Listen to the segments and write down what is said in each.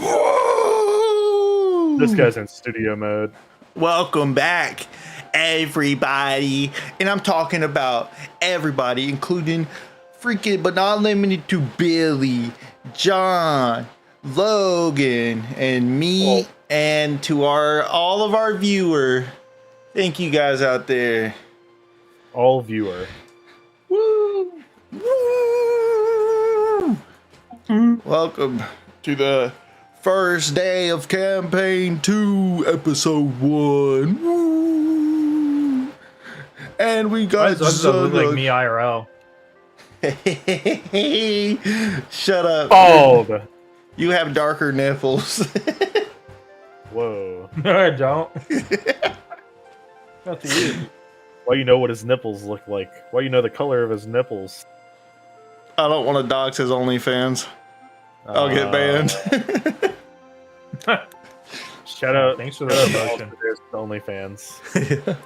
Woo! This guy's in studio mode. Welcome back, everybody. And I'm talking about everybody, including freaking, but not limited to Billy, John, Logan, and me, and to all of our viewer. Thank you guys out there. All viewer. Woo! Woo! Welcome to the first day of campaign 2, episode 1. Woo! And we got look like me IRL. Shut up. Bald. You have darker nipples. Whoa. No, I don't. Not to you. Why you know what his nipples look like? Why you know the color of his nipples? I don't want to dox his OnlyFans. I'll get banned. Shout out. Thanks for the promotion. OnlyFans.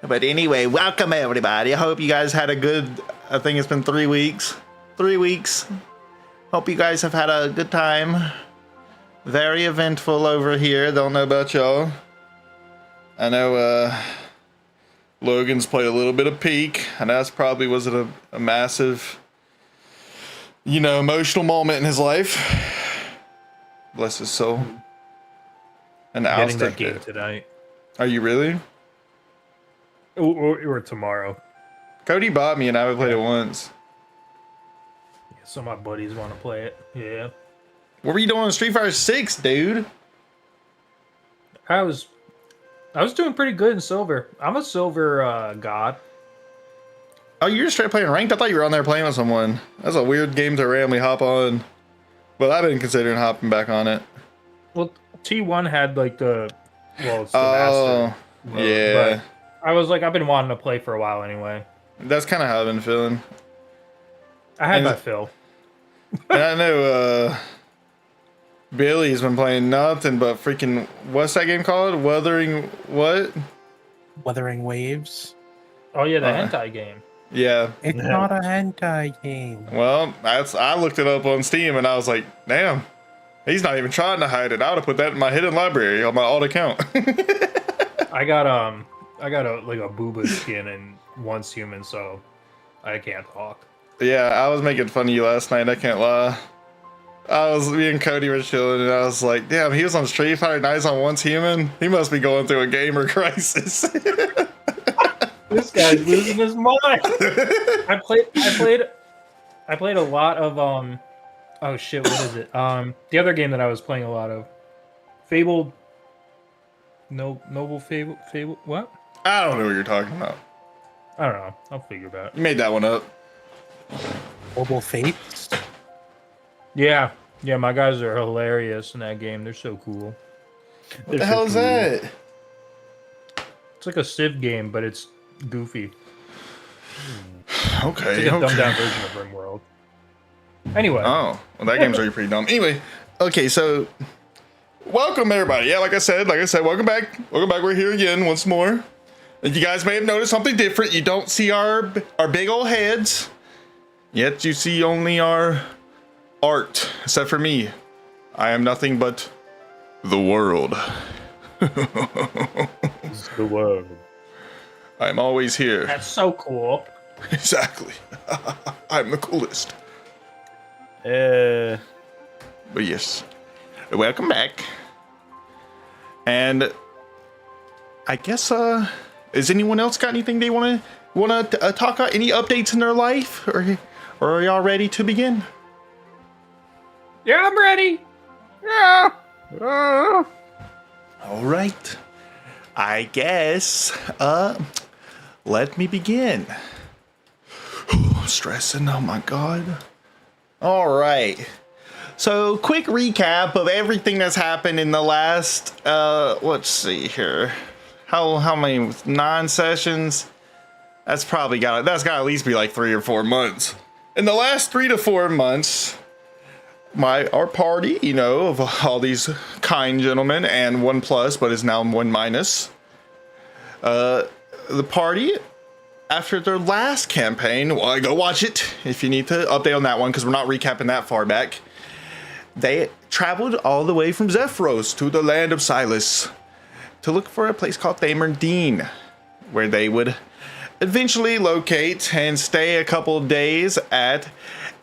But anyway, welcome everybody. I hope you guys had a good, I think it's been 3 weeks. 3 weeks. Hope you guys have had a good time. Very eventful over here. Don't know about y'all. I know Logan's played a little bit of Peak, and that's probably wasn't a massive, emotional moment in his life. Bless his soul. And Getting that game tonight. Are you really? Or tomorrow. Cody bought me and I haven't played it once. Yeah, some of my buddies want to play it. Yeah. What were you doing on Street Fighter 6, dude? I was doing pretty good in silver. I'm a silver god. Oh, you're just straight playing ranked? I thought you were on there playing with someone. That's a weird game to randomly hop on. But I've been considering hopping back on it. Well, T1 had like it's the master. Yeah. But I was like, I've been wanting to play for a while anyway. That's kind of how I've been feeling. I had my fill. And I know Billy's been playing nothing but freaking, what's that game called? Wuthering Waves? Oh yeah, the hentai game. Yeah. It's not a hentai game. Well, I looked it up on Steam and I was like, damn, he's not even trying to hide it. I would have put that in my hidden library on my alt account. I got a booba skin and once human, so I can't talk. Yeah, I was making fun of you last night, I can't lie. Me and Cody were chilling and I was like, damn, he was on Street Fighter, now he's on Once Human. He must be going through a gamer crisis. This guy's losing his mind. I played a lot of oh shit, what is it? The other game that I was playing a lot of. Noble Fable what? I don't know what you're talking about. I don't know. I'll figure it out. You made that one up. Mobile Fates? Yeah, my guys are hilarious in that game. They're so cool. What the hell is that? It's like a Civ game, but it's goofy. Okay. It's like a dumbed down version of RimWorld. Anyway. Oh, well, that game's already pretty dumb. Anyway, okay, so welcome everybody. Yeah, like I said, welcome back. Welcome back. We're here again once more. And you guys may have noticed something different. You don't see our big old heads. Yet you see only our art, except for me. I am nothing but the world. It's the world. I'm always here. That's so cool. Exactly. I'm the coolest. Uh, But yes, welcome back. And I guess, has anyone else got anything they want to talk about? Any updates in their life, or are y'all ready to begin? Yeah, I'm ready. Yeah. All right. I guess, let me begin. Stressing, oh my god. All right. So, quick recap of everything that's happened in the last, let's see here. How many, 9 sessions? That's got to at least be like 3 or 4 months. In the last 3 to 4 months, our party, of all these kind gentlemen and 1 plus, but is now 1 minus. The party, after their last campaign, well, go watch it if you need to update on that one, because we're not recapping that far back. they traveled all the way from Zephyros to the land of Silas to look for a place called Thamerdine, where they would eventually locate and stay a couple of days at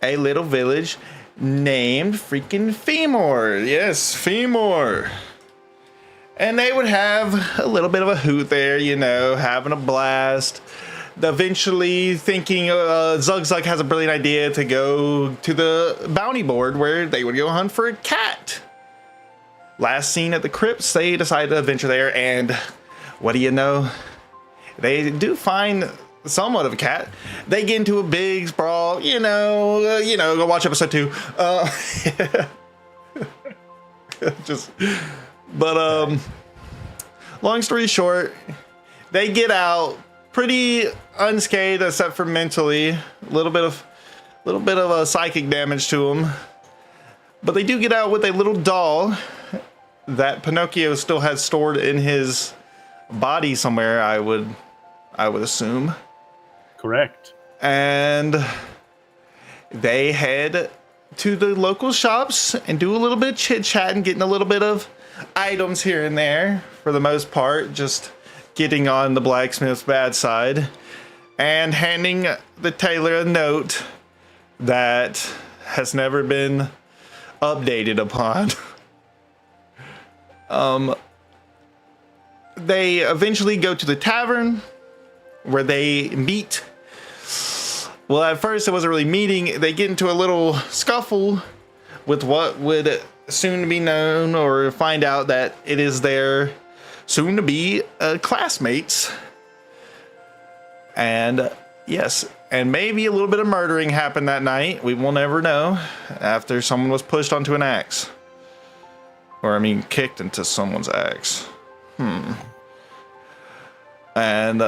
a little village named freaking Femor. Yes, Femor. And they would have a little bit of a hoot there, you know, having a blast. Eventually thinking Zug has a brilliant idea to go to the bounty board where they would go hunt for a cat. Last seen at the crypts, they decided to venture there, and what do you know? They do find somewhat of a cat. They get into a big sprawl, go watch episode 2. Long story short, they get out pretty unscathed except for mentally. A little bit of a psychic damage to them. But they do get out with a little doll that Pinocchio still has stored in his body somewhere, I would assume. Correct. And they head to the local shops and do a little bit of chit chat and getting a little bit of items here and there, for the most part, just getting on the blacksmith's bad side and handing the tailor a note that has never been updated upon. They eventually go to the tavern where they meet. Well, at first it wasn't really meeting. They get into a little scuffle with what would soon be known, or find out that it is their soon to be classmates. And yes, and maybe a little bit of murdering happened that night. We will never know, after someone was pushed onto an axe. Or I mean, kicked into someone's axe. And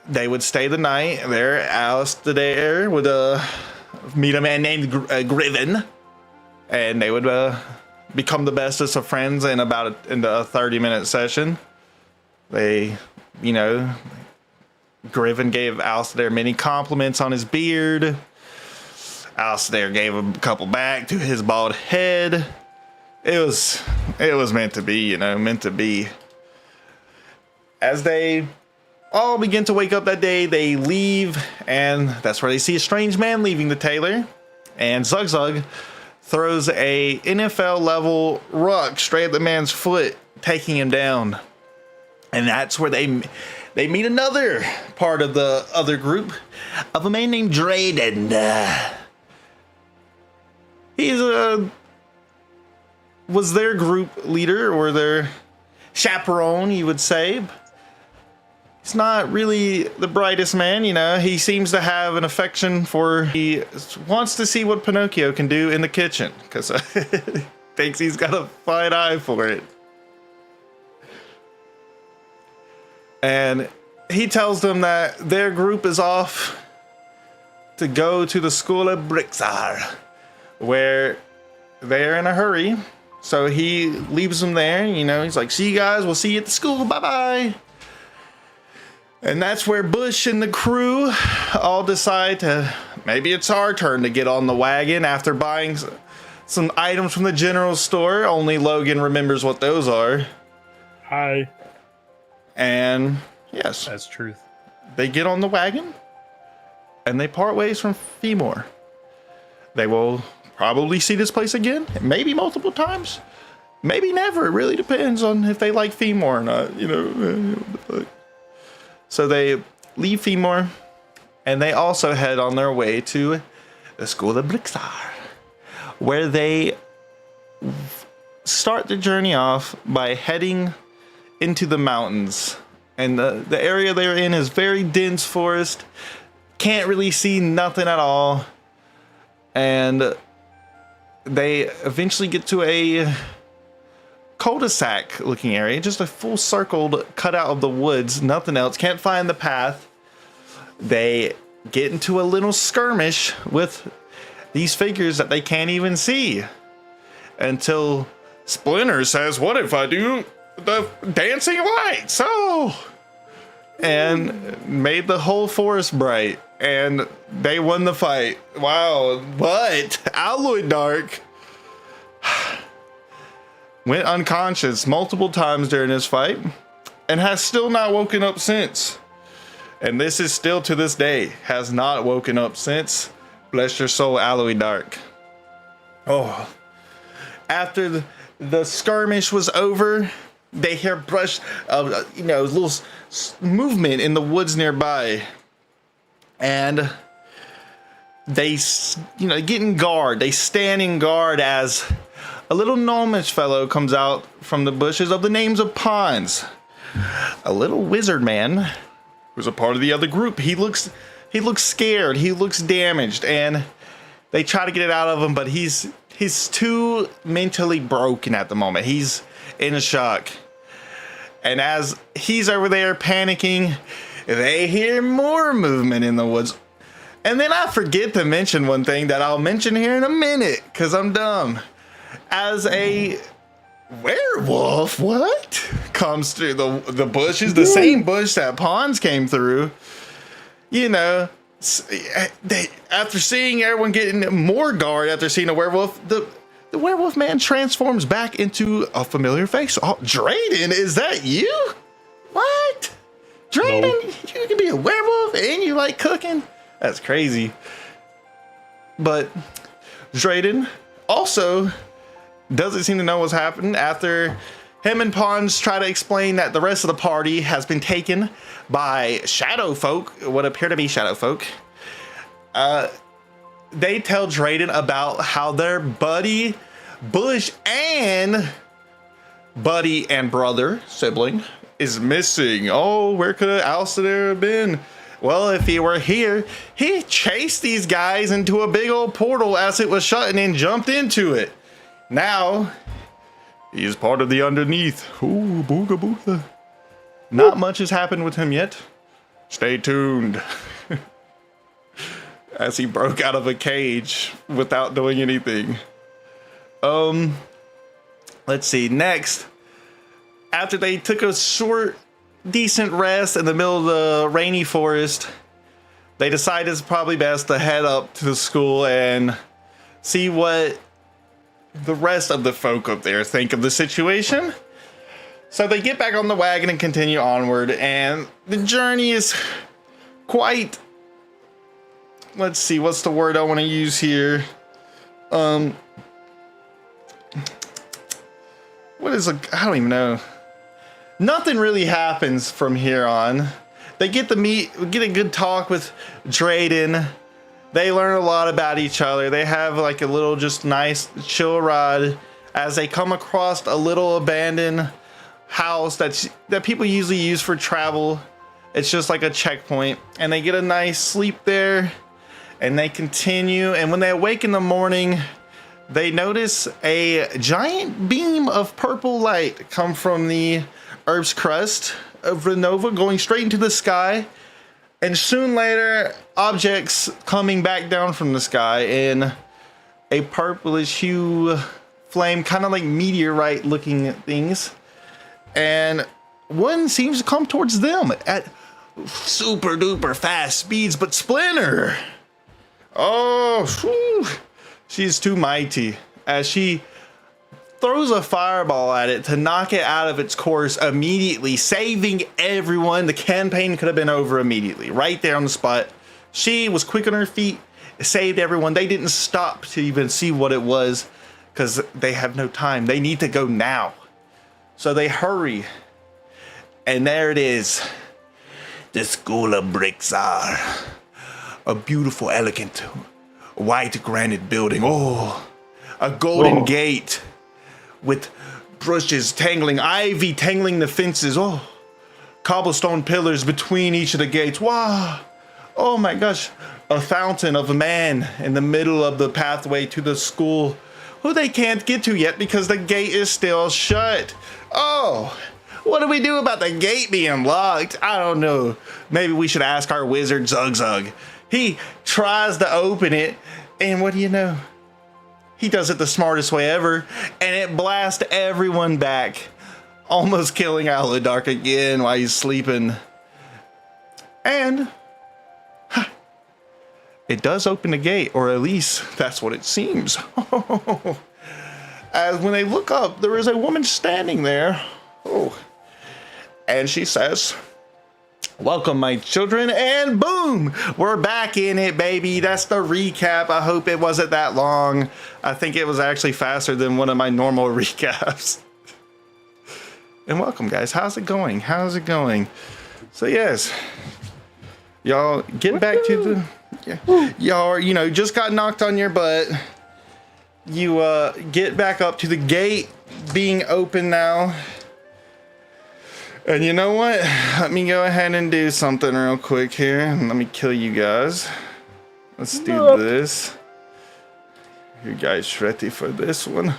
they would stay the night there. Alistair there would meet a man named Griven, and they would become the bestest of friends in about a 30-minute session. They, Griven gave Alistair many compliments on his beard. Alistair gave a couple back to his bald head. It was meant to be, meant to be. As they all begin to wake up that day, they leave, and that's where they see a strange man leaving the tailor. And Zug throws a NFL level ruck straight at the man's foot, taking him down. And that's where they meet another part of the other group of a man named Drayden. He's was their group leader, or their chaperone, you would say. He's not really the brightest man, He seems to have an affection he wants to see what Pinocchio can do in the kitchen, because thinks he's got a fine eye for it. And he tells them that their group is off to go to the school of Brixar, where they're in a hurry. So he leaves them there, he's like, see you guys, we'll see you at the school, bye-bye. And that's where Bush and the crew all decide maybe it's our turn to get on the wagon after buying some items from the general store. Only Logan remembers what those are. Hi. And yes, That's truth. they get on the wagon and they part ways from Femor. They will probably see this place again, maybe multiple times, maybe never. It really depends on if they like Femor or not, So they leave Femor, and they also head on their way to the school of Brixar, where they start the journey off by heading into the mountains. And the area they're in is very dense forest. Can't really see nothing at all. And they eventually get to a cul-de-sac looking area, just a full circled cutout of the woods, nothing else. Can't find the path. They get into a little skirmish with these figures that they can't even see, until Splinter says, "What if I do the dancing lights?" And made the whole forest bright, and they won the fight. Wow. But Alloy Dark went unconscious multiple times during this fight and has still not woken up since. And this is still to this day, has not woken up since. Bless your soul, Alloy Dark. Oh, after the skirmish was over, they hear brush of, little movement in the woods nearby. And they, get in guard. They stand in guard as a little gnomish fellow comes out from the bushes of the names of Pawns. A little wizard man who's a part of the other group. He looks scared. He looks damaged, and they try to get it out of him, but he's too mentally broken at the moment. He's in shock. And as he's over there panicking, they hear more movement in the woods. And then I forget to mention one thing that I'll mention here in a minute, because I'm dumb. As a werewolf, comes through the bushes, the same bush that Pawns came through, after seeing everyone getting more guard after seeing a werewolf, the werewolf man transforms back into a familiar face. Oh, Drayden, is that you? What? Drayden, no. You can be a werewolf and you like cooking? That's crazy. But Drayden also doesn't seem to know what's happened after him and Pawns try to explain that the rest of the party has been taken by shadow folk, what appear to be shadow folk. They tell Drayden about how their buddy Bush and brother, sibling, is missing. Oh, where could Alistair have been? Well, if he were here, he chased these guys into a big old portal as it was shutting and jumped into it. Now, he is part of the underneath. Ooh, booga booga. Not much has happened with him yet. Stay tuned. As he broke out of a cage without doing anything. Let's see. Next, after they took a short, decent rest in the middle of the rainy forest, they decided it's probably best to head up to the school and see what the rest of the folk up there think of the situation. So they get back on the wagon and continue onward, and the journey is quite, let's see, what's the word I want to use here? I don't even know. Nothing really happens from here on. They get a good talk with Drayden. They learn a lot about each other. They have like a little just nice chill ride as they come across a little abandoned house that people usually use for travel. It's just like a checkpoint, and they get a nice sleep there, and they continue. And when they awake in the morning, they notice a giant beam of purple light come from the Earth's crust of Ronova, going straight into the sky. And soon later, objects coming back down from the sky in a purplish hue flame, kind of like meteorite looking things. And one seems to come towards them at super duper fast speeds, but Splinter, she's too mighty as she throws a fireball at it to knock it out of its course immediately, saving everyone. The campaign could have been over immediately, right there on the spot. She was quick on her feet, saved everyone. They didn't stop to even see what it was because they have no time. They need to go now. So they hurry. And there it is. The School of Bricks are a beautiful, elegant, white granite building. Oh, a golden gate with bushes tangling, ivy tangling the fences. Oh, cobblestone pillars between each of the gates. Wow. Oh my gosh. A fountain of a man in the middle of the pathway to the school, who they can't get to yet because the gate is still shut. Oh, what do we do about the gate being locked? I don't know. Maybe we should ask our wizard Zug Zug. He tries to open it, and what do you know? He does it the smartest way ever, and it blasts everyone back, almost killing Aloe Dark again while he's sleeping. And it does open the gate, or at least that's what it seems. as when they look up, there is a woman standing there. Oh. And she says, welcome, my children, and boom, we're back in it, baby. That's the recap. I hope it wasn't that long. I think it was actually faster than one of my normal recaps. And welcome, guys. How's it going? How's it going? So yes, y'all get back to the, y'all are, just got knocked on your butt. You get back up to the gate being open now. And you know what? Let me go ahead and do something real quick here. And let me kill you guys. Let's do this. You guys ready for this one?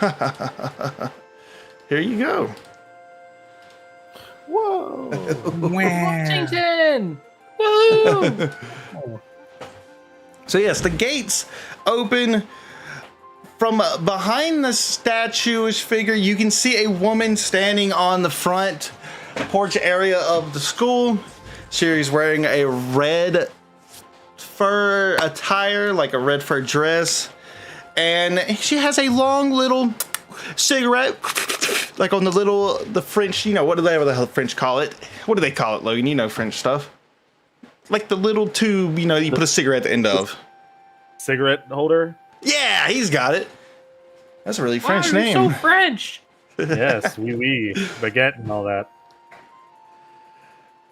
Here you go. Whoa! Washington! Woo! So yes, the gates open. From behind the statue-ish figure, you can see a woman standing on the front porch area of the school. She's wearing a red fur attire, like a red fur dress, and she has a long little cigarette, like on the French, whatever the French call it. What do they call it, Logan? You know French stuff. Like the little tube, you put a cigarette at the end of. Cigarette holder? Yeah, he's got it. That's a really French Wow, name. you're so French. Yes, oui, baguette and all that.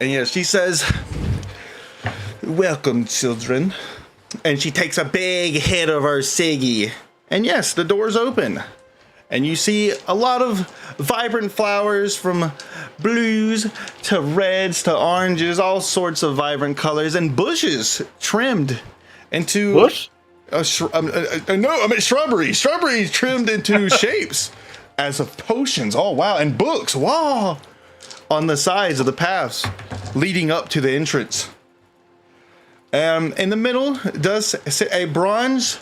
And she says, welcome, children. And she takes a big hit of her ciggy. And yes, the door's open. And you see a lot of vibrant flowers, from blues to reds to oranges, all sorts of vibrant colors, and bushes trimmed into... Bush? Shrubbery trimmed into shapes as of potions. Oh, wow. And books. Wow. On the sides of the paths leading up to the entrance. In the middle does sit a bronze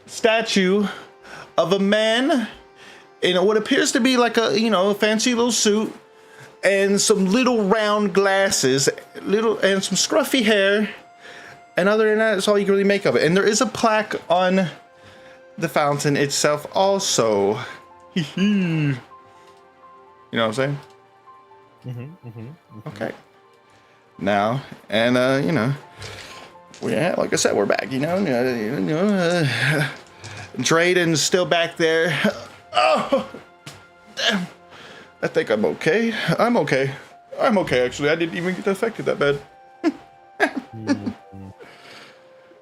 statue of a man in what appears to be like a fancy little suit and some little round glasses, and some scruffy hair. And other than that, that's all you can really make of it. And there is a plaque on the fountain itself also. You know what I'm saying? Okay. Now, and like I said, we're back. Drayden's still back there. Oh, damn. I think I'm okay. I'm okay, actually. I didn't even get affected that bad.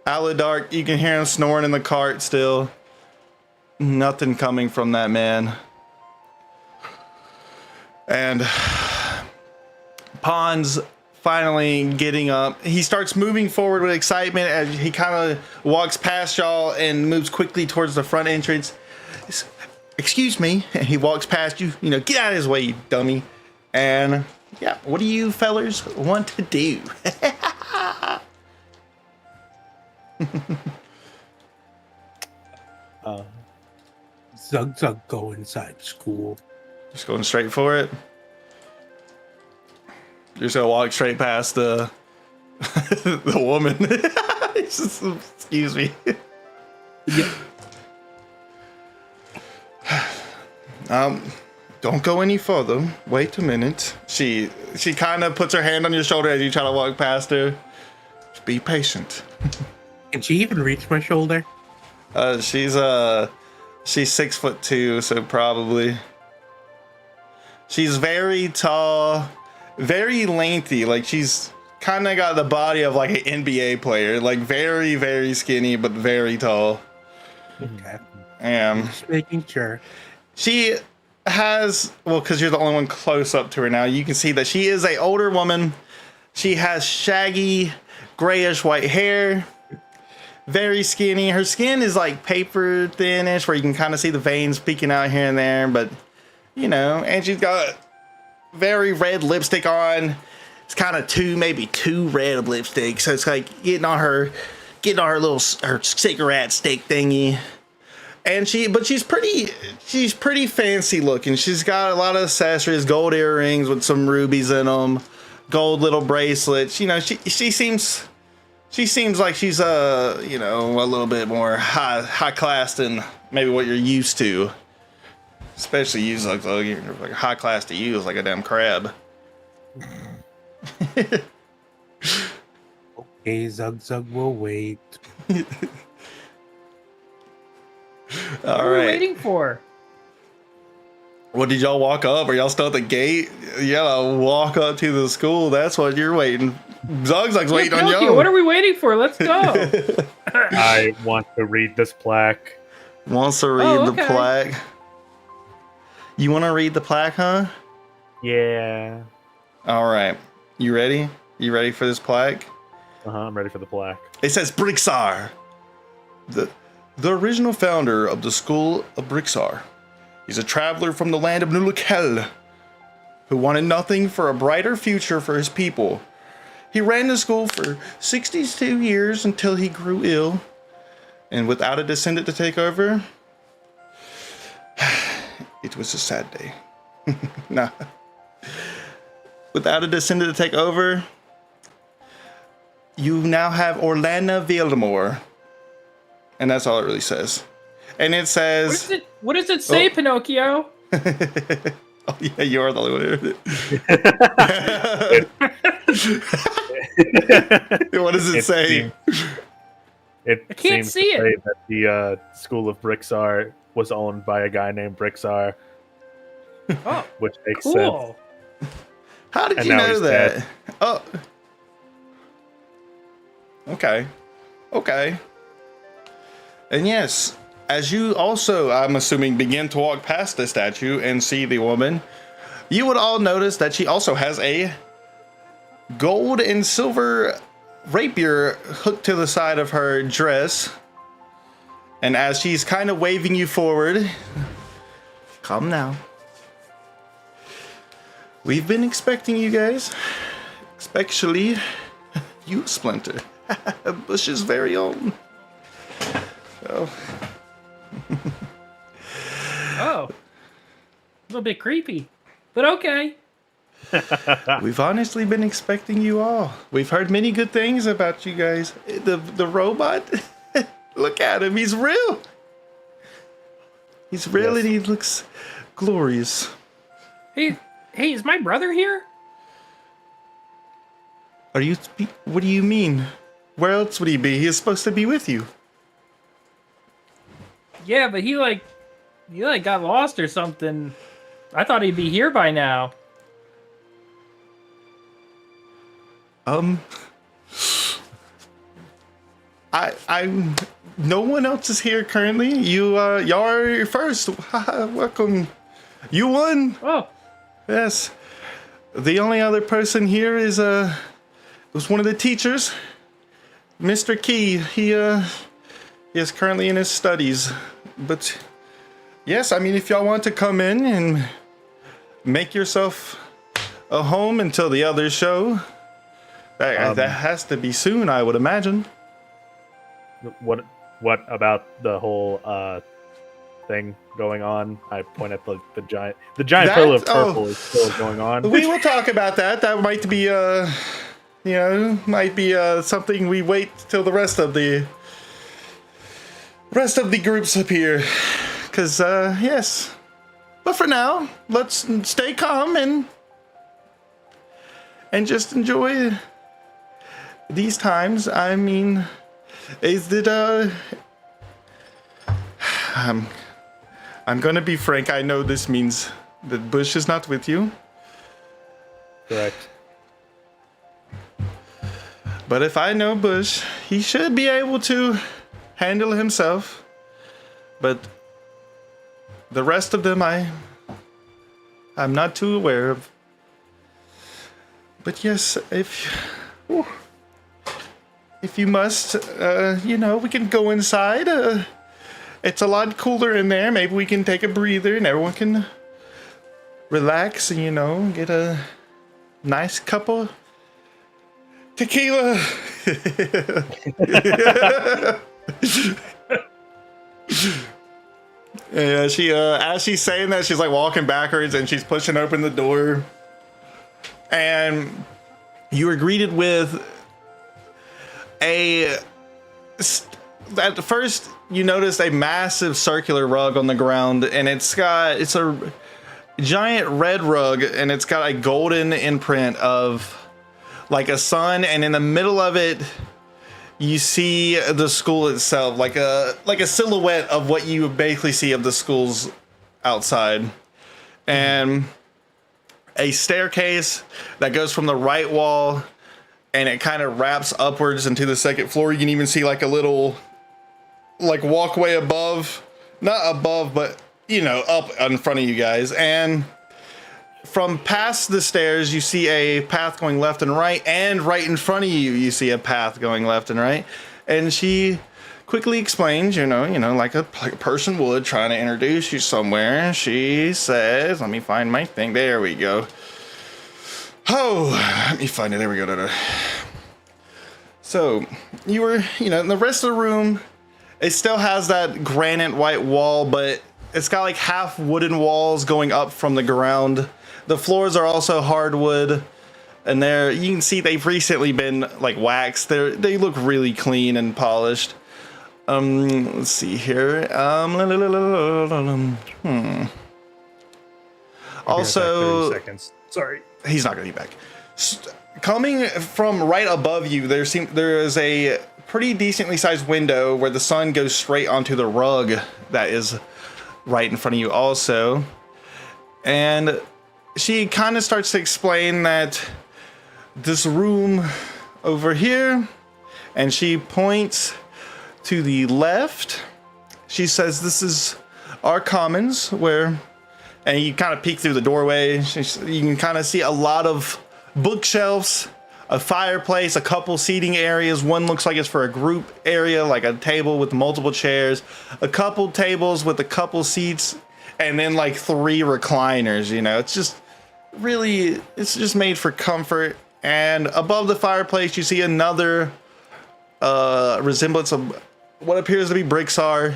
Aladark, you can hear him snoring in the cart still. Nothing coming from that man. And Pond's finally getting up. He starts moving forward with excitement as he kind of walks past y'all and moves quickly towards the front entrance. Excuse me. And he walks past you. Get out of his way, you dummy. And yeah, what do you fellers want to do? Zug Zug, go inside school. Just going straight for it. You're just gonna walk straight past the the woman. Excuse me. Yep. Don't go any further. Wait a minute. She kind of puts her hand on your shoulder as you try to walk past her. Just be patient. Can she even reach my shoulder? She's 6'2", so probably. She's very tall, very lengthy. Like, she's kind of got the body of like an NBA player. Like, very, very skinny, but very tall. Okay. Just making sure. She has, well, because you're the only one close up to her now, you can see that she is a older woman. She has shaggy, grayish white hair. Very skinny. Her skin is like paper thinish, where you can kind of see the veins peeking out here and there, but and she's got very red lipstick on. It's kind of maybe too red of lipstick, so it's like getting on her little cigarette stick thingy. And she's pretty fancy looking. She's got a lot of accessories, gold earrings with some rubies in them, gold little bracelets. She seems like she's a little bit more high class than maybe what you're used to. Especially you, Zug Zug. You're like high class to you is like a damn crab. Okay, Zug Zug will wait. What All are we right. waiting for? What did y'all walk up? Are y'all still at the gate? Yeah, walk up to the school. That's what you're waiting. Zug Zug's waiting on Pinocchio, you. what are we waiting for? Let's go. I want to read this plaque. Wants to read Oh, the okay. plaque. You want to read the plaque, huh? Yeah. All right. You ready? You ready for this plaque? I'm ready for the plaque. It says Brixar, the original founder of the school of Brixar. He's a traveler from the land of Nulakel who wanted nothing for a brighter future for his people. He ran the school for 62 years until he grew ill, and without a descendant to take over, it was a sad day. Nah. Without a descendant to take over, you now have Orlana Villamore. And that's all it really says. And it says... What does it say, Oh. Pinocchio? Oh, yeah, you are the only one who heard it. What does it say? It I can't seems see to it. say that the School of Brixar was owned by a guy named Brixar, Oh, which makes sense. cool. How did And you now know he's that? dead. Oh. Okay. Okay. And yes, as you also, I'm assuming, begin to walk past the statue and see the woman, you would all notice that she also has a gold and silver rapier hooked to the side of her dress. And as she's kind of waving you forward, come now. We've been expecting you guys, especially you, Splinter, Bush's very own. So. Oh. A little bit creepy. But okay. We've honestly been expecting you all. We've heard many good things about you guys. The robot, look at him, he's real. He's real, Yes. and he looks glorious. Hey, is my brother here? Are you, what do you mean? Where else would he be? He is supposed to be with you. Yeah, but he got lost or something. I thought he'd be here by now. No one else is here currently. Y'all are first. Welcome. You won. Oh, Yes. The only other person here is was one of the teachers, Mr. Key. He is currently in his studies. But yes, I mean, if y'all want to come in and make yourself a home until the others show, that has to be soon, I would imagine. What about the whole thing going on? I point at the giant pillar of purple is still going on. We will talk about that. That might be something we wait till the rest of the groups appear. Cause yes. But for now, let's stay calm and just enjoy these times. I mean, is it I'm gonna be frank. I know this means that Bush is not with you. Correct. But if I know Bush, he should be able to handle himself. But the rest of them, I'm not too aware of. But yes, if you must, we can go inside. It's a lot cooler in there. Maybe we can take a breather and everyone can relax and, get a nice cup of tequila. Yeah, she as she's saying that, she's like walking backwards and she's pushing open the door. And you are greeted with a at first you notice a massive circular rug on the ground, and it's a giant red rug, and it's got a golden imprint of like a sun, and in the middle of it you see the school itself, like a silhouette of what you basically see of the schools outside, and a staircase that goes from the right wall, and it kind of wraps upwards into the second floor. You can even see like a little like walkway above, not above, but you know, up in front of you guys. And from past the stairs, you see a path going left and right, and right in front of you, you see a path going left and right. And she quickly explains, you know, like a person would, trying to introduce you somewhere. She says, let me find my thing. There we go. Oh, let me find it. There we go. So you were, you know, in the rest of the room, it still has that granite white wall, but it's got like half wooden walls going up from the ground. The floors are also hardwood, and you can see they've recently been like waxed. They look really clean and polished. Let's see here. Also, 30 seconds. Sorry. He's not gonna be back. Coming from right above you, there is a pretty decently sized window where the sun goes straight onto the rug that is right in front of you also. And she kind of starts to explain that this room over here, and she points to the left. She says this is our commons, where, and you kind of peek through the doorway. You can kind of see a lot of bookshelves, a fireplace, a couple seating areas. One looks like it's for a group area, like a table with multiple chairs, a couple tables with a couple seats, and then like 3 recliners. You know, it's just really, it's just made for comfort. And above the fireplace, you see another resemblance of what appears to be bricks are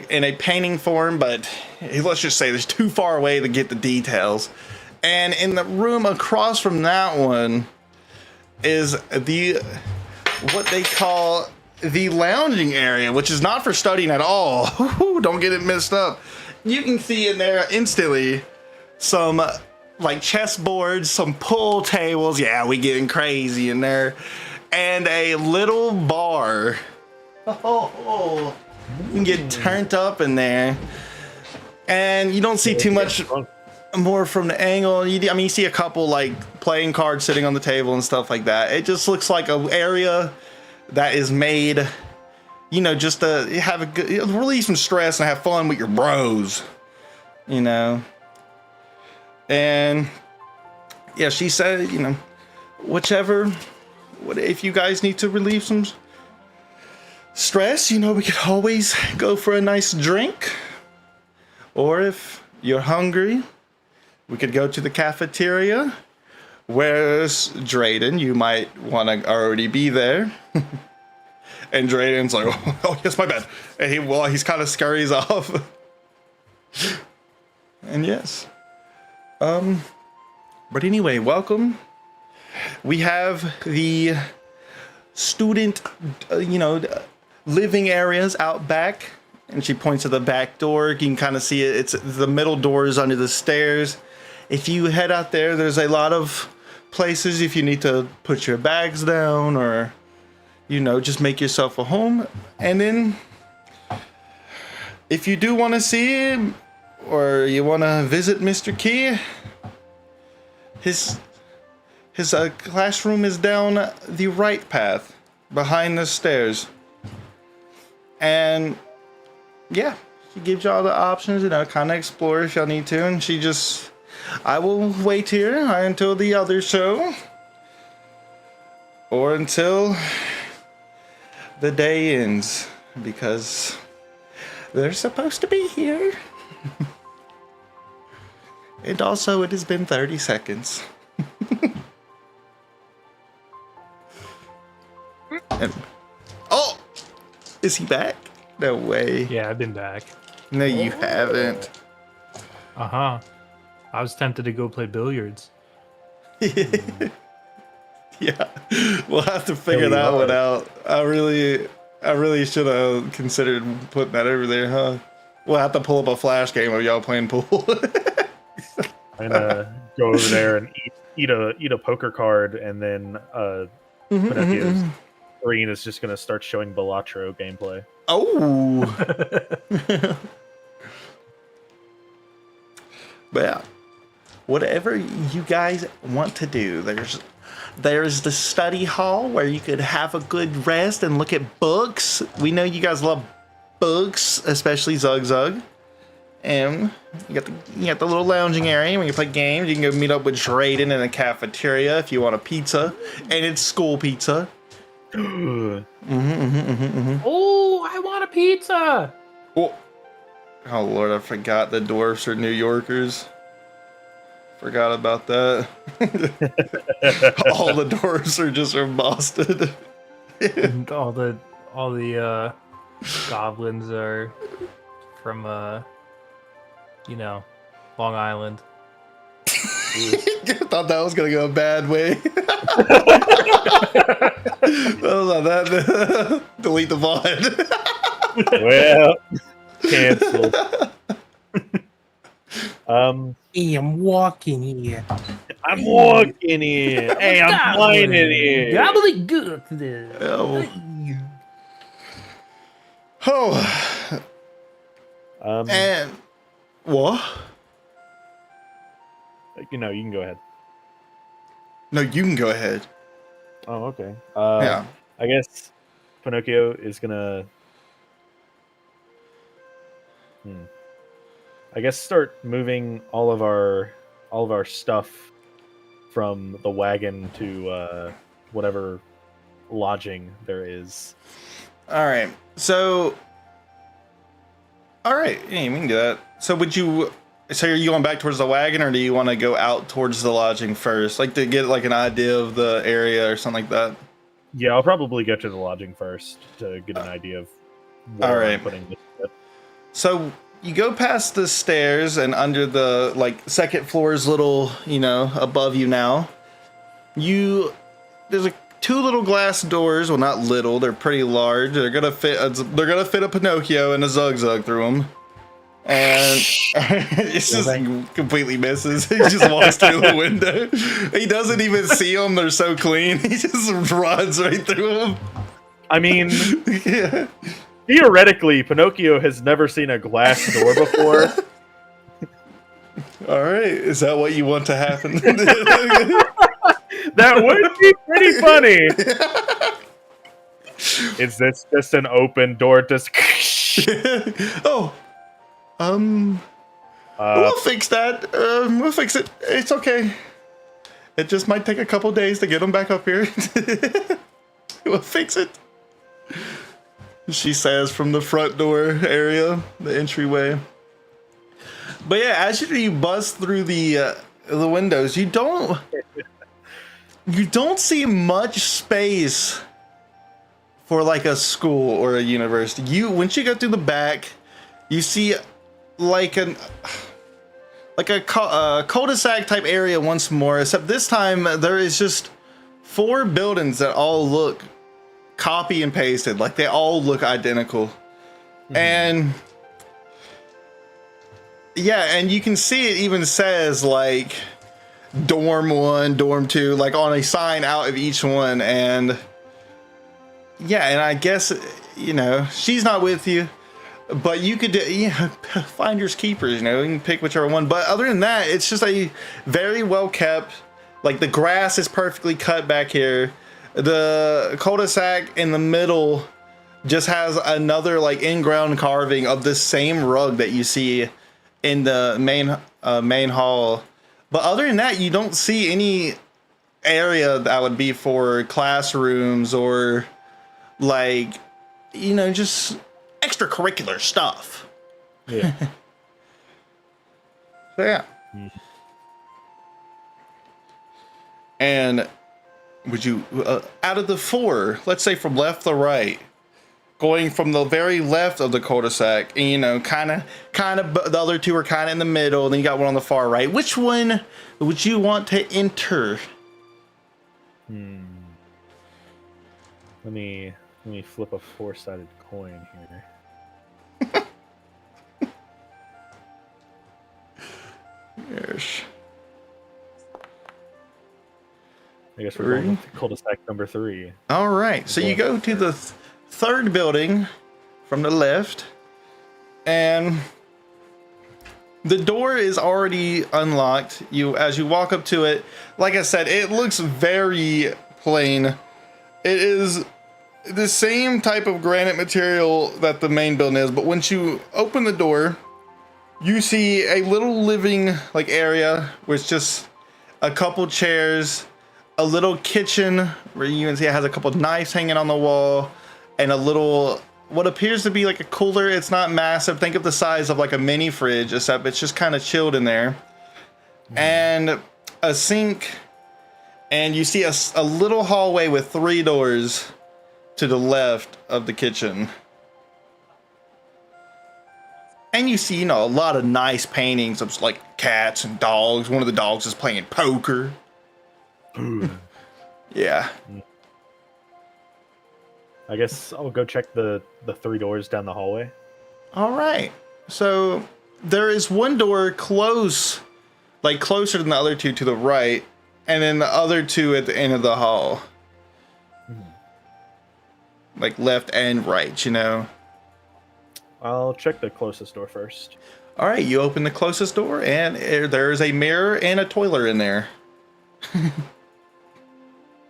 in a painting form, but let's just say there's too far away to get the details. And in the room across from that one is what they call the lounging area, which is not for studying at all. Don't get it mixed up. You can see in there instantly some like chessboards, some pool tables. Yeah, we getting crazy in there. And a little bar. You can get turned up in there. And you don't see too much more from the angle. I mean, you see a couple like playing cards sitting on the table and stuff like that. It just looks like an area that is made, you know, just to have a good, relieve some stress and have fun with your bros, you know. And yeah, she said, you know, if you guys need to relieve some stress, you know, we could always go for a nice drink. Or if you're hungry, we could go to the cafeteria. Where's Drayden? You might want to already be there. And Drayden's like, oh, yes, my bad. And he's kind of scurries off. And yes. But anyway, welcome. We have the student, living areas out back. And she points to the back door. You can kind of see it. It's the middle door is under the stairs. If you head out there, there's a lot of places if you need to put your bags down or, you know, just make yourself a home. And then if you do want to see him or you want to visit Mr. Key, his classroom is down the right path behind the stairs. And yeah, she gives y'all the options, you know, kind of explore if y'all need to. And I will wait here until the other show or until the day ends because they're supposed to be here. And also it has been 30 seconds. And, oh, is he back? No way. Yeah, I've been back. No, you haven't. Uh-huh. I was tempted to go play billiards. Yeah, we'll have to figure that one out. I really should have considered putting that over there, huh? We'll have to pull up a flash game of y'all playing pool. I'm gonna go over there and eat a poker card, and then Pinocchio's screen is just gonna start showing Balatro gameplay. Oh. But yeah, whatever you guys want to do, there's the study hall where you could have a good rest and look at books. We know you guys love books, especially Zug Zug. And you got the little lounging area where you play games. You can go meet up with Drayden in a cafeteria if you want a pizza, and it's school pizza. Oh, I want a pizza. Oh Lord, I forgot the dwarfs are New Yorkers. Forgot about that. All the dwarfs are just from Boston. all the goblins are from Long Island. I thought that was gonna go a bad way. Delete the VOD. Well, canceled. I'm walking here. I'm walking in. Hey, I'm flying in here. Oh. Oh. And what? You can go ahead. No, you can go ahead. Oh, okay. Yeah. I guess Pinocchio is gonna. I guess start moving all of our stuff from the wagon to whatever lodging there is. All right. So. All right. Yeah, we can do that. So would you? So are you going back towards the wagon, or do you want to go out towards the lodging first, like to get like an idea of the area or something like that? Yeah, I'll probably get to the lodging first to get an idea of where I'm putting this. So you go past the stairs and under the second floor's little, above you now. There's two little glass doors. Well, not little. They're pretty large. They're gonna fit a Pinocchio and a Zug Zug through them. And it's just completely misses. He just walks through the window. He doesn't even see them. They're so clean. He just runs right through them. I mean, Yeah. theoretically, Pinocchio has never seen a glass door before. All right. Is that what you want to happen? That would be pretty funny. Is this just an open door? Just we'll fix that. We'll fix it. It's okay. It just might take a couple days to get them back up here. We'll fix it. She says from the front door area, the entryway. But yeah, as you bust through the windows, you don't see much space for like a school or a university. Once you go through the back, you see like a cul-de-sac type area once more, except this time there is just 4 buildings that all look copy and pasted, like they all look identical. And yeah, and you can see it even says like dorm 1, dorm 2, like on a sign out of each one. And yeah, and I guess she's not with you, but you could finders keepers, you can pick whichever one. But other than that, it's just a very well kept, like the grass is perfectly cut back here. The cul-de-sac in the middle just has another like in-ground carving of the same rug that you see in the main hall. But other than that, you don't see any area that would be for classrooms or like just extracurricular stuff. Yeah. So yeah. And would you out of the 4, let's say from left to right, going from the very left of the cul-de-sac, and kind of the other 2 are kind of in the middle, and then you got one on the far right. Which one would you want to enter? Let me Let me flip a 4-sided coin here. Yes. I guess we're going with cul-de-sac number 3. All right. So you go to the third building from the left, and the door is already unlocked. As you walk up to it, like I said, it looks very plain. It is the same type of granite material that the main building is, but once you open the door, you see a little living area with just a couple chairs, a little kitchen where you can see it has a couple knives hanging on the wall, and a little what appears to be like a cooler. It's not massive. Think of the size of like a mini fridge, except it's just kind of chilled in there. And a sink, and you see a little hallway with 3 doors to the left of the kitchen. And you see, a lot of nice paintings of like cats and dogs. One of the dogs is playing poker. Yeah. I guess I'll go check the 3 doors down the hallway. All right. So there is one door closer than the other 2 to the right, and then the other 2 at the end of the hall. Like left and right, I'll check the closest door first. All right, you open the closest door, and there's a mirror and a toilet in there.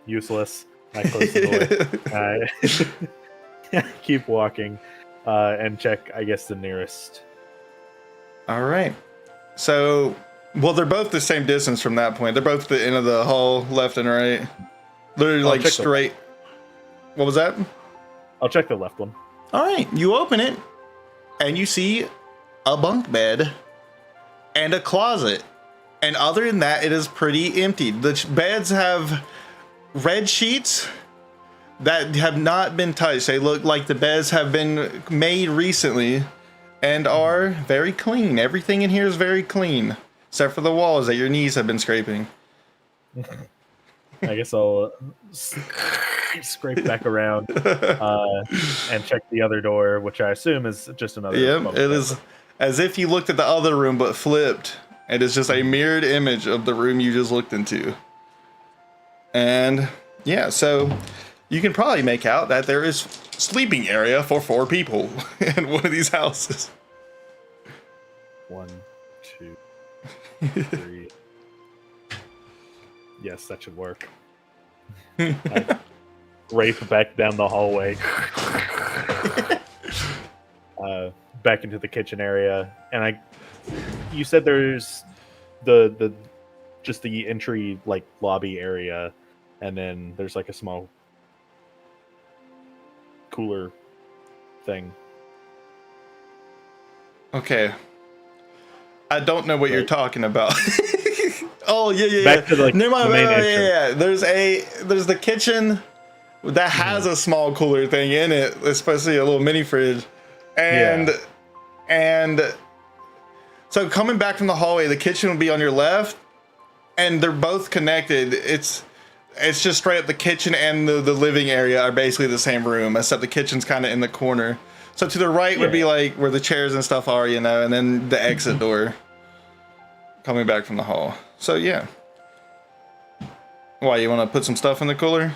Useless. I close the door. Keep walking and check, I guess, the nearest. All right. So, well, they're both the same distance from that point. They're both at the end of the hall, left and right. They're like straight. What was that? I'll check the left one. All right, you open it, and you see a bunk bed and a closet. And other than that, it is pretty empty. The beds have red sheets that have not been touched. They look like the beds have been made recently and are very clean. Everything in here is very clean, except for the walls that your knees have been scraping. I guess I'll scrape back around and check the other door, which I assume is just another. Yep, it is as if you looked at the other room but flipped. It is just a mirrored image of the room you just looked into. And yeah, so you can probably make out that there is sleeping area for 4 people in one of these houses. 1, 2, 3. Yes, that should work. I rape back down the hallway. Back into the kitchen area. And you said there's the just the entry lobby area, and then there's a small cooler thing. Okay. I don't know what you're talking about. Oh yeah. Back to Never mind. the main Yeah. There's the kitchen that has a small cooler thing in it, especially a little mini fridge, and so coming back from the hallway, the kitchen would be on your left, and they're both connected. It's just straight up the kitchen and the living area are basically the same room, except the kitchen's kind of in the corner. So to the right would be where the chairs and stuff are, and then the exit door coming back from the hall. So yeah. Why, you want to put some stuff in the cooler?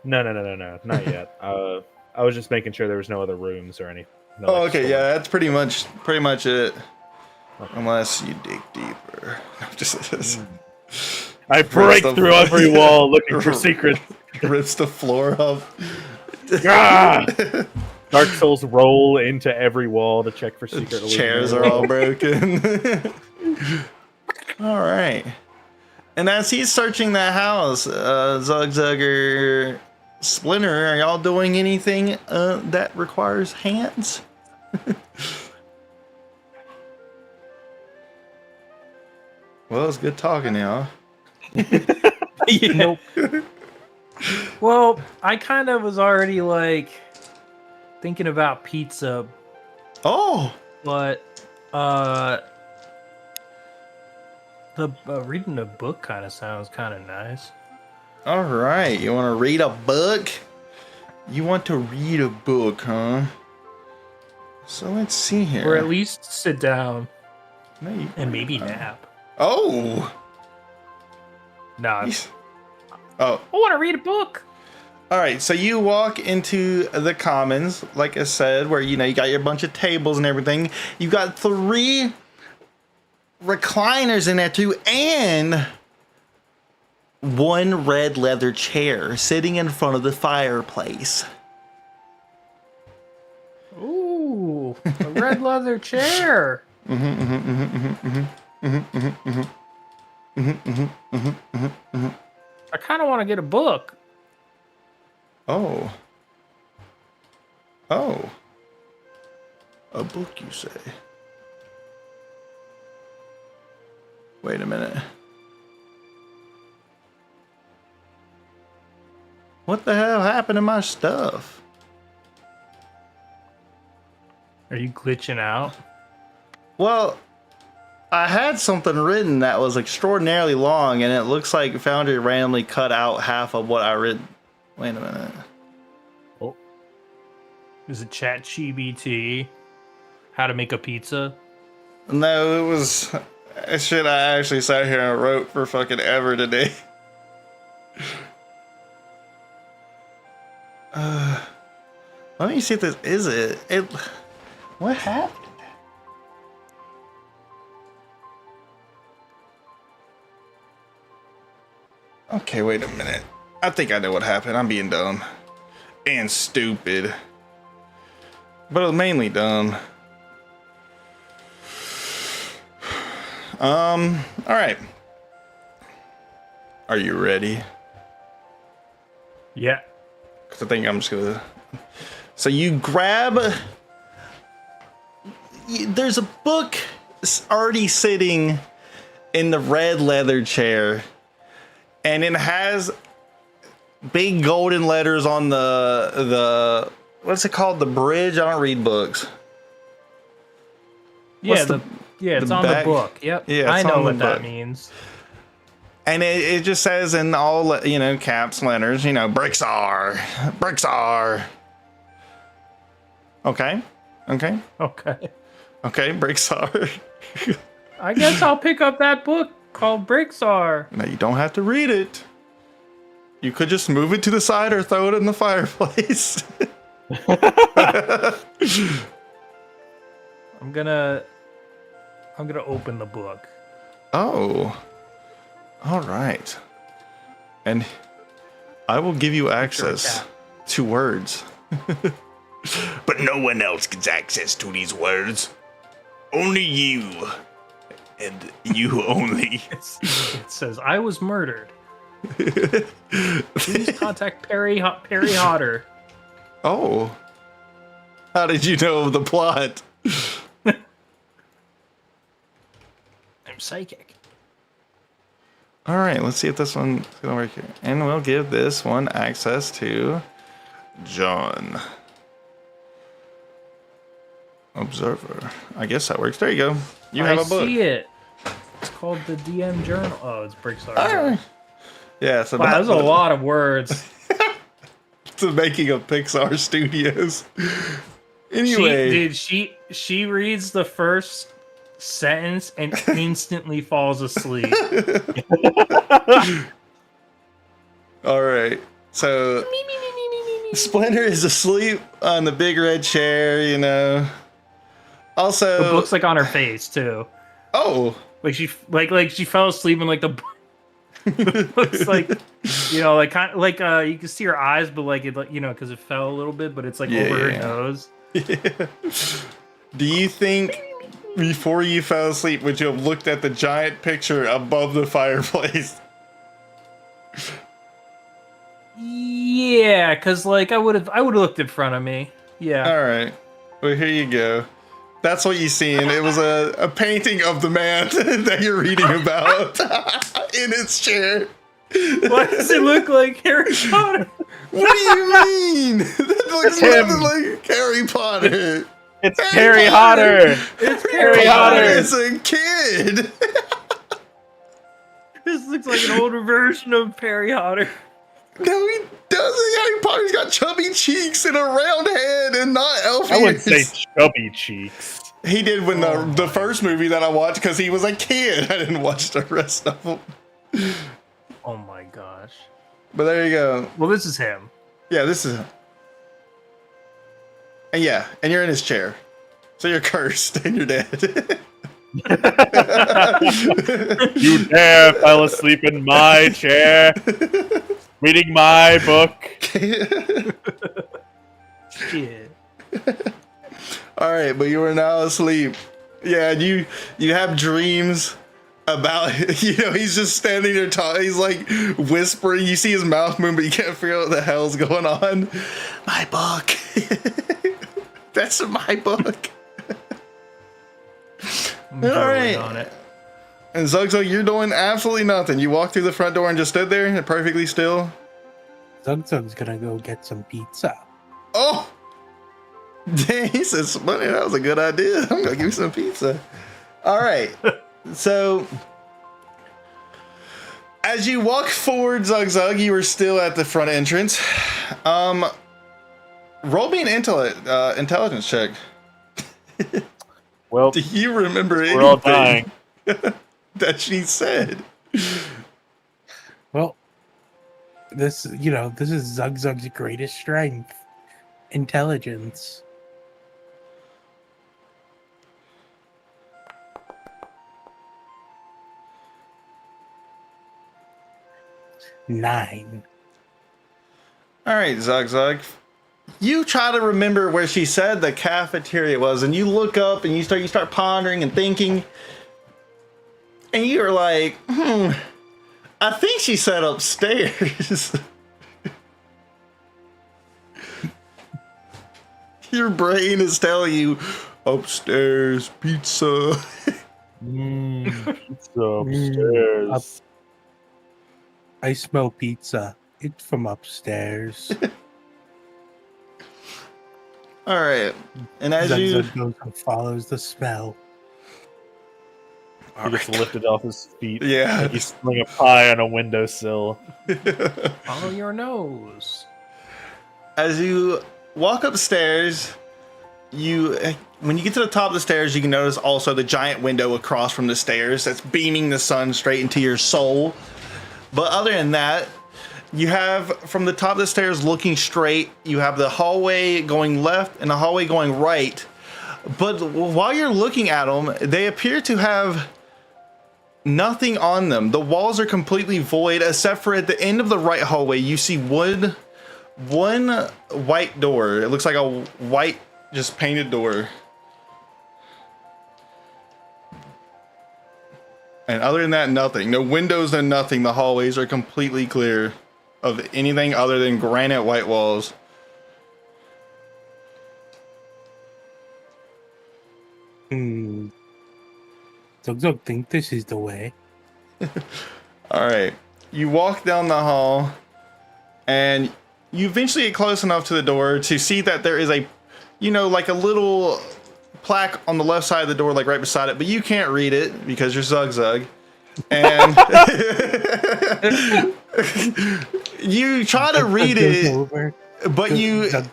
No, not yet. I was just making sure there was no other rooms or anything. No, Oh, okay, yeah, that's pretty much it. Okay. Unless you dig deeper. No, just I break through every wall looking for secrets. Rips the floor up. Ah! Dark Souls roll into every wall to check for secret. Chairs are all broken. All right. And as he's searching that house, Zugzugger, Splinter, are y'all doing anything that requires hands? Well, it's good talking, y'all. Nope. Well, I kind of was already thinking about pizza, Oh, but the reading a book kind of sounds kind of nice. all right. You want to read a book? You want to read a book, huh? So let's see here. Or at least sit down No, and maybe nap. Oh. Nah. Oh. I want to read a book. All right. So you walk into the commons, like I said, where you got your bunch of tables and everything. You got 3 recliners in there too, and 1 red leather chair sitting in front of the fireplace. Ooh, a red leather chair. I kind of want to get a book. Oh. Oh. A book, you say? Wait a minute. What the hell happened to my stuff? Are you glitching out? Well, I had something written that was extraordinarily long, and it looks like Foundry randomly cut out half of what I read. Wait a minute. Oh. Is it ChatGPT? How to make a pizza? No, it was shit I actually sat here and wrote for fucking ever today. Let me see if this is it. What happened? Okay, wait a minute. I think I know what happened. I'm being dumb. And stupid. But it was mainly dumb. Alright. Are you ready? Yeah. Because I think I'm just gonna... So you grab... There's a book already sitting in the red leather chair. And it has big golden letters on the what's it called? The bridge? I don't read books. Yeah, it's on back? the book. Yep. Yeah, I it's know on the what that book. means. And it just says in all, caps letters, bricks are. Okay. Okay, bricks are. I guess I'll pick up that book called Bricks Are. Now you don't have to read it. You could just move it to the side or throw it in the fireplace. I'm gonna open the book. Oh. All right. And I will give you access to words. But no one else gets access to these words. Only you. And you only. It says, I was murdered. Please contact Perry Hodder. Oh. How did you know of the plot? I'm psychic. All right, let's see if this one's going to work here. And we'll give this one access to John. Observer. I guess that works. There you go. You have a book. I see it. It's called the DM Journal. Oh, it's Bricks Are. Right. Yeah, so wow, that's a lot of words. It's the making of Pixar Studios. Anyway, she reads the first sentence and instantly falls asleep. All right. So Splinter is asleep on the big red chair, Also, the book's like on her face too. Oh, like she fell asleep and like the book's like like kind of like you can see her eyes, but like it because it fell a little bit, but it's like over her nose. Yeah. Do you think before you fell asleep would you have looked at the giant picture above the fireplace? Yeah, because like I would have looked in front of me. Yeah. All right. Well, here you go. That's what you seen. It was a painting of the man that you're reading about in his chair. Why does it look like Harry Potter? What do you mean? That looks nothing like Harry Potter. It's Harry Hodder. It's Harry Potter is a kid. This looks like an older version of Perry Hodder. No, he does. Harry Potter's got chubby cheeks and a round head and not elf I wouldn't say ears. chubby cheeks. He did when Oh the my. first movie that I watched because he was a kid. I didn't watch the rest of them. Oh my gosh. But there you go. Well, this is him. Yeah, this is him. And yeah, and you're in his chair. So you're cursed and you're dead. You dare fell asleep in my chair, reading my book. Shit. All right, but you are now asleep. Yeah, and you have dreams about, he's just standing there talking. He's like whispering. You see his mouth move, but you can't figure out what the hell's going on. My book. That's my book. I'm totally right. on it. And Zug's like, you're doing absolutely nothing. You walked through the front door and just stood there and perfectly still. Zug's gonna go get some pizza. Oh! Dang, he says, "Money, that was a good idea. I'm gonna give you some pizza." All right. So, as you walk forward, Zug, you are still at the front entrance. Roll me an intelligence check. Well, Do you remember anything we're all dying. that she said? Well, this is Zug's greatest strength. Intelligence. Nine. All right, Zug. You try to remember where she said the cafeteria was, and you look up and you start pondering and thinking, and you're like, I think she said upstairs. Your brain is telling you upstairs pizza. Pizza upstairs. I smell pizza. It's from upstairs. All right, and as you Zug goes and follows the smell. He just lifted off his feet. Yeah. Like he's sling a pie on a windowsill. Follow your nose. as you walk upstairs, when you get to the top of the stairs, you can notice also the giant window across from the stairs that's beaming the sun straight into your soul. But other than that, you have from the top of the stairs looking straight, you have the hallway going left and the hallway going right. But while you're looking at them, they appear to have nothing on them. The walls are completely void, except for at the end of the right hallway, you see one white door. It looks like a white, just painted door. And other than that, nothing. No windows and nothing. The hallways are completely clear of anything other than granite white walls. Zug think this is the way. All right. You walk down the hall and you eventually get close enough to the door to see that there is a, like a little plaque on the left side of the door, like right beside it, but you can't read it because you're Zug. And you try to read it, Over, but you Zug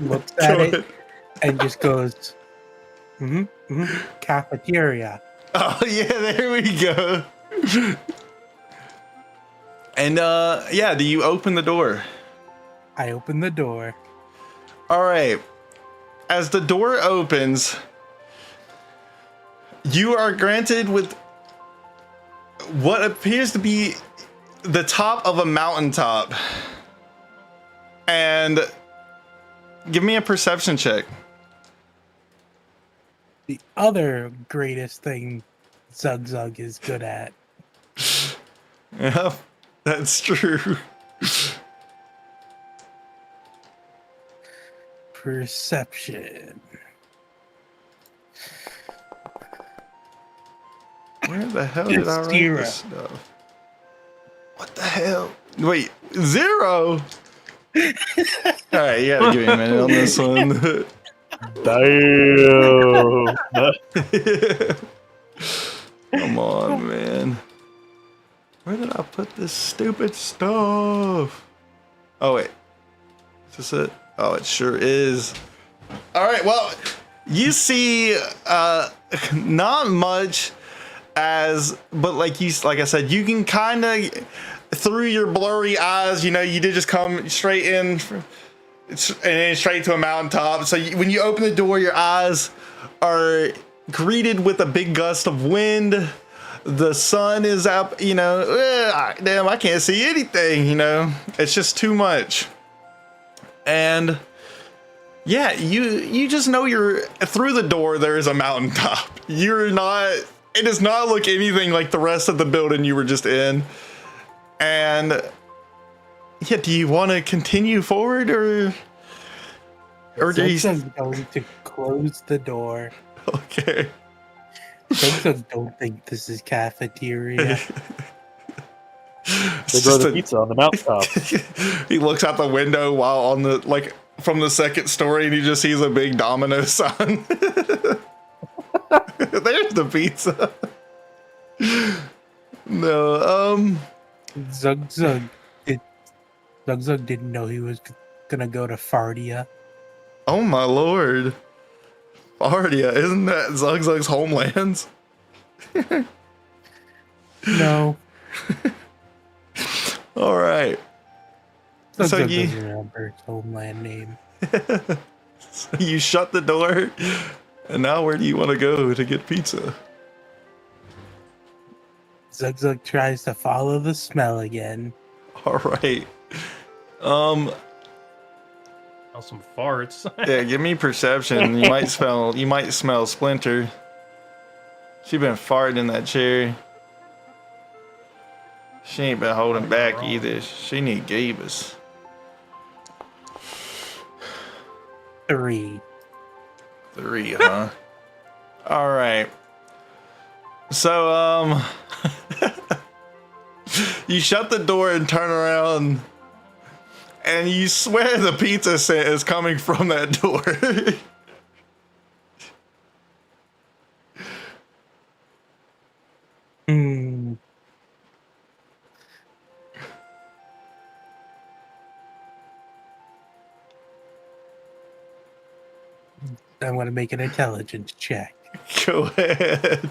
looks at it and just goes, cafeteria. Oh yeah, there we go. And do you open the door? I open the door. All right. As the door opens, you are granted with what appears to be the top of a mountaintop. And give me a perception check. The other greatest thing Zug is good at. Yeah, that's true. Perception. Where the hell did I write Zero. this stuff? What the hell? Wait, 0? Alright, you gotta give me a minute on this one. Damn. Come on, man. Where did I put this stupid stuff? Oh wait, is this it? Oh, it sure is. All right, well, you see not much but like I said, you can kind of through your blurry eyes, you did just come straight in and then straight to a mountaintop. So when you open the door, your eyes are greeted with a big gust of wind. The sun is up, damn, I can't see anything, it's just too much. And yeah, you just know you're through the door. There is a mountaintop. It does not look anything like the rest of the building you were just in. And yeah, do you want to continue forward or do you? Zugzug's going to close the door. Okay. Zugzug don't think this is cafeteria. They grow the pizza on the mountaintop. He looks out the window while on from the second story, and he just sees a big domino sign. There's the pizza. No, Zugzug didn't know he was gonna go to Fardia. oh my lord. Fardia, isn't that Zugzug's homelands? No. All right. Zugzug So doesn't remember his homeland name. you shut the door, and now where do you want to go to get pizza? Zugzug tries to follow the smell again. All right. Oh, some farts. Yeah, give me perception. You might smell Splinter. She been farting in that chair. She ain't been holding back either. She need Gabus. 3. 3, huh? All right. So, you shut the door and turn around, and you swear the pizza scent is coming from that door. I want to make an intelligence check. Go ahead.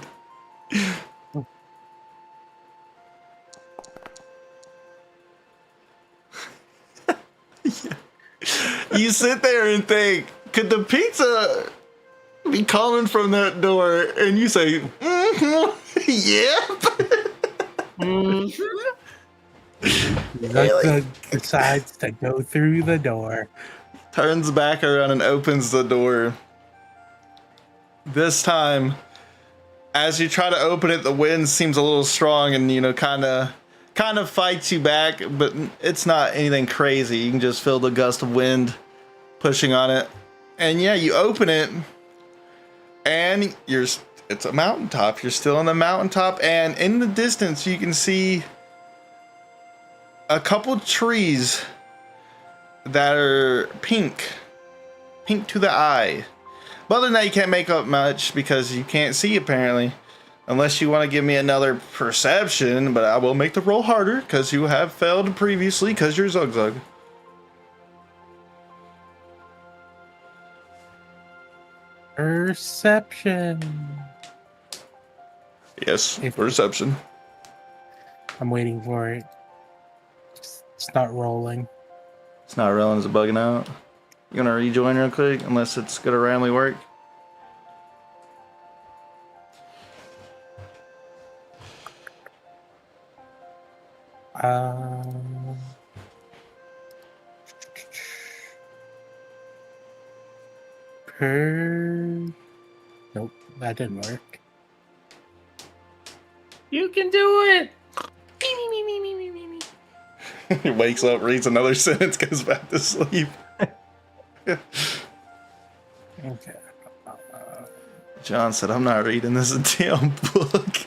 You sit there and think, could the pizza be coming from that door? And you say, yep. Zugzug decides to go through the door. Turns back around and opens the door. This time, as you try to open it, the wind seems a little strong and, kind of fights you back, but it's not anything crazy. You can just feel the gust of wind pushing on it. And yeah, you open it, and it's a mountaintop. You're still on the mountaintop, and in the distance, you can see a couple trees that are pink to the eye. But other than that, you can't make up much because you can't see apparently, unless you want to give me another perception. But I will make the roll harder because you have failed previously because you're Zugzug. Perception. Yes, perception. I'm waiting for it. It's not rolling. It's not rolling, it's bugging out. You gonna rejoin real quick, unless it's gonna randomly work? Nope, that didn't work. You can do it. He wakes up, reads another sentence, goes back to sleep. Okay. John said, I'm not reading this damn book.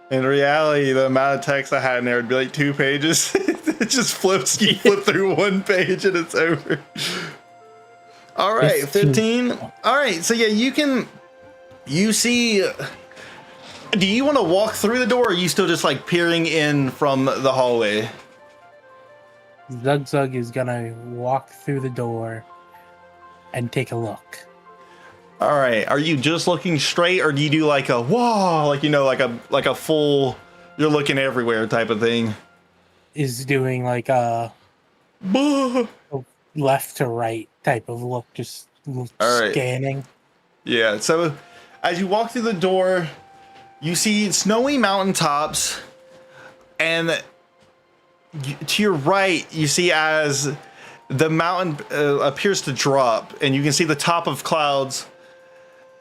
In reality, the amount of text I had in there would be like 2 pages. It just flips. You flip through 1 page and it's over. All right, 15. All right, so yeah, you see Do you want to walk through the door, or are you still just like peering in from the hallway? Zug Zug is gonna walk through the door and take a look. All right. Are you just looking straight, or do you do like a whoa, like like a full, you're looking everywhere type of thing? Is doing like a left to right type of look, just All right. scanning. Yeah. So as you walk through the door, you see snowy mountaintops, and to your right, you see as the mountain appears to drop, and you can see the top of clouds.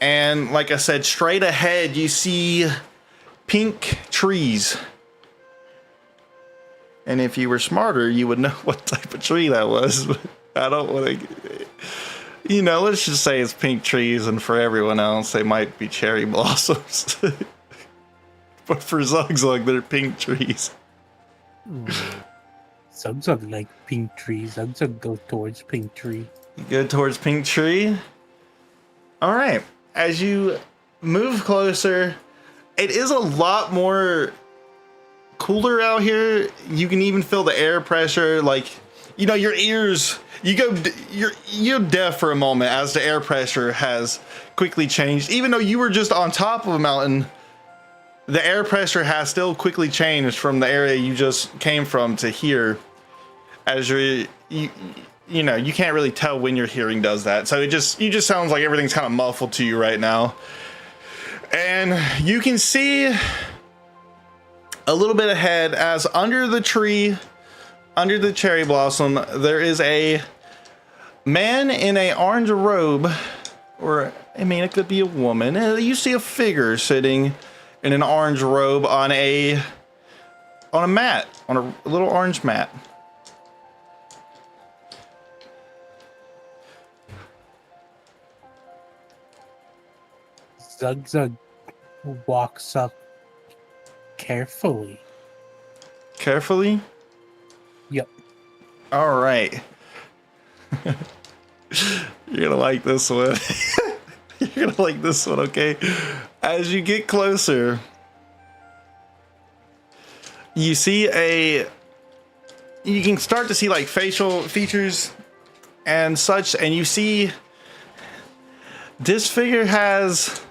And like I said, straight ahead, you see pink trees. And if you were smarter, you would know what type of tree that was. But I don't want to, let's just say it's pink trees. And for everyone else, they might be cherry blossoms. But for Zug Zug, they're pink trees. Zug Zug like pink trees. Zug Zug go towards pink tree. You go towards pink tree. All right. As you move closer, it is a lot more cooler out here. You can even feel the air pressure. Like, your ears, you're deaf for a moment as the air pressure has quickly changed. Even though you were just on top of a mountain, the air pressure has still quickly changed from the area you just came from to here. As you can't really tell when your hearing does that. So you just sounds like everything's kind of muffled to you right now. And you can see a little bit ahead as under the tree, under the cherry blossom, there is a man in an orange robe, or it could be a woman. You see a figure sitting in an orange robe on a mat, on a little orange mat. Zug Zug walks up carefully. Carefully? Yep. All right. You're gonna like this one. You're gonna like this one, okay? As you get closer, you can start to see like facial features and such, and you see this figure has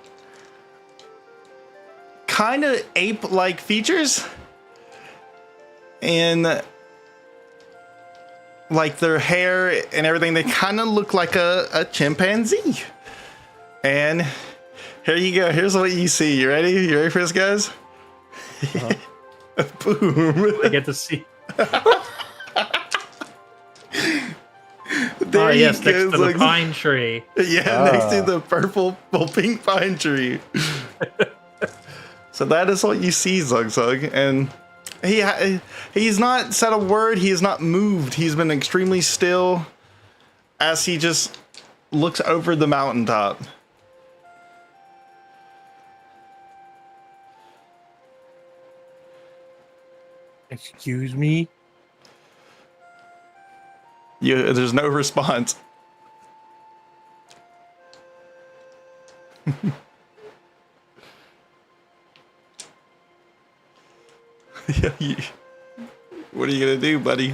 kind of ape-like features, and like their hair and everything, they kind of look like a chimpanzee. And here you go. Here's what you see. You ready? You ready for this, guys? Boom. I get to see. There yes, he next goes, to the like- pine tree. Yeah, next to the purple pink pine tree. So that is what you see, Zug Zug, and he's not said a word. He has not moved. He's been extremely still as he just looks over the mountaintop. Excuse me? There's no response. What are you gonna do, buddy?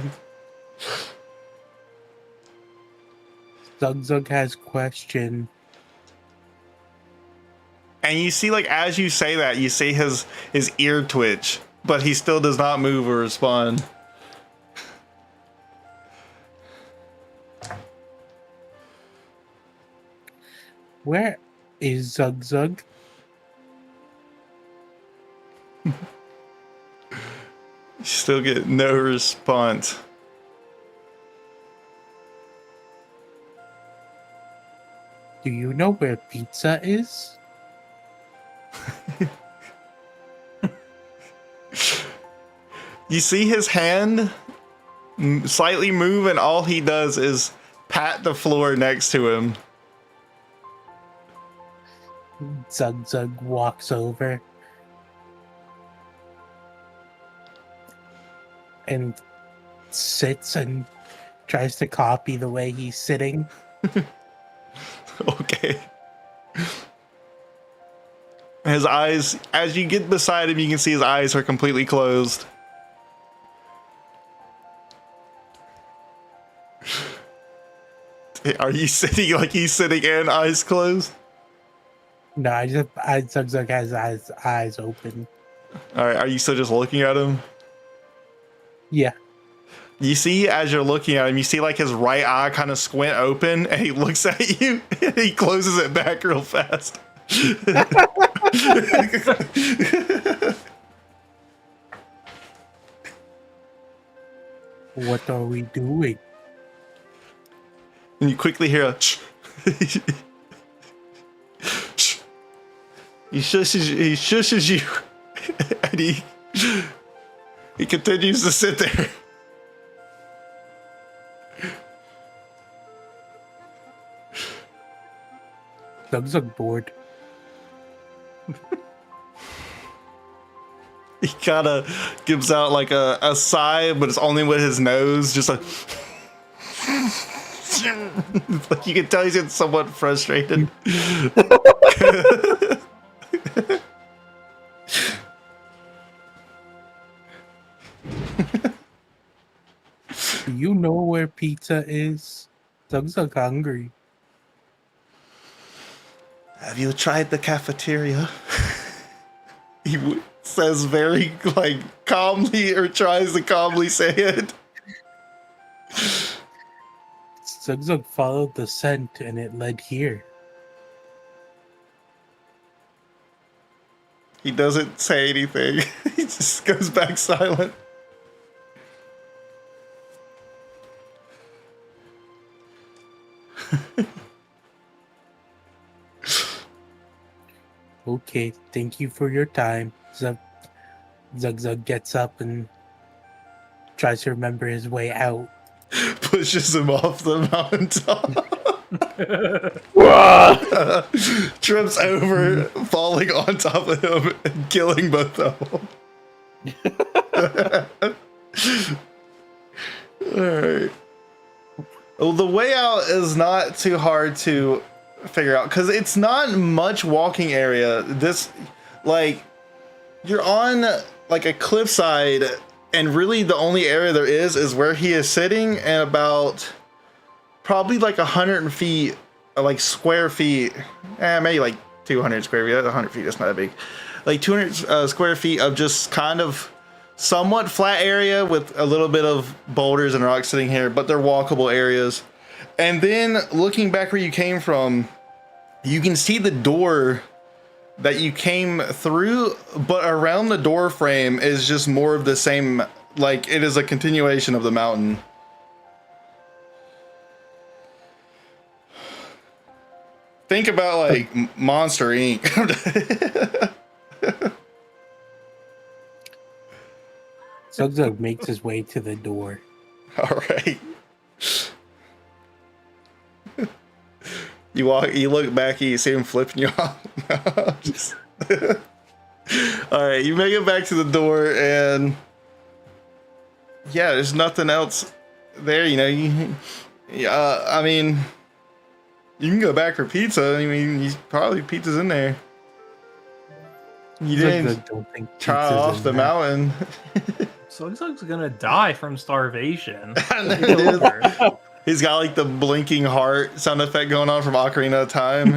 Zug Zug has question. And you see, like, as you say that, you see his ear twitch, but he still does not move or respond. Where is Zug Zug? You still get no response. Do you know where pizza is? You see his hand slightly move, and all he does is pat the floor next to him. Zug Zug walks over and sits and tries to copy the way he's sitting. Okay. His eyes, as you get beside him, you can see his eyes are completely closed. Are you sitting like he's sitting and eyes closed? No, Zug has eyes open. All right, are you still just looking at him? Yeah. You see, as you're looking at him, you see like his right eye kind of squint open, and he looks at you, and he closes it back real fast. What are we doing? And you quickly hear a he shushes you, and he continues to sit there. Zug bored. He kind of gives out like a sigh, but it's only with his nose, just like like you can tell he's getting somewhat frustrated. Do you know where pizza is? Zug hungry. Have you tried the cafeteria? He says very like calmly, or tries to calmly say it. Zug followed the scent and it led here. He doesn't say anything. He just goes back silent. Okay, thank you for your time. Zug gets up and tries to remember his way out. Pushes him off the mountaintop. Trips over, falling on top of him and killing both of them. Alright. Well, the way out is not too hard to figure out because it's not much walking area. This, like, you're on like a cliffside, and really the only area there is where he is sitting, and about probably like 100 feet, like square feet, maybe like 200 square feet. 100 feet, that's not that big. Like 200 square feet of just kind of somewhat flat area with a little bit of boulders and rocks sitting here, but they're walkable areas. And then looking back where you came from, you can see the door that you came through, but around the door frame is just more of the same, like it is a continuation of the mountain. Think about like Monster Inc. Zug makes his way to the door. All right. You look back, you see him flipping you off. All right, you make it back to the door, and yeah, there's nothing else there. You know, I mean, you can go back for pizza. I mean, probably pizza's in there. You didn't try off the mountain. Zug's gonna die from starvation. He's got like the blinking heart sound effect going on from Ocarina of Time.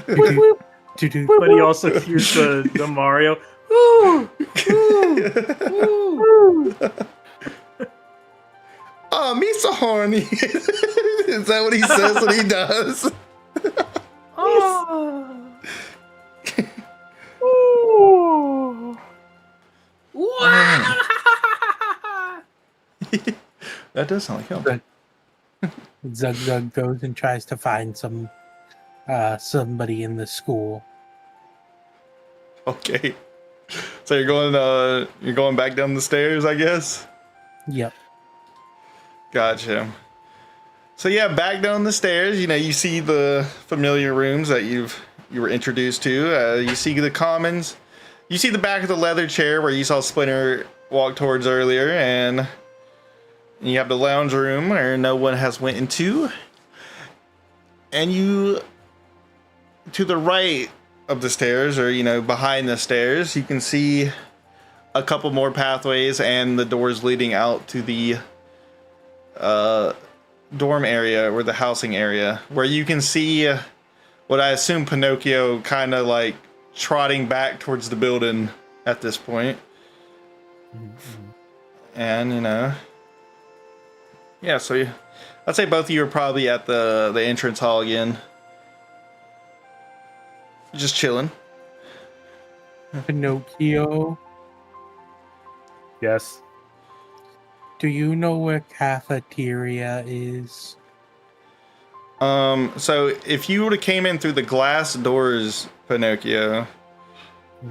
But he also hears the Mario. Ooh, ooh, ooh. Oh, me so horny. Is that what he says when he does? Oh. That does sound like him. Zug goes and tries to find somebody in the school. Okay. So you're going back down the stairs, I guess? Yep. Gotcha. So yeah, back down the stairs, you know, you see the familiar rooms that you were introduced to. You see the commons. You see the back of the leather chair where you saw Splinter walk towards earlier, and you have the lounge room where no one has went into. And you, to the right, of the stairs, or behind the stairs, you can see a couple more pathways and the doors leading out to the dorm area, or the housing area, where you can see what I assume Pinocchio kind of like trotting back towards the building at this point. And yeah, so I'd say both of you are probably at the entrance hall again, just chilling. Pinocchio, Yes. do you know where cafeteria is? So if you would have came in through the glass doors, Pinocchio,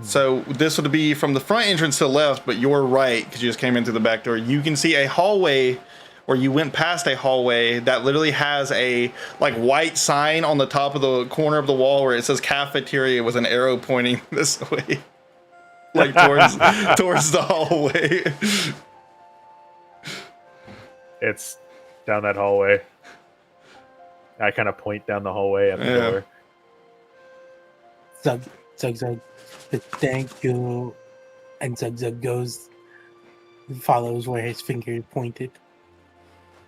so this would be from the front entrance to the left, but you're right because you just came in through the back door. You can see a hallway, or you went past a hallway that literally has a like white sign on the top of the corner of the wall where it says cafeteria with an arrow pointing this way, like towards the hallway. It's down that hallway. I kind of point down the hallway at the door. Zug, Zug, Zug. Thank you. And Zug Zug follows where his finger pointed.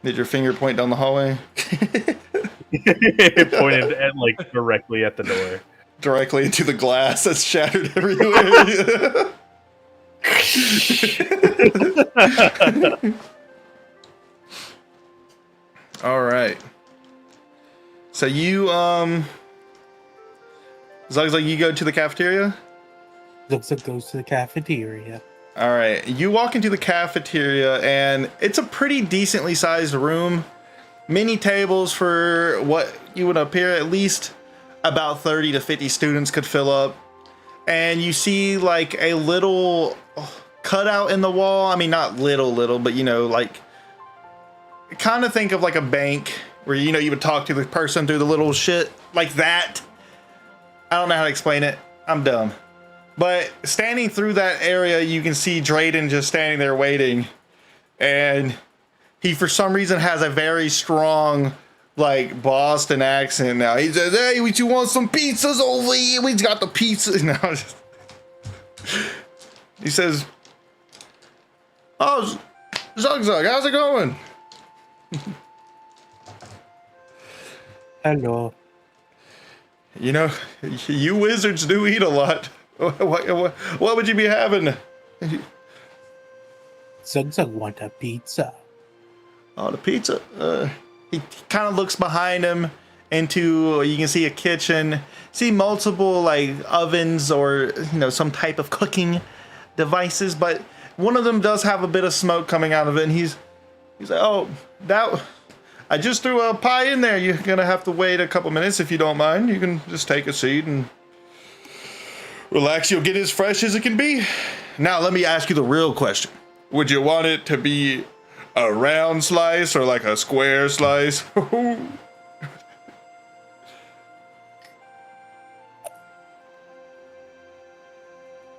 Did your finger point down the hallway? It pointed at, like, directly at the door. Directly into the glass that's shattered everywhere. All right. So you Zug Zug, you go to the cafeteria? Zug Zug goes to the cafeteria. All right. You walk into the cafeteria, and it's a pretty decently sized room. Many tables for what you would appear at least about 30 to 50 students could fill up. And you see like a little cutout in the wall. I mean, not little, but like kind of think of like a bank where you would talk to the person through the little shit like that. I don't know how to explain it. I'm dumb. But standing through that area, you can see Drayden just standing there waiting. And he, for some reason, has a very strong, like, Boston accent now. He says, "Hey, you want some pizzas over here? We got the pizzas." No, he says, "Oh, Zug Zug, how's it going?" Hello. You wizards do eat a lot. What would you be having? Zug Zug want a pizza. Oh, the pizza. He kind of looks behind him into, you can see a kitchen, see multiple like ovens or some type of cooking devices, but one of them does have a bit of smoke coming out of it, and he's like, "Oh, I just threw a pie in there. You're gonna have to wait a couple minutes if you don't mind. You can just take a seat and relax. You'll get as fresh as it can be. Now, let me ask you the real question. Would you want it to be a round slice or like a square slice?"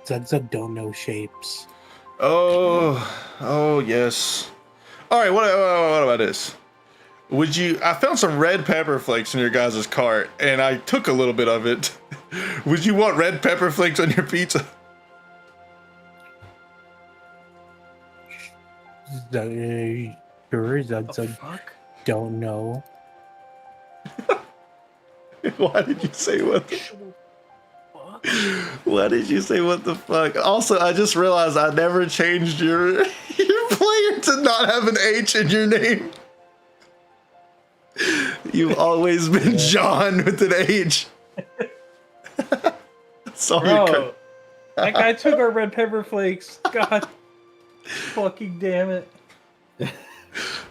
Zug Zug don't know shapes. Oh, yes. All right, what about this? I found some red pepper flakes in your guys' cart, and I took a little bit of it. Would you want red pepper flakes on your pizza? Sure, Zug Zug don't know. Why did you say what the fuck? Why did you say what the fuck? Also, I just realized I never changed your player to not have an H in your name. You've always been John with an H. Sorry. Bro, that guy took our red pepper flakes. God fucking damn it.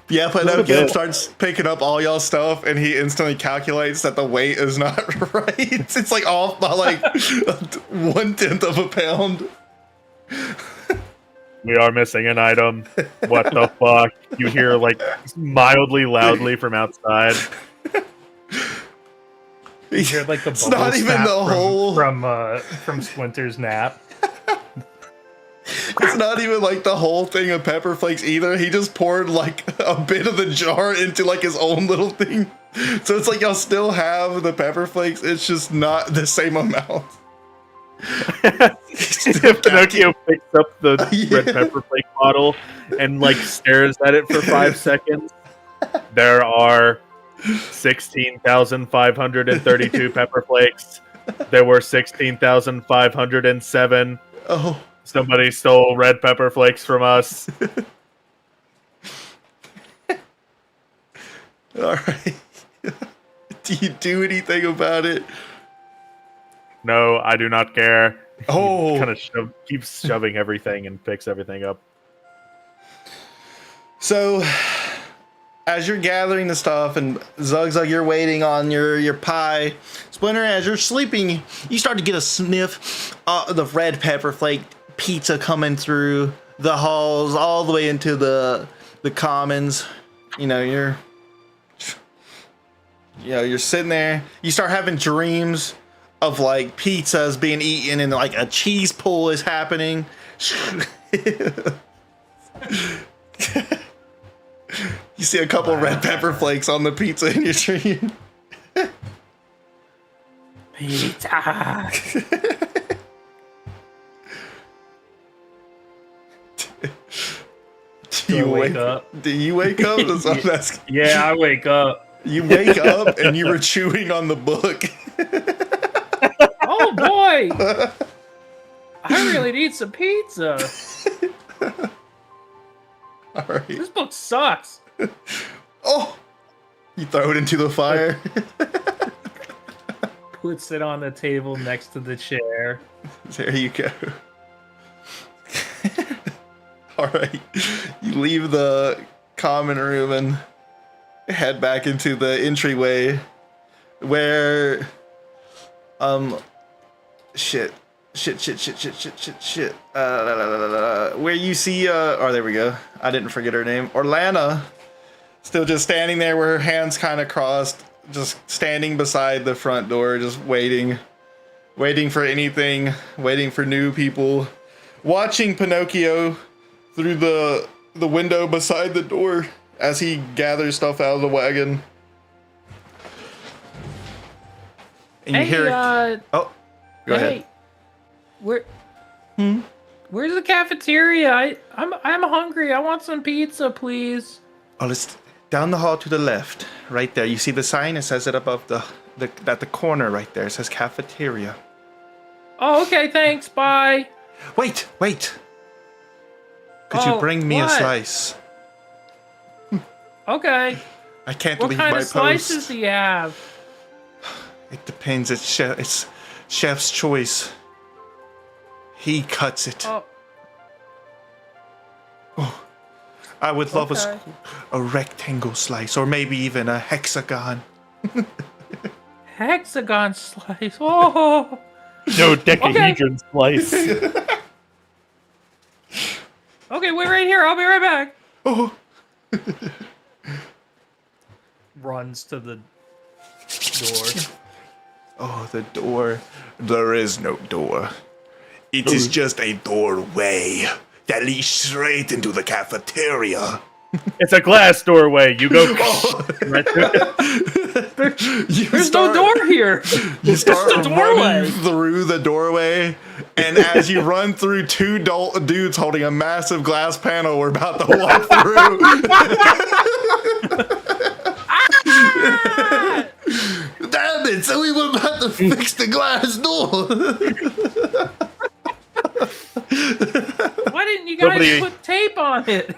Yeah, Pinocchio starts picking up all y'all stuff, and he instantly calculates that the weight is not right. It's like off by like 1/10 of a pound. We are missing an item. What the fuck? You hear like mildly loudly from outside. You hear like the It's bubble not even snap the whole. from Splinter's nap. It's not even like the whole thing of pepper flakes either. He just poured like a bit of the jar into like his own little thing. So it's like y'all still have the pepper flakes. It's just not the same amount. Pinocchio picks up the Yeah. red pepper flake bottle and like stares at it for 5 seconds. There are 16,532 pepper flakes. There were 16,507. Oh, Somebody stole red pepper flakes from us. all right. Do you do anything about it? No, I do not care. Oh. Kind of keeps shoving everything and picks everything up. So, as you're gathering the stuff and Zugzug, you're waiting on your pie. Splinter, as you're sleeping, you start to get a sniff of the red pepper flake pizza coming through the halls all the way into the commons. You know, you're sitting there. You start having dreams of like pizzas being eaten and like a cheese pull is happening. You see a couple red pepper flakes on the pizza in your dream. Pizza. Do you wake up? Do you wake up? That's what I'm asking. Yeah, I wake up. You wake up and you were chewing on the book. Oh boy! I really need some pizza. All right. This book sucks. Oh, you throw it into the fire. Puts it on the table next to the chair. There you go. All right. You leave the common room and head back into the entryway where shit. Where you see oh, there we go. I didn't forget her name. Orlana still just standing there with her hands kind of crossed, just standing beside the front door, just waiting for anything, waiting for new people, watching Pinocchio through the window beside the door as he gathers stuff out of the wagon. And you hear oh, go ahead. Where's the cafeteria? I'm hungry. I want some pizza, please. Oh, it's down the hall to the left, right there. You see the sign? It says it above at the corner right there. It says cafeteria. Oh, okay. Thanks. Bye. Wait. Could you bring me a what? slice? Okay. I can't What leave kind my of slices post. do you have? It depends. It's chef's choice. He cuts it. Oh, I would love okay. a rectangle slice, or maybe even a hexagon. Hexagon slice. Oh. No decahedron slice. Okay, wait right here. I'll be right back. Oh, Runs to the door. oh, the door. There is no door. It is just a doorway that leads straight into the cafeteria. It's a glass doorway. You go right through it. There's no door here. You start the doorway. running through the doorway, and as you run through, two dudes holding a massive glass panel we're about to walk through. Damn it! So we were about to fix the glass door. Why didn't you guys put tape on it?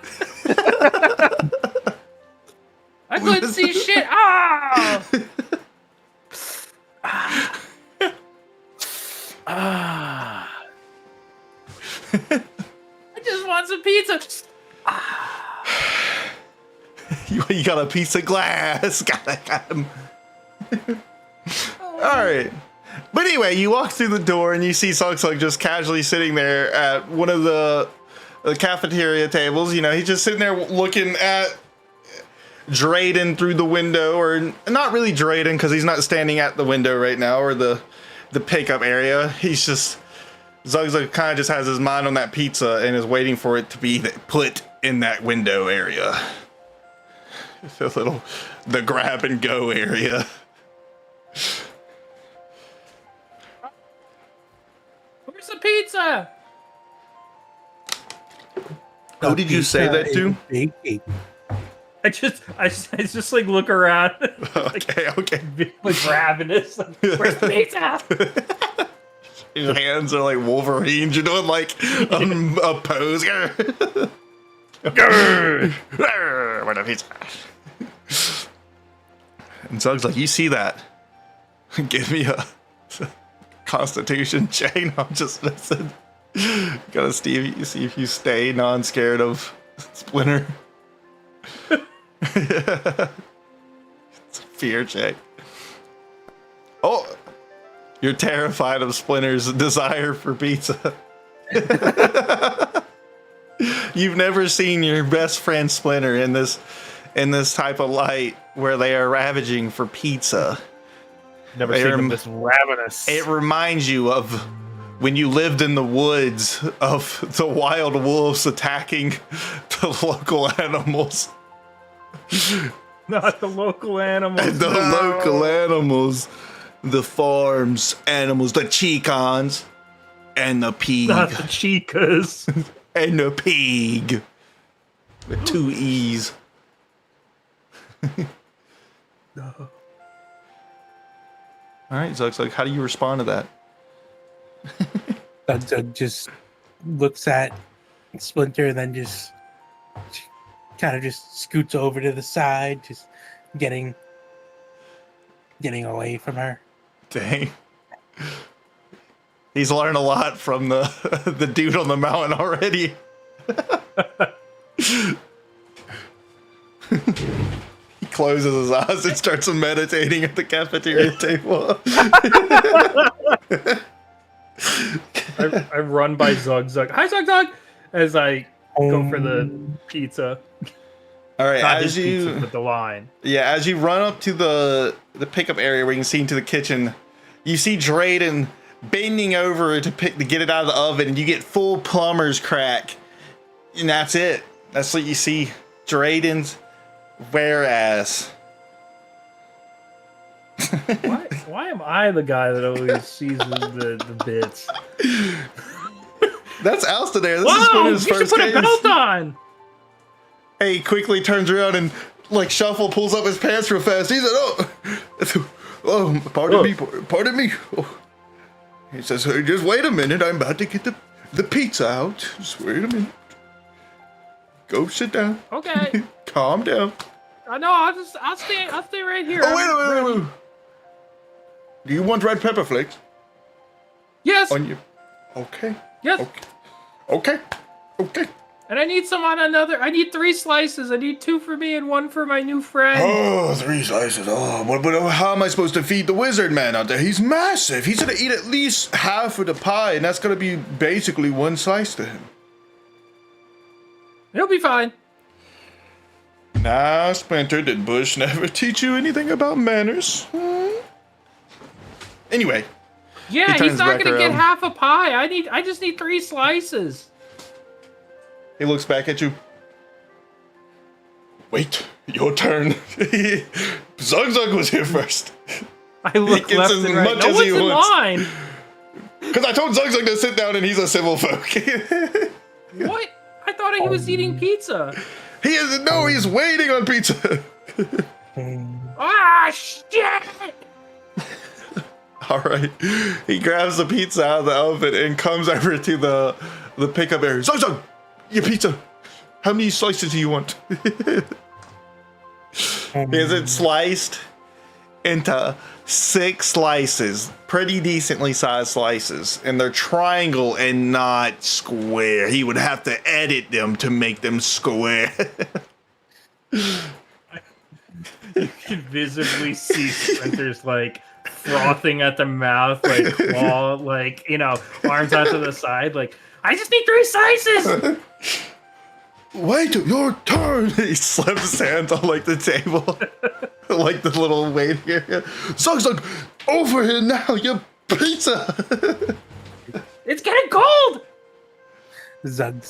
I couldn't see shit. Ah! I just want some pizza. You got a piece of glass. Got him. All right. But anyway, you walk through the door and you see Sug just casually sitting there at one of the cafeteria tables. You know, he's just sitting there looking at Drayden through the window, or not really Drayden because he's not standing at the window right now, or the pickup area. He's just, Zugzug kind of just has his mind on that pizza and is waiting for it to be put in that window area. The grab and go area. Where's the pizza? Who did you say that to? Big cake. I just like look around. Okay. Like ravenous. Like, where's the pizza? Your hands are like Wolverine. You're doing like a pose. Where the pizza? And Zug's like, you see that? Give me a Constitution chain. I'm just messing. Gotta see if you stay non-scared of Splinter. It's a fear check. Oh, you're terrified of Splinter's desire for pizza. You've never seen your best friend Splinter in this type of light where they are ravaging for pizza. Never seen him this ravenous. It reminds you of when you lived in the woods of the wild wolves attacking the local animals. Not the local animals. The local animals. The farm's animals. The chicons. And the pig. Not the chicas. And the pig. With 2 E's. Alright, Zug, how do you respond to that? Zug just looks at Splinter and then just kind of just scoots over to the side, just getting away from her. Dang. He's learned a lot from the dude on the mountain already. He closes his eyes and starts meditating at the cafeteria table. I run by Zug. Hi, Zug! As I go for the pizza. All right, Not as his you pizza, but the line. Yeah, as you run up to the pickup area where you can see into the kitchen, you see Drayden bending over to get it out of the oven, and you get full plumber's crack, and that's it. That's what you see. Drayden's whereas. Why am I the guy that always sees the bits? That's Alsta there. This Whoa! is Splinter's You should first put a game. belt on. Hey, he quickly turns around and like Shuffle pulls up his pants real fast. He said, "Oh, pardon me." Oh. He says, "Hey, just wait a minute. I'm about to get the pizza out. Just wait a minute. Go sit down. Okay. Calm down." No, I'll stay right here. Oh, wait. Do you want red pepper flakes Yes. on you? Okay. Yes. Okay. And I need some on another. I need 3 slices. I need 2 for me and 1 for my new friend. Oh, 3 slices. Oh, but how am I supposed to feed the wizard man out there? He's massive. He's gonna eat at least half of the pie, and that's gonna be basically 1 slice to him. He'll be fine. Nah, Splinter, did Bush never teach you anything about manners? Anyway. Yeah, He turns he's not back gonna get around. half a pie. I just need 3 slices. He looks back at you. Wait, your turn. Zug was here first. I look gets left as and right. much No as one's he in wants. line. Because I told Zug to sit down and he's a civil folk. What? I thought he was eating pizza. He's waiting on pizza. Ah, shit! All right. He grabs the pizza out of the oven and comes over to the pickup area. Zug, your pizza. How many slices do you want? Is it sliced into 6 slices, pretty decently sized slices, and they're triangle and not square. He would have to edit them to make them square. You can visibly see Splinter's like frothing at the mouth, like claw, like arms out to the side, like I just need 3 slices. Wait, your turn! He slaps his hands on like the table, like the little wait area. Zug, over here now, your pizza. It's getting cold. Zug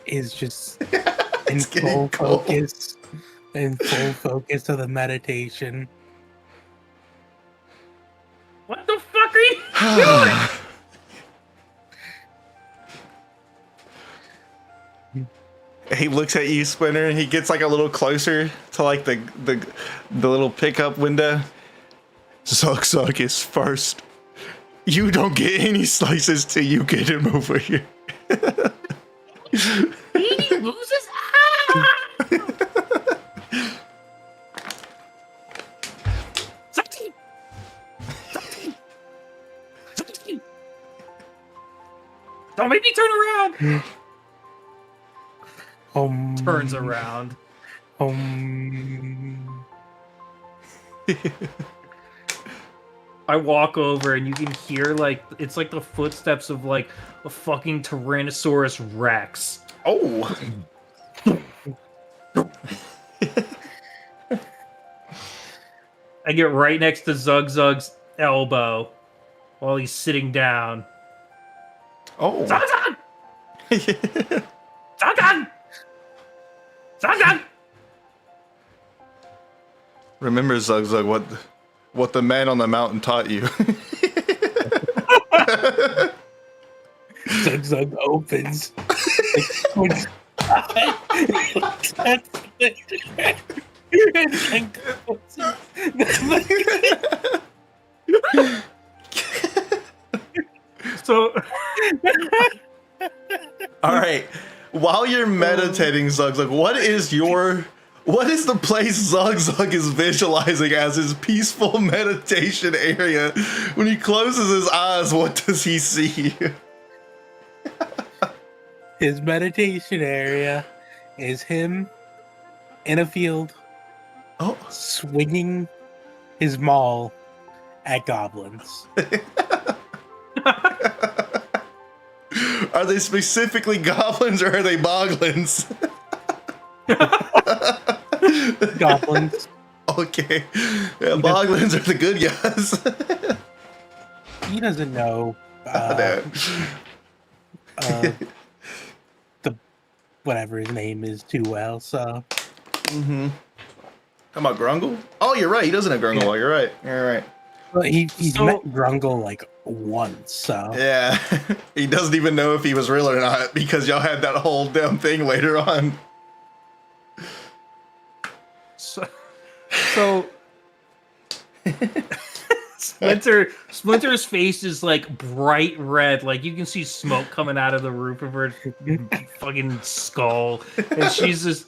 is just in It's getting full cold. focus, of the meditation. What the fuck are you doing? he looks at you, Splinter, and he gets like a little closer to like the little pickup window. Zug is first. You don't get any slices till you get him over here. He loses. Don't make me turn around. Turns around. I walk over and you can hear like it's like the footsteps of like a fucking Tyrannosaurus Rex. Oh. I get right next to Zug's elbow while he's sitting down. Oh. Zug! Zug! Remember, Zug, what the man on the mountain taught you. Zug opens. So, all right. While you're meditating, Zug, what is the place Zug is visualizing as his peaceful meditation area? When he closes his eyes, what does he see? His meditation area is him in a field, swinging his maul at goblins. Are they specifically goblins or are they boglins? Goblins. Okay. Yeah, boglins are the good guys. He doesn't know the whatever his name is too well, so. Mm-hmm. How about Grungle? Oh, you're right. He doesn't have Grungle. Yeah. You're right. You're right. But he's met Grungle like once, so. Yeah. He doesn't even know if he was real or not because y'all had that whole damn thing later on. So Splinter's face is like bright red, like you can see smoke coming out of the roof of her fucking skull, and she's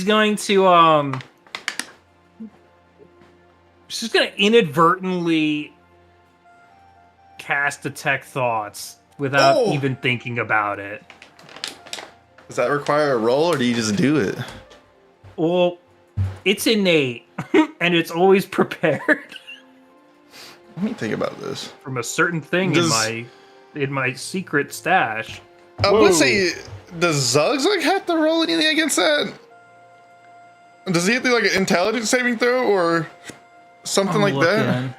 going to inadvertently cast detect thoughts without even thinking about it. Does that require a roll or do you just do it? Well, it's innate and it's always prepared. Let me think about this. From a certain thing in my secret stash. I would say, does Zuggs have to roll anything against that? Does he have to do like an intelligence saving throw or something like that?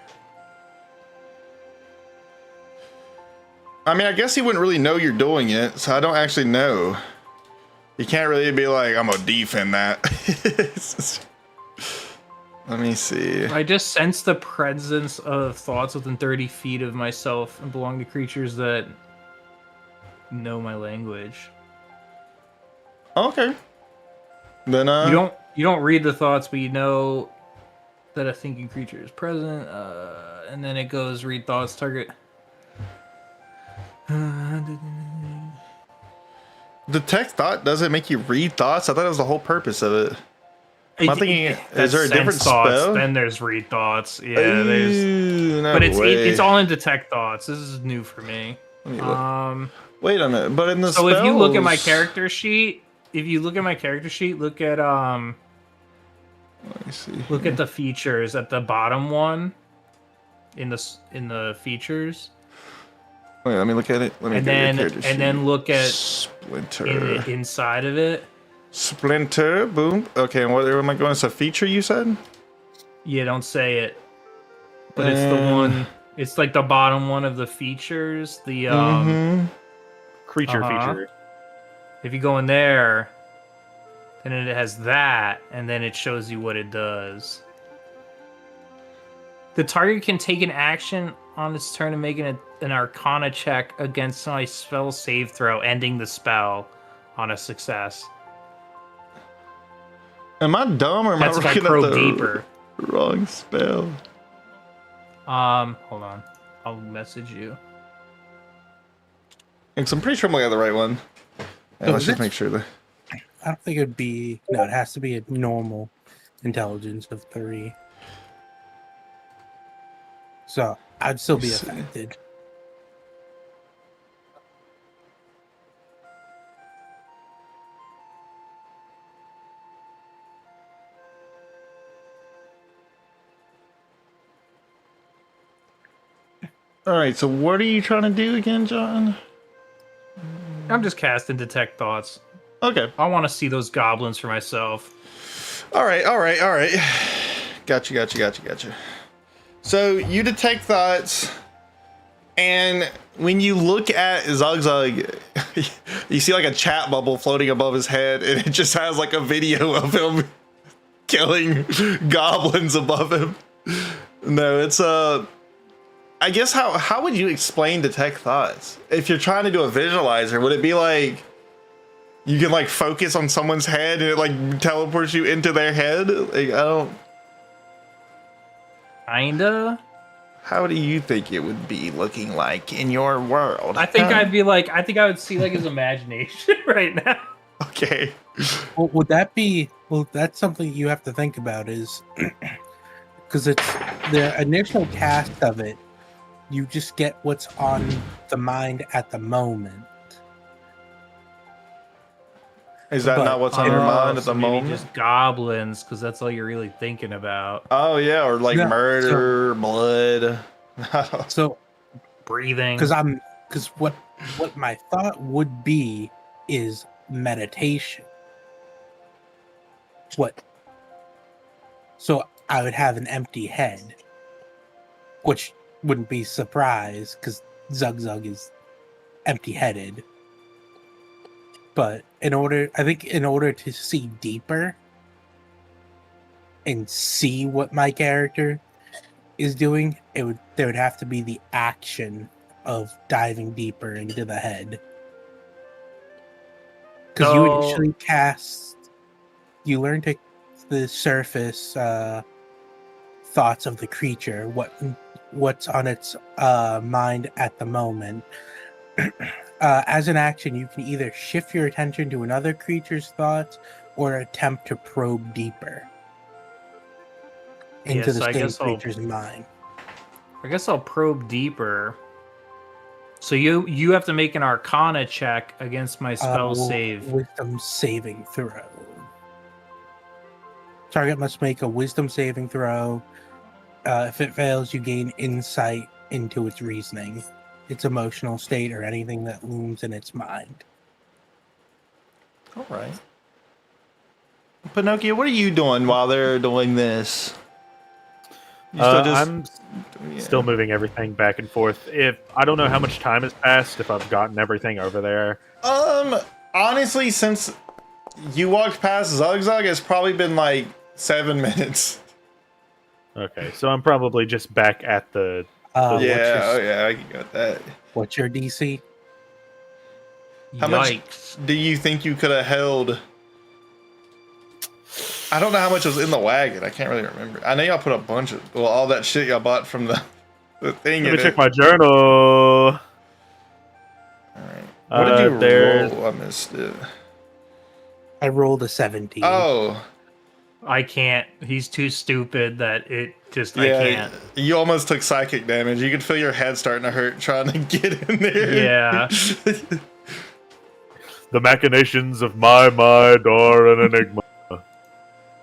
I mean, I guess he wouldn't really know you're doing it, so I don't actually know. You can't really be like, I'm gonna defend that. Let me see. I just sense the presence of thoughts within 30 feet of myself and belong to creatures that know my language. Okay. Then you don't read the thoughts, but you know that a thinking creature is present. And then it goes read thoughts target. detect thought doesn't make you read thoughts. I thought it was the whole purpose of it. I'm thinking, is there a different spell? Then there's read thoughts. Yeah, but it's all in detect thoughts. This is new for me. Wait a minute, but in the so spells... if you look at my character sheet, look at Let me see. Look at the features at the bottom one. In the features. Wait, let me look at it. And then look at Splinter inside of it. Splinter, boom. Okay, and where am I going? It's a feature you said? Yeah, don't say it. But it's the one. It's like the bottom one of the features. The creature feature. If you go in there, then it has that, and then it shows you what it does. The target can take an action on its turn and make an Arcana check against my spell save throw, ending the spell on a success. Am I dumb or am That's I if I looking at probe the deeper. wrong spell? Hold on. I'll message you. Because I'm pretty sure I'm looking at the right one. Yeah, So let's just that's- make sure that. I don't think it'd be. No, it has to be a normal intelligence of 3. So I'd still be Let's see. affected. All right, so what are you trying to do again, John? I'm just casting detect thoughts. Okay. I want to see those goblins for myself. All right. Gotcha. So you detect thoughts, and when you look at Zugzug, you see like a chat bubble floating above his head, and it just has like a video of him killing goblins above him. No, it's I guess how would you explain detect thoughts? If you're trying to do a visualizer, would it be like you can like focus on someone's head and it like teleports you into their head? Like I don't. Kinda. How do you think it would be looking like in your world? I think I would see like his imagination right now. Okay. Well, would that be? Well, that's something you have to think about. Is because it's the initial cast of it. You just get what's on the mind at the moment. Is that But- not what's on your mind at so the maybe moment? just goblins, because that's all you're really thinking about. Oh yeah, or like Yeah, murder, blood. So Breathing. because what my thought would be is meditation. What? So I would have an empty head, which wouldn't be surprised because Zugzug is empty-headed. But in order to see deeper and see what my character is doing, there would have to be the action of diving deeper into the head. Because you So- initially you learn to the surface thoughts of the creature, what's on its mind at the moment. As an action, you can either shift your attention to another creature's thoughts or attempt to probe deeper into Yes, the I same guess I'll- creature's mind. I guess I'll probe deeper. So you have to make an Arcana check against my spell save. Wisdom saving throw. Target must make a wisdom saving throw. If it fails, you gain insight into its reasoning, its emotional state, or anything that looms in its mind. All right. Pinocchio, what are you doing while they're doing this? You I'm yeah. still moving everything back and forth. If I don't know how much time has passed, if I've gotten everything over there. Honestly, since you walked past Zugzug, it's probably been like 7 minutes. Okay, so I'm probably just back at the. Yeah, I can get that. What's your DC? How much Yikes. do you think you could have held? I don't know how much was in the wagon. I can't really remember. I know y'all put a bunch of all that shit y'all bought from the thing. Let me in check it. my journal. All right. What did you there's- roll? I missed it. I rolled a 17. Oh, I can't. He's too stupid that it just I yeah. can't. You almost took psychic damage. You could feel your head starting to hurt trying to get in there. Yeah. The machinations of my mind are an enigma.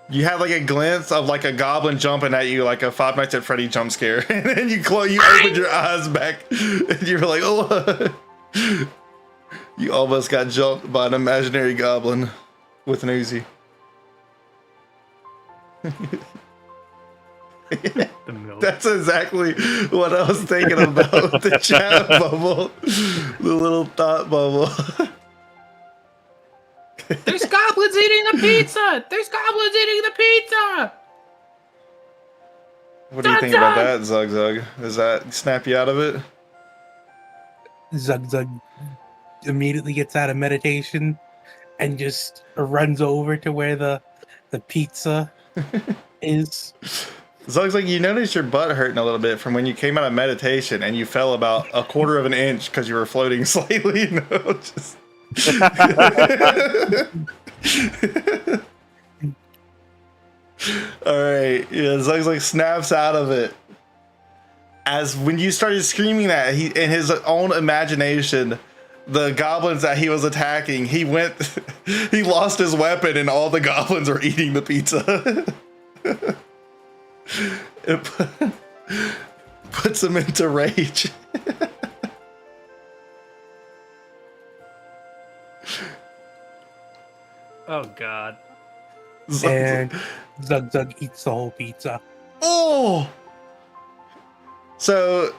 You had like a glimpse of like a goblin jumping at you, like a Five Nights at Freddy jump scare, and then you opened your eyes back, and you were like, "Oh!" You almost got jumped by an imaginary goblin with an Uzi. The milk. That's exactly what I was thinking about. The chat bubble, the little thought bubble. There's goblins eating the pizza! There's goblins eating the pizza! What do you think about that, Zugzug? Does that snap you out of it? Zugzug immediately gets out of meditation and just runs over to where the the pizza is. So it looks like you noticed your butt hurting a little bit from when you came out of meditation and you fell about a quarter of an inch because you were floating slightly. No, just... All right, yeah, Zug's like snaps out of it. As when you started screaming that, he in his own imagination, the goblins that he was attacking, he lost his weapon, and all the goblins were eating the pizza. It puts him into rage. Oh God. And Zug eats the whole pizza. Oh! So,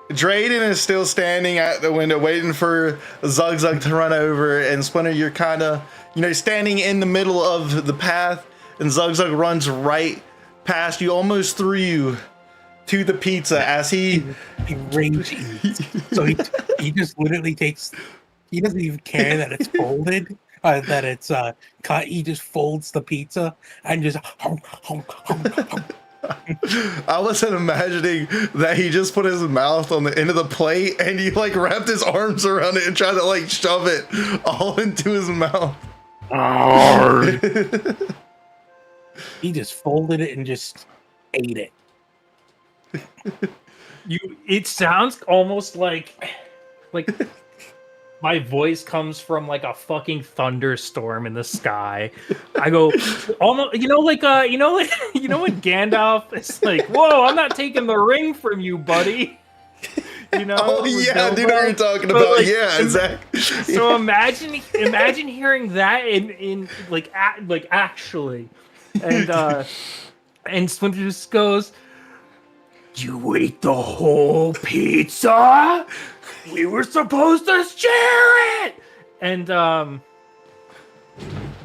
Drayden is still standing at the window waiting for Zug to run over, and Splinter, you're kind of, standing in the middle of the path, and Zug runs right past you, almost through you, to the pizza as he rage eats. So he just literally takes, he doesn't even care that it's folded, that it's cut. He just folds the pizza and just I wasn't imagining that he just put his mouth on the end of the plate and he like wrapped his arms around it and tried to like shove it all into his mouth. He just folded it and just ate it. It sounds almost like my voice comes from like a fucking thunderstorm in the sky. I go almost, when Gandalf is like, "Whoa, I'm not taking the ring from you, buddy." Oh yeah, dude, what you're talking about. Like, yeah, exactly. So imagine hearing that in actually, and Splinter just goes, "You ate the whole pizza? We were supposed to share it!" And I'm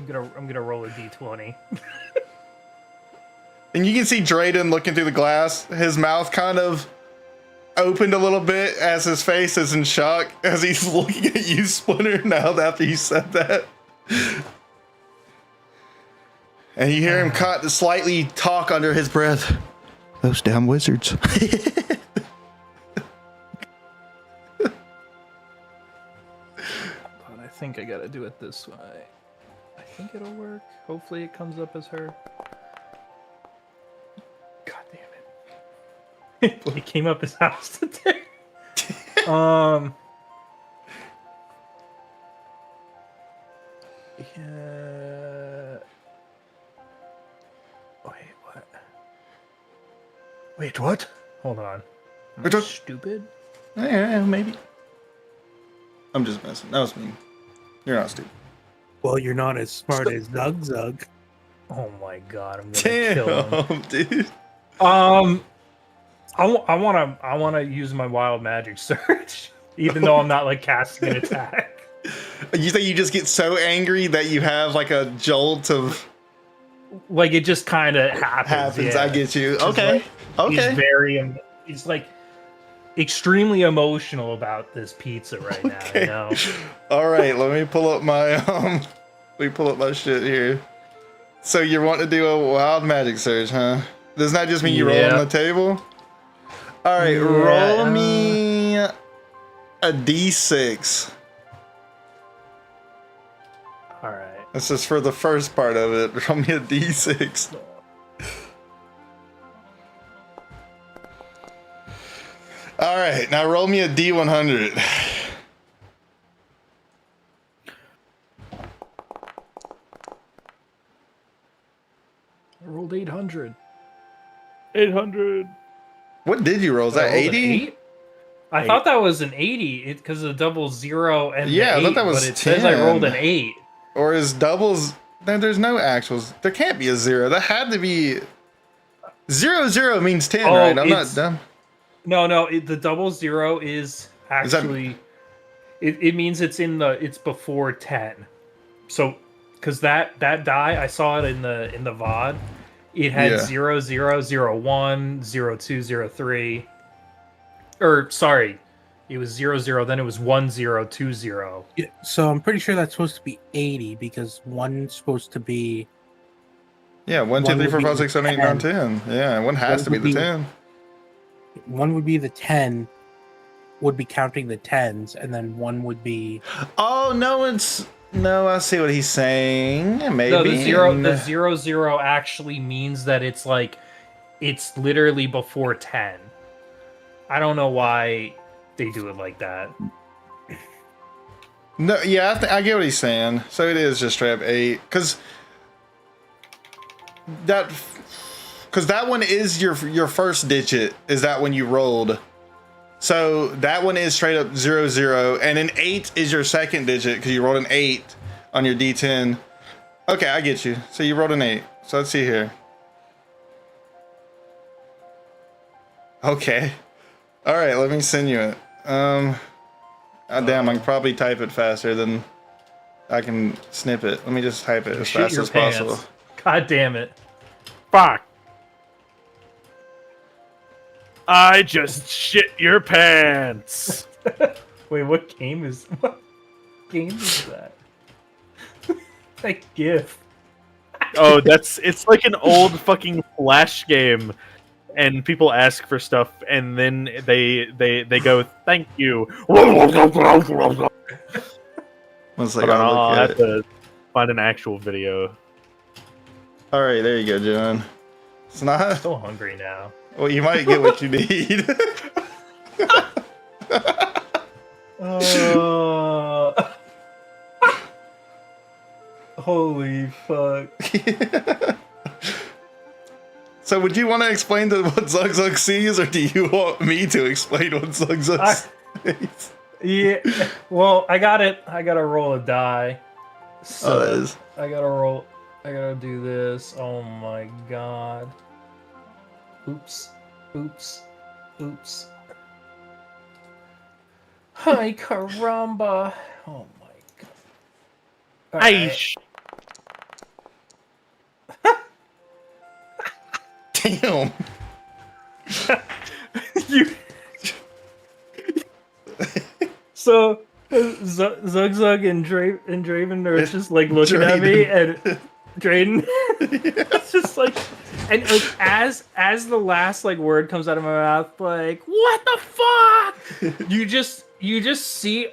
gonna roll a d20. And you can see Drayden looking through the glass. His mouth kind of opened a little bit as his face is in shock as he's looking at you, Splinter, now after you said that. And you hear him slightly talk under his breath. Those damn wizards. I think I gotta do it this way. I think it'll work. Hopefully it comes up as her. God damn it. It came up as house today. Yeah. Wait, what? Hold on. Am I stupid? Yeah, maybe. I'm just messing. That was me. You're not stupid. Well, you're not as smart as Zug. Oh my god, I'm gonna kill him, dude. I wanna use my wild magic surge, even though I'm not like casting an attack. You think you just get so angry that you have like a jolt of like it just kind of happens. Yeah. I get you. Okay. Okay. He's like extremely emotional about this pizza right now. All right, let me pull up my shit here. So you're wanting to do a wild magic surge, huh? Doesn't that just mean you roll on the table? All right, roll me a d6. All right. This is for the first part of it. Roll me a d6. All right, now roll me a d100. I rolled 800. 800. What did you roll? Is that 80? I thought that was an 80 because of the double 0 and yeah, the 8, I thought that was but it 10. says I rolled an 8. Or is doubles? No, there's no actuals. There can't be a 0. That had to be 0 means 10, right? I'm not dumb. No, the double 0 is actually it means it's before 10. So because that die, I saw it in the VOD. It had 0, 0, 0, 1, 0, 2, 0, 3. Or sorry, it was 0, 0, then it was 1, 0, 2, 0. Yeah, so I'm pretty sure that's supposed to be 80 because one's supposed to be Yeah, 1, 2, One 3, would 4, be 5, the 6, 7, 8, 9, 10. 10. Yeah, one has One to be would the be- 10. One would be the 10, would be counting the tens, and then one would be Oh no, I see what he's saying. Maybe No, and- the 00 actually means that it's like it's literally before 10. I don't know why they do it like that. No, yeah, I get what he's saying. So it is just straight up 8, because that one is your first digit. Is that when you rolled? So that one is straight up 00, and an 8 is your second digit because you rolled an 8 on your D10. Okay, I get you. So you rolled an 8. So let's see here. Okay. All right, let me send you it. Damn, I can probably type it faster than I can snip it. Let me just type it as Shit fast your as pants. possible. God damn it. Fuck. I just shit your pants. Wait, what game is that? Like GIF. Oh, it's like an old fucking Flash game, and people ask for stuff, and then they go, "Thank you." One second, Hold on, I'll I'll look have at it. to find an actual video. All right, there you go, John. It's not. So hungry now. Well, you might get what you need. Holy fuck. So, would you want to explain what Zug Zug sees, or do you want me to explain what Zug Zug sees? Yeah. Well, I gotta roll a die. So Oh, that is. I gotta do this. Oh my god. Oops. Hi caramba. Oh my god. Aish. Damn. You. So Zug Zug and Draven are just like looking at me, and Drayden it's just like, and like as the last like word comes out of my mouth, like what the fuck? You just see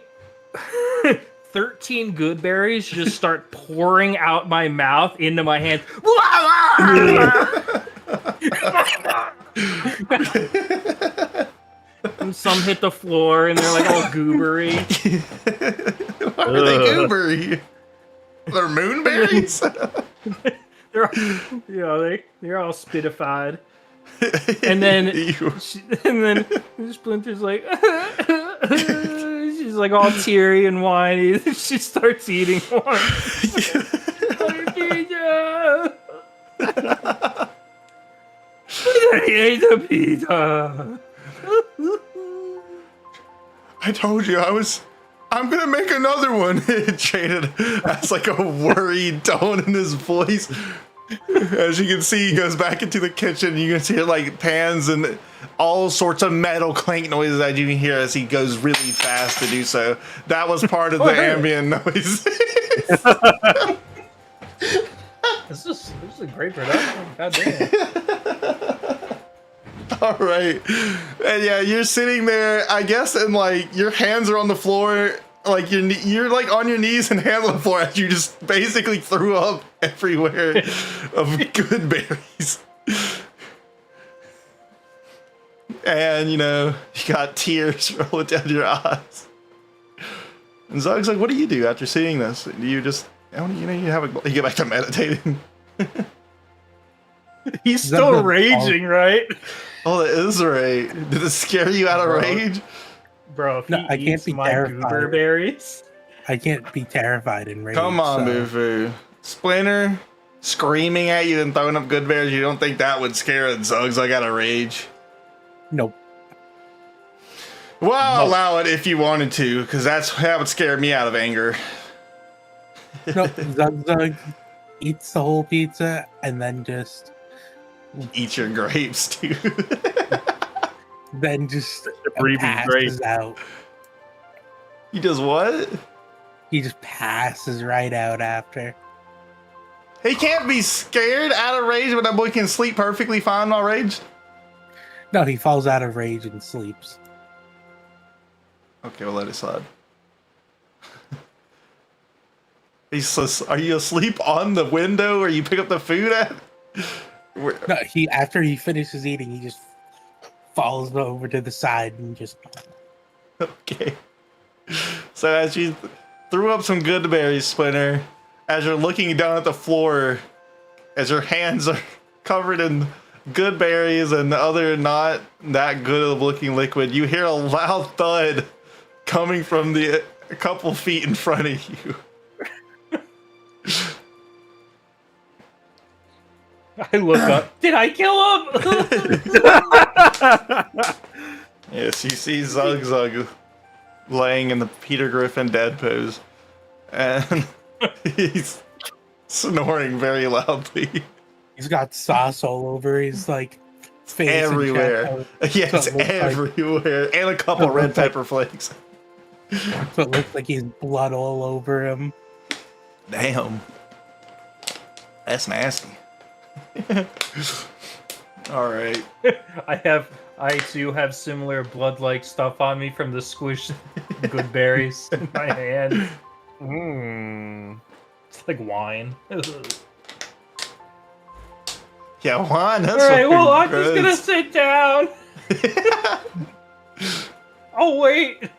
13 good berries just start pouring out my mouth into my hand. And some hit the floor and they're like all goobery. Why are they goobery? They're moonberries? They're all, they're all spitified. And then Splinter's like she's like all teary and whiny. She starts eating one. I ate the pizza. I told you I'm gonna make another one. Traded has like a worried tone in his voice. As you can see, he goes back into the kitchen. You can hear like pans and all sorts of metal clank noises that you can hear as he goes really fast to do so. That was part of the ambient noise. This is a great production. God damn. All right, and yeah, you're sitting there, I guess, and like your hands are on the floor, like you're like on your knees and hands on the floor as you just basically threw up everywhere of good berries. And you got tears rolling down your eyes. And Zug's like, "What do you do after seeing this? Do you just, you get back to meditating?" He's still raging, right? Oh, that is right. Did it scare you out of rage? Bro, if No, he I can't eats be my terrified. goober berries. I can't be terrified in rage. Come on, so- Boo-Foo. Splinter screaming at you and throwing up good bears. You don't think that would scare a Zugs like out of rage? Nope. Well, I'll allow it if you wanted to, because that would scare me out of anger. Nope. Zug Zug eats the whole pizza and then just Eat your grapes, too. breathing passes grapes. out. You just what? He just passes right out after. He can't be scared out of rage when that boy can sleep perfectly fine while raged. No, he falls out of rage and sleeps. Okay, we'll let it slide. Are you asleep on the window where you pick up the food at? No, after he finishes eating, he just falls over to the side and just. Okay. So as you threw up some good berries, Splinter, as you're looking down at the floor, as your hands are covered in good berries and other not that good of looking liquid, you hear a loud thud coming from a couple feet in front of you. I look up. Did I kill him? Yes, you see Zug Zug laying in the Peter Griffin dead pose. And he's snoring very loudly. He's got sauce all over his like face Everywhere. Yes, So it looks everywhere. And a couple so it red looks like- pepper flakes. so it looks like he's blood all over him. Damn. That's nasty. Alright. I too have similar blood-like stuff on me from the squish good berries in my hand. It's like wine. Yeah, wine. That's All right, fucking well, I'm gross. just gonna sit down. Oh wait.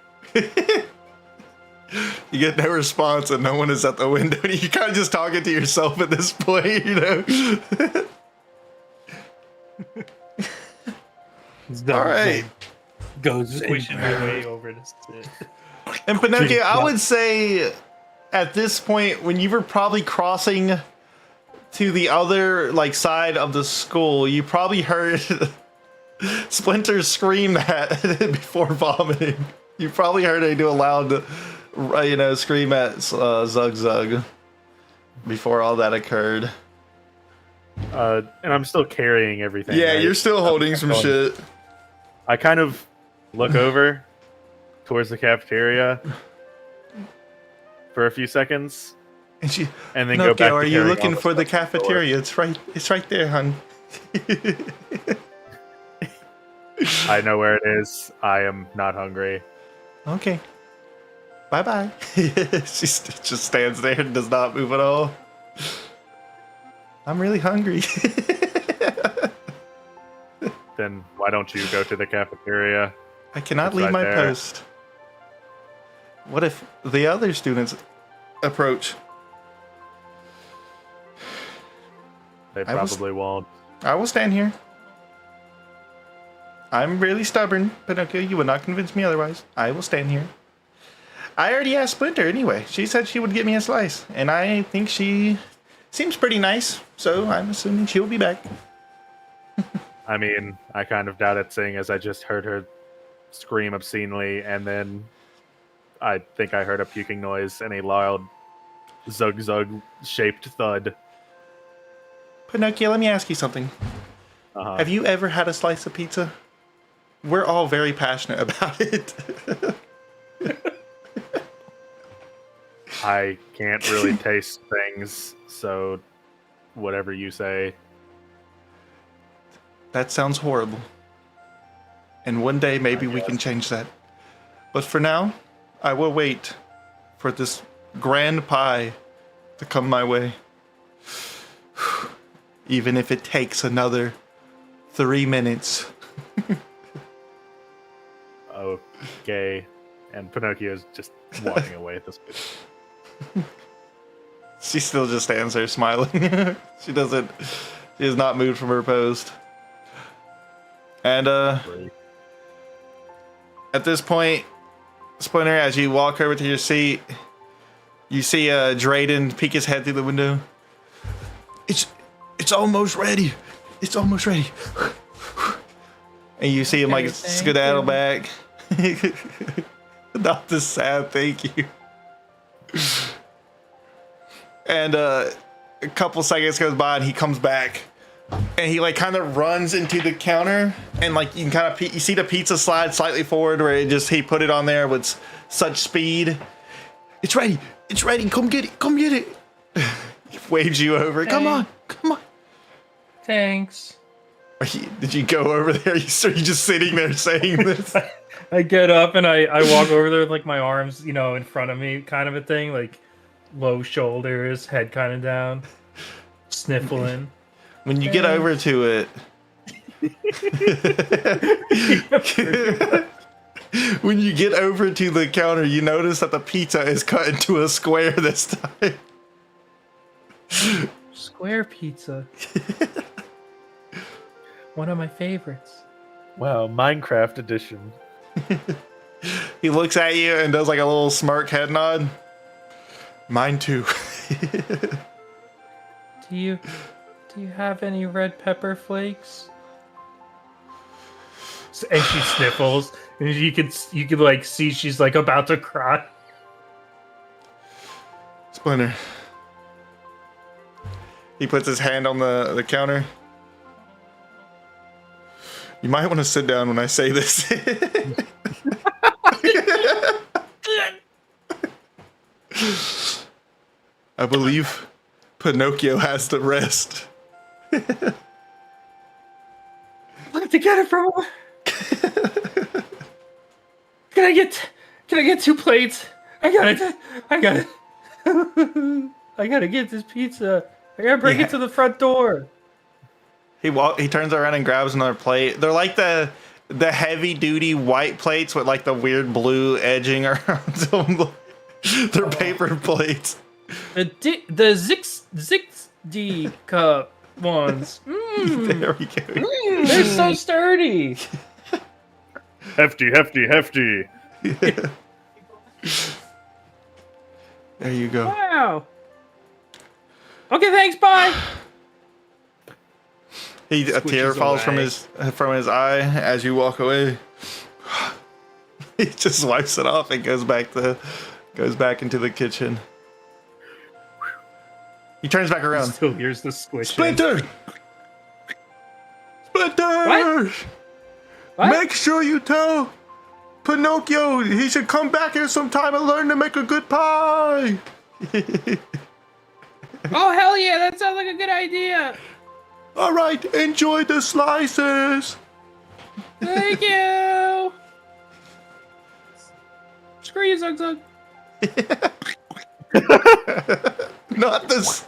You get no response and no one is at the window. You kind of just talking to yourself at this point, you know? All right. Goes Squishing in- my way over to sit. And Pinocchio, I would say at this point, when you were probably crossing to the other side of the school, you probably heard Splinter scream that before vomiting. You probably heard her do a loud, scream at Zug Zug before all that occurred. And I'm still carrying everything. Yeah, right? you're still holding some shit. I kind of look over towards the cafeteria for a few seconds, And she, and then go back. Pinocchio, to are you carrying looking all the for the stuff to door. cafeteria? It's right there, hon. I know where it is. I am not hungry. Okay. Bye-bye. She just stands there and does not move at all. I'm really hungry. Then why don't you go to the cafeteria? I cannot It's leave right my there. post. What if the other students approach? They I was- probably won't. I will stand here. I'm really stubborn, Pinocchio. You would not convince me otherwise. I will stand here. I already asked Splinter anyway. She said she would get me a slice, and I think she seems pretty nice, so I'm assuming she'll be back. I mean, I kind of doubt it, seeing as I just heard her scream obscenely, and then I think I heard a puking noise and a loud zug zug shaped thud. Pinocchio, let me ask you something. Uh-huh. Have you ever had a slice of pizza? We're all very passionate about it. I can't really taste things, so whatever you say. That sounds horrible. And one day maybe we can change that. But for now, I will wait for this grand pie to come my way. Even if it takes another 3 minutes. Okay. And Pinocchio's just walking away at this point. She still just stands there smiling. She is not moved from her post. And at this point, Splinter, as you walk over to your seat, you see Drayden peek his head through the window. It's almost ready. It's almost ready. And you see him skedaddle back. Not this sad, thank you. And a couple seconds goes by and he comes back. And he kind of runs into the counter and you can kind of you see the pizza slide slightly forward where he put it on there with such speed. It's ready. It's ready. Come get it. Come get it. waves you over. Come on, come on. Thanks. Did you go over there? Are you just sitting there saying this? I get up and I walk over there with like my arms, in front of me, kind of a thing, like low shoulders, head kind of down, sniffling. When you get over to it, when you get over to the counter, you notice that the pizza is cut into a square this time. Square pizza. One of my favorites. Wow, Minecraft edition. He looks at you and does like a little smirk head nod. Mine too. Do you have any red pepper flakes? And she sniffles, and you could like see she's like about to cry. Splinter. He puts his hand on the counter. You might want to sit down when I say this. I believe Pinocchio has to rest. I have to get it from him. Can I get 2 plates? I gotta I gotta get this pizza. I gotta bring it to the front door. He turns around and grabs another plate. They're like the heavy duty white plates with like the weird blue edging around them. They're paper plates. The Zix D cup ones. There we go. They're so sturdy. Hefty. There you go. Wow. Okay, thanks. Bye. A tear falls from his eye as you walk away. He just wipes it off and goes back into the kitchen. He turns back around. Still hears the squishing. Splinter! What? Make sure you tell Pinocchio he should come back here sometime and learn to make a good pie. Oh hell yeah! That sounds like a good idea. All right, enjoy the slices. Thank you. Screw you, Zug Zug. Not this.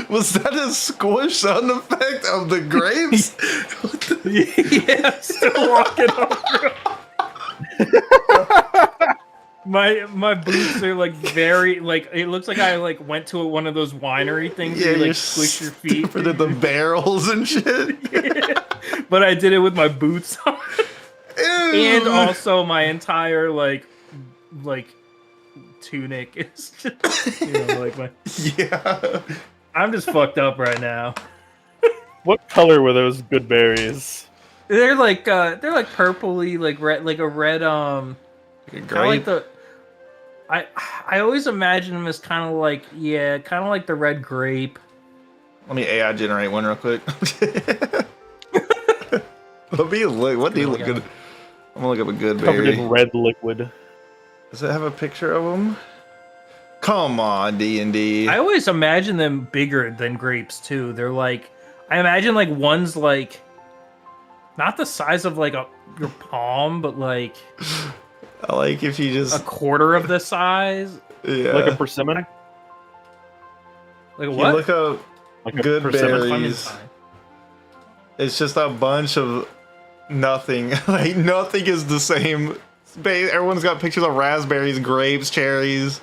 Was that a squish sound effect of the grapes? Yeah, I'm still walking over. My boots are like very like it looks like I like went to one of those winery things where you like squish your feet. For the barrels and shit. Yeah. But I did it with my boots on. And also my entire like tunic is just like my Yeah. I'm just fucked up right now. What color were those good berries? They're like purpley, like red, like a red Grape. I always imagine them as kind of like the red grape. Let me AI generate one real quick. Let me look. What do you look good? I'm gonna look up a good Covered berry. in red liquid. Does it have a picture of them? Come on, D&D. I always imagine them bigger than grapes too. They're like, I imagine like one's like not the size of like your palm, but like I like if you just a quarter of the size. yeah. Like a persimmon? Like You what? look up Like a good persimmon? berries. It's just a bunch of nothing. Like nothing is the same. Everyone's got pictures of raspberries, grapes, cherries.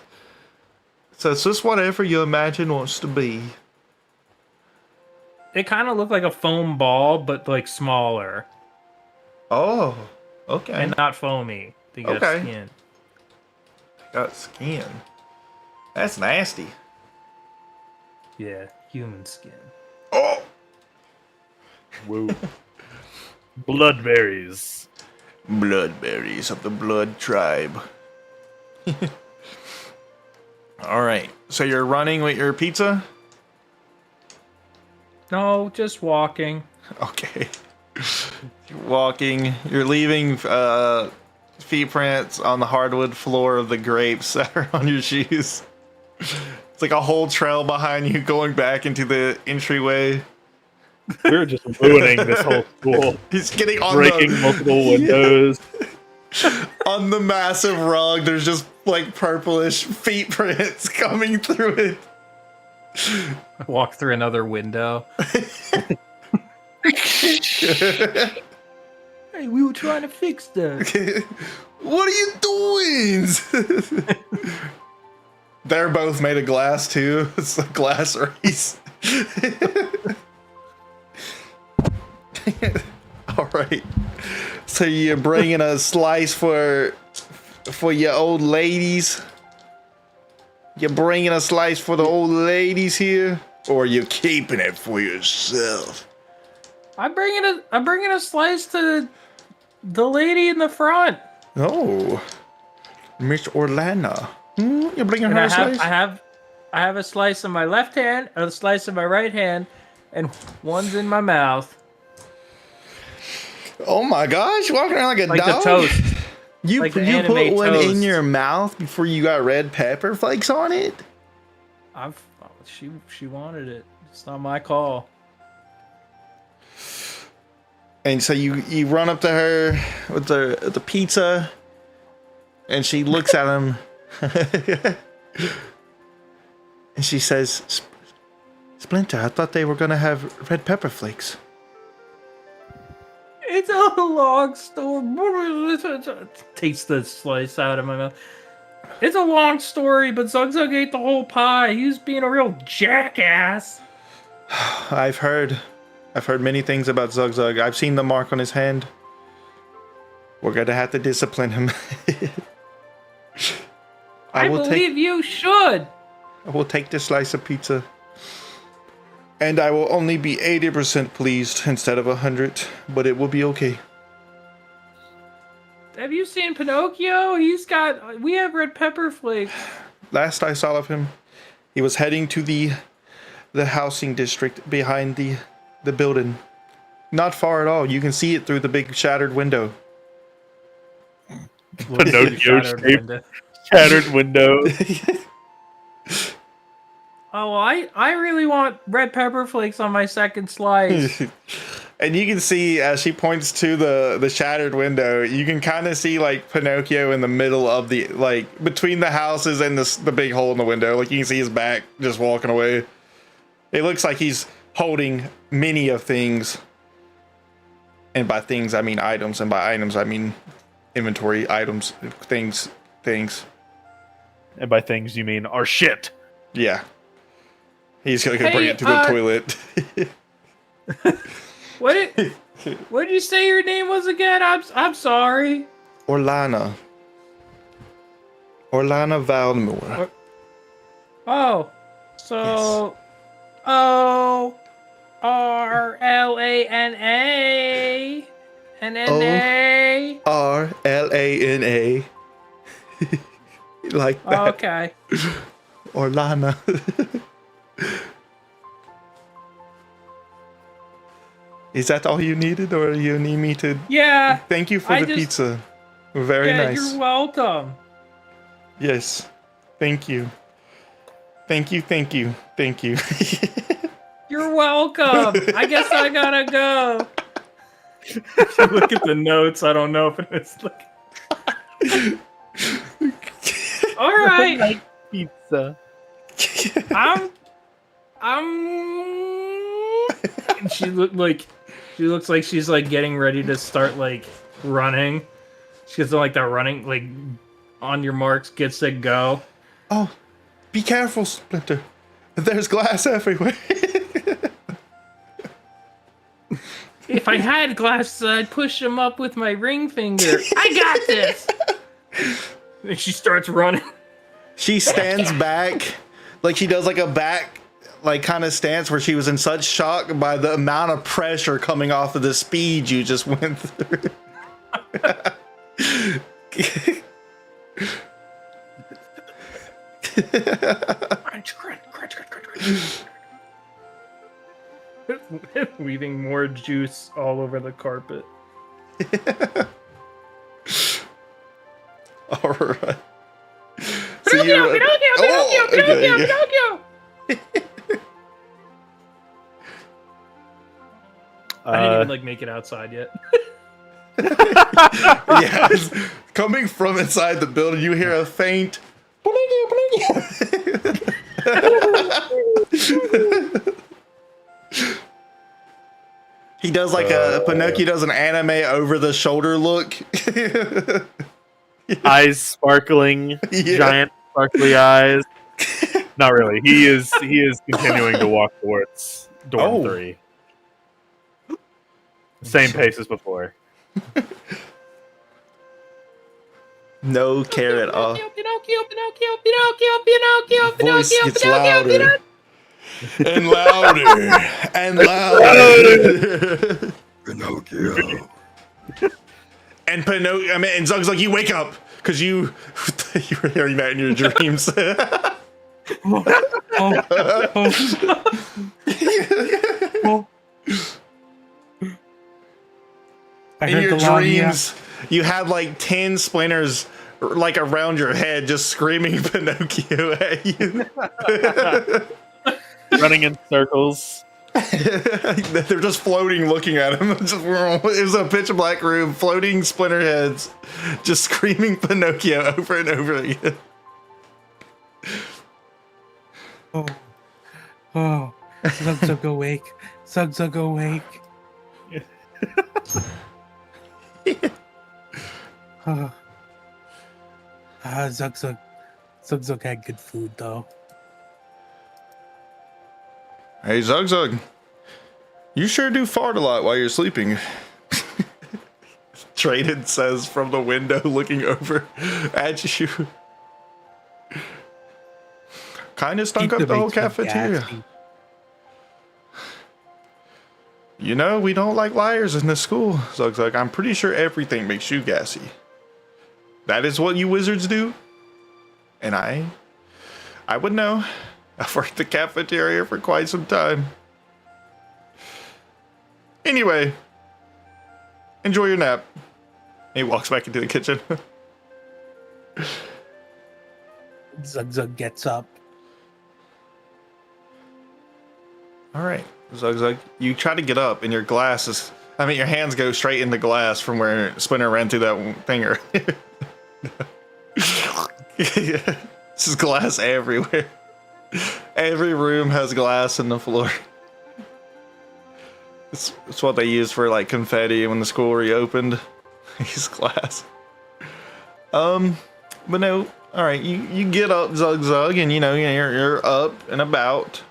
So it's just whatever you imagine wants to be. It kind of looked like a foam ball, but like smaller Oh, okay. and not foamy. They got Okay. skin. Got skin. That's nasty. Yeah, human skin. Oh, Whoa. Bloodberries. bloodberries of the blood tribe. All right. So you're running with your pizza? No, just walking. Okay. You're walking. You're leaving feet prints on the hardwood floor of the grapes that are on your shoes. It's like a whole trail behind you going back into the entryway. We're just ruining this whole school. He's getting on Breaking multiple windows. on the massive rug. There's just like purplish feet prints coming through it. I walk through another window. Hey, we were trying to fix that. What are you doing? They're both made of glass too. It's a glass race. All right. So you're bringing a slice for your old ladies. You're bringing a slice for the old ladies here, or you're keeping it for yourself? I'm bringing a slice to the lady in the front. Oh, Miss Orlana. You're bringing And her I a slice? have a slice in my left hand, a slice in my right hand, and one's in my mouth. Oh my gosh, walking around like a Like dog. the toast. You like the put anime one in toast. your mouth before you got red pepper flakes on it? She wanted it. It's not my call. And so you run up to her with the pizza, and she looks at him, and she says, "Splinter, I thought they were gonna have red pepper flakes." It's a long story. Takes the slice out of my mouth. It's a long story, but Zug Zug ate the whole pie. He was being a real jackass. I've heard many things about Zug Zug. I've seen the mark on his hand. We're gonna have to discipline him. I believe you should. I will take this slice of pizza. And I will only be 80% pleased instead of 100, but it will be okay. Have you seen Pinocchio? We have red pepper flakes. Last I saw of him, he was heading to the housing district behind the building. Not far at all. You can see it through the big shattered window. Pinocchio shaped shattered window. Oh, I really want red pepper flakes on my second slice. And you can see as she points to the shattered window, you can kind of see like Pinocchio in the middle of the, like between the houses and the big hole in the window. Like you can see his back just walking away. It looks like he's holding many of things. And by things, I mean items. And by items, I mean inventory items, things. And by things, you mean our shit. Yeah. He's gonna bring it to the toilet. What did you say your name was again? I'm sorry. Orlana Valmore. Oh, so ORLANA and NA. RLANA. Like that. Okay. Orlana. Is that all you needed, or you need me to? Yeah. Thank you for the pizza. Very nice. You're welcome. Yes. Thank you. Thank you. You're welcome. I guess I gotta go. Look at the notes. I don't know if it's like. All right. Like pizza. I'm. And she looks like she's like getting ready to start like running. She's like that running like on your marks, get set, go. Oh, be careful, Splinter. There's glass everywhere. If I had glasses, I'd push them up with my ring finger. I got this. And she starts running. She stands back, like she does like a back, like kind of stance where she was in such shock by the amount of pressure coming off of the speed you just went through. Leaving more juice all over the carpet. All right. Pinocchio! I didn't even like make it outside yet. Yeah, coming from inside the building, you hear a faint. He does like a Pinocchio does an anime over the shoulder look. Eyes sparkling, Yeah. giant sparkly eyes. Not really. He is continuing to walk towards dorm Oh. 3. Same pace as before. No care at all. Pinocchio, Pinocchio, Pinocchio, Pinocchio, Voice Pinocchio, gets Pinocchio, louder and louder and louder. Pinocchio. And Pinocchio, and Zug's like, you wake up because you were hearing that in your dreams. I In heard your the long dreams, you had like 10 splinters like around your head just screaming Pinocchio at you. Running in circles. They're just floating looking at him. It was a pitch black room, floating splinter heads, just screaming Pinocchio over and over again. Oh, oh, Zug awake, Zug awake. Oh. Zug had good food though. Hey, Zug, you sure do fart a lot while you're sleeping. Traded says from the window looking over at you. Kind of stunk up the whole cafeteria. You know, we don't like liars in this school, Zug. I'm pretty sure everything makes you gassy. That is what you wizards do. And I would know. I've worked the cafeteria for quite some time. Anyway, enjoy your nap. He walks back into the kitchen. Zug gets up. All right, Zug, you try to get up, and your your hands go straight in the glass from where Splinter ran through that thing earlier. Yeah, this is glass everywhere. Every room has glass in the floor. It's what they use for like confetti when the school reopened. Use glass. But no. All right, you get up, Zug, and you're up and about.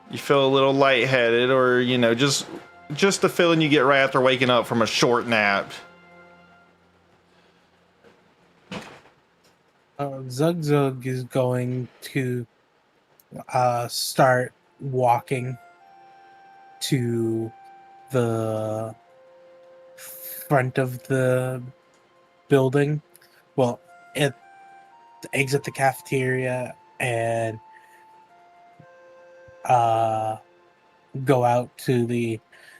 You feel a little lightheaded, or just the feeling you get right after waking up from a short nap. Zug is going to start walking to the front of the building. Well, exit the cafeteria and go out to the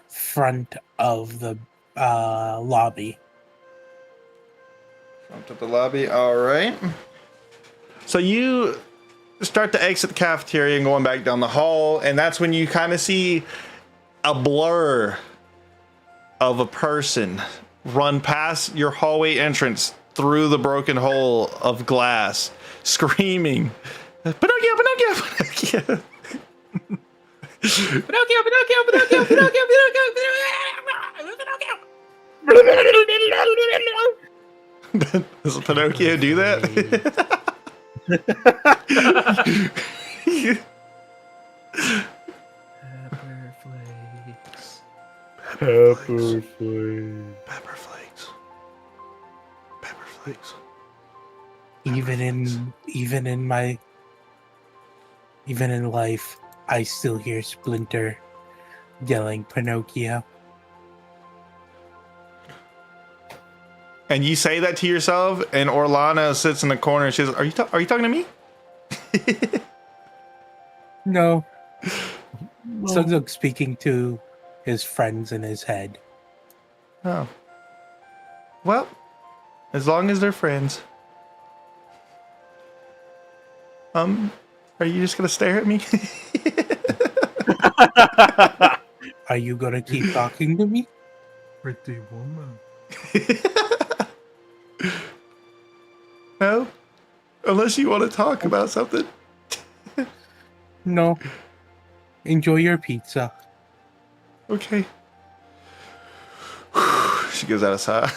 front of the lobby. Front of the lobby, all right. So you start to exit the cafeteria and going back down the hall, and that's when you kind of see a blur of a person run past your hallway entrance through the broken hole of glass, screaming, Pinocchio, Pinocchio, Pinocchio. Pinocchio, Pinocchio, Pinocchio, Pinocchio, Pinocchio. Does Pinocchio do that? Pepper flakes. Pepper flakes. Pepper flakes. Pepper flakes. Even in life, I still hear Splinter yelling Pinocchio. And you say that to yourself, and Orlana sits in the corner and she says, Are you talking to me? No. Zugzug speaking to his friends in his head. Oh. Well, as long as they're friends. Are you just gonna stare at me? Are you gonna keep talking to me? Pretty woman. No? Unless you want to talk about something. No. Enjoy your pizza. Okay. She goes outside.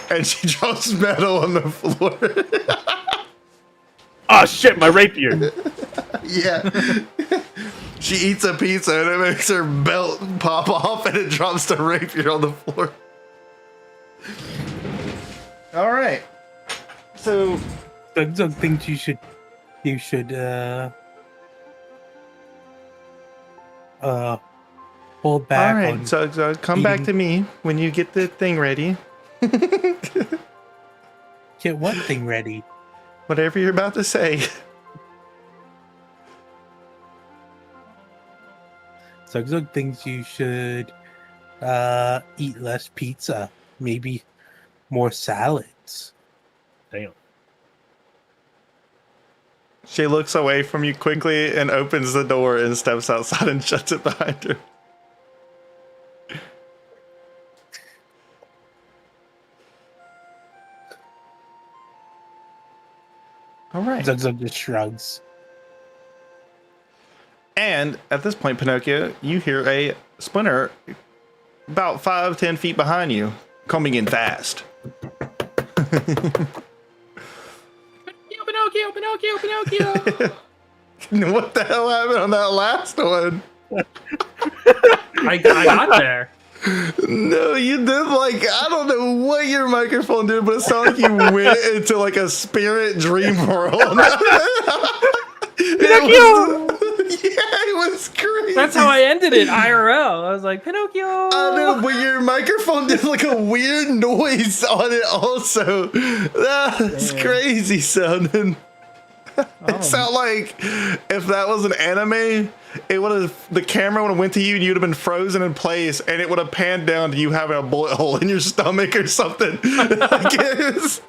And she drops metal on the floor. Oh shit, my rapier! Yeah. She eats a pizza and it makes her belt pop off and it drops the rapier on the floor. All right. So Zug thinks you should hold back. all right, on so come back to me when you get the thing ready. Get what thing ready? Whatever you're about to say. Zug thinks you should eat less pizza, maybe more salads. Damn. She looks away from you quickly and opens the door and steps outside and shuts it behind her. All right. Zug just shrugs. And at this point, Pinocchio, you hear a splinter about 5-10 feet behind you, coming in fast. Pinocchio! What the hell happened on that last one? I got there. No, you did like, I don't know what your microphone did, but it sounded like you went into like a spirit dream world. It was crazy. That's how I ended it, IRL. I was like, Pinocchio! I know, but your microphone did like a weird noise on it also. That's crazy sounding. It sounded like if that was an anime, it would have, the camera would have went to you and you'd have been frozen in place and it would have panned down to you having a bullet hole in your stomach or something. I guess.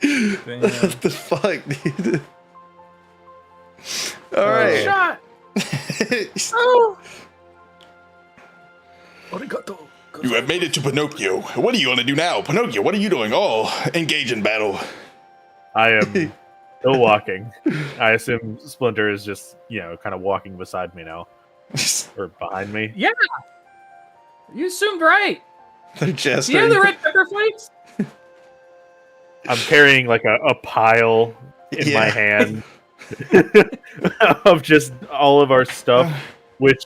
What the fuck, dude? All right. Shot! Oh! You have made it to Pinocchio. What are you going to do now? Pinocchio, what are you doing? Oh, engage in battle. I am still walking. I assume Splinter is just, kind of walking beside me now. Or behind me. Yeah! You assumed right. They're Do gesturing. you have the red pepper flakes? I'm carrying like a pile in my hand of just all of our stuff, which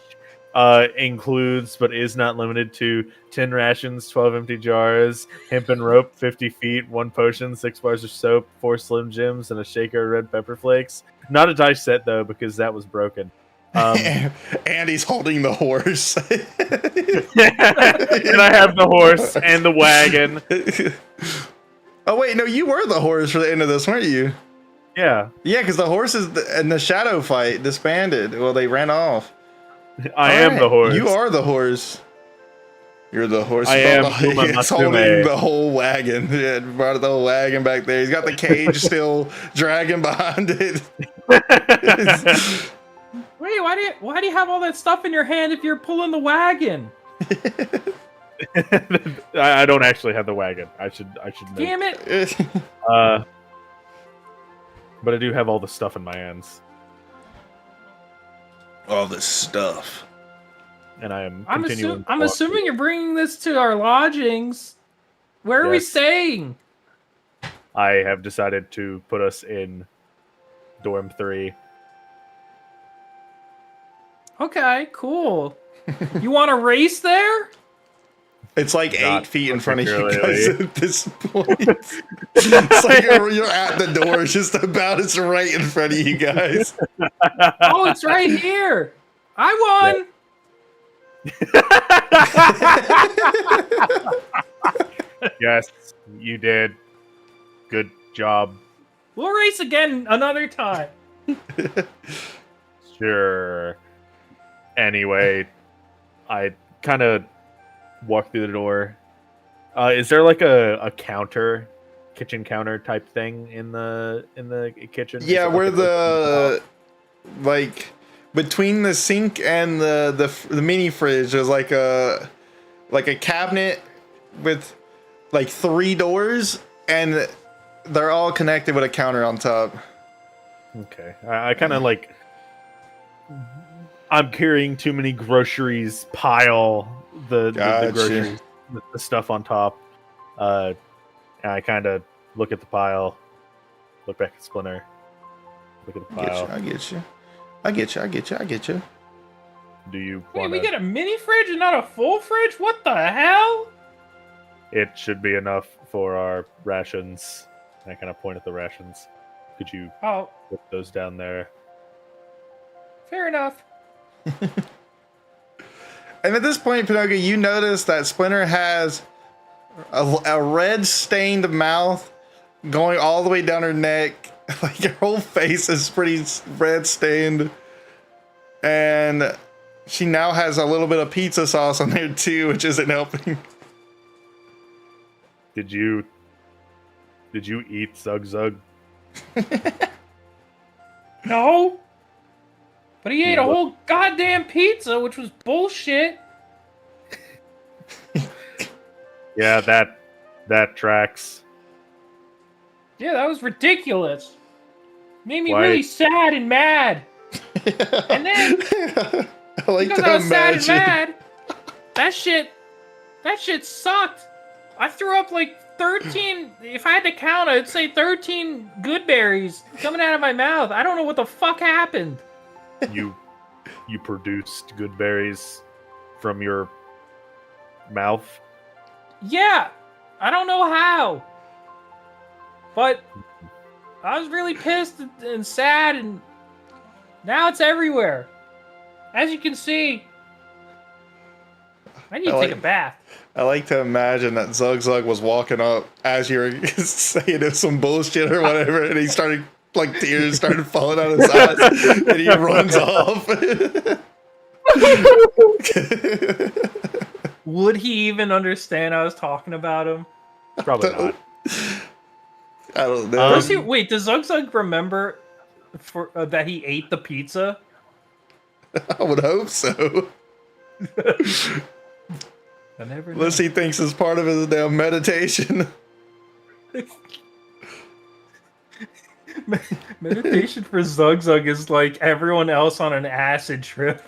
includes but is not limited to 10 rations, 12 empty jars, hempen rope, 50 feet, 1 potion, 6 bars of soap, 4 Slim Jims, and a shaker of red pepper flakes. Not a dice set though, because that was broken. And he's holding the horse. And I have the horse and the wagon. Oh wait, no, you were the horse for the end of this, weren't you? Yeah, Yeah, because the horses in the shadow fight disbanded. Well, they ran off. I am the horse. You are the horse. You're the horse. I am Uma He's Matsume. holding the whole wagon. Yeah, brought the whole wagon back there. He's got the cage still dragging behind it. Wait, why do you have all that stuff in your hand if you're pulling the wagon? I don't actually have the wagon. I should know. Damn it! But I do have all the stuff in my hands, All this stuff. and I am I'm continuing. assuming you're bringing this to our lodgings. Where are we Yes. staying? I have decided to put us in dorm 3. Okay, cool. You want to race there? It's like Not 8 feet in front of you guys particularly. at this point. It's like you're at the door, it's just about it's right in front of you guys. Oh, it's right here. I won. Yes, you did. Good job. We'll race again another time. Sure. Anyway, I kind of walk through the door. Is there like a counter, kitchen counter type thing in the kitchen? Is Yeah, it where like a- between the sink and the mini fridge, there's like a cabinet with like 3 doors, and they're all connected with a counter on top. Okay. I kind of like. I'm carrying too many groceries. Pile the Gotcha. groceries, the stuff on top. And I kind of look at the pile, look back at Splinter, look at the pile. I get you. Do you Wait, want we get a mini fridge and not a full fridge? What the hell? It should be enough for our rations. I kind of point at the rations. Could you Oh, put those down there? fair enough. And at this point, Pinocchio, you notice that Splinter has a red stained mouth going all the way down her neck. Like her whole face is pretty red stained. And she now has a little bit of pizza sauce on there too, which isn't helping. Did you eat Zug Zug? No. But he ate a What? whole goddamn pizza, which was bullshit. Yeah, that tracks. Yeah, that was ridiculous. Made me Why- really sad and mad. And then, I like because to I was sad and imagine. mad, that shit sucked. I threw up like 13, if I had to count, I'd say 13 good berries coming out of my mouth. I don't know what the fuck happened. You produced good berries from your mouth. Yeah, I don't know how. But I was really pissed and sad, and now it's everywhere. As you can see, I need to take a bath. I like to imagine that Zug Zug was walking up as you were saying some bullshit or whatever, and he started, like, tears started falling out of his eyes, and he runs off. Would he even understand I was talking about him? Probably not. I don't know. Wait, does Zug Zug remember that he ate the pizza? I would hope so. I never know. Unless he thinks it's part of his damn meditation. Meditation for Zug Zug is like everyone else on an acid trip.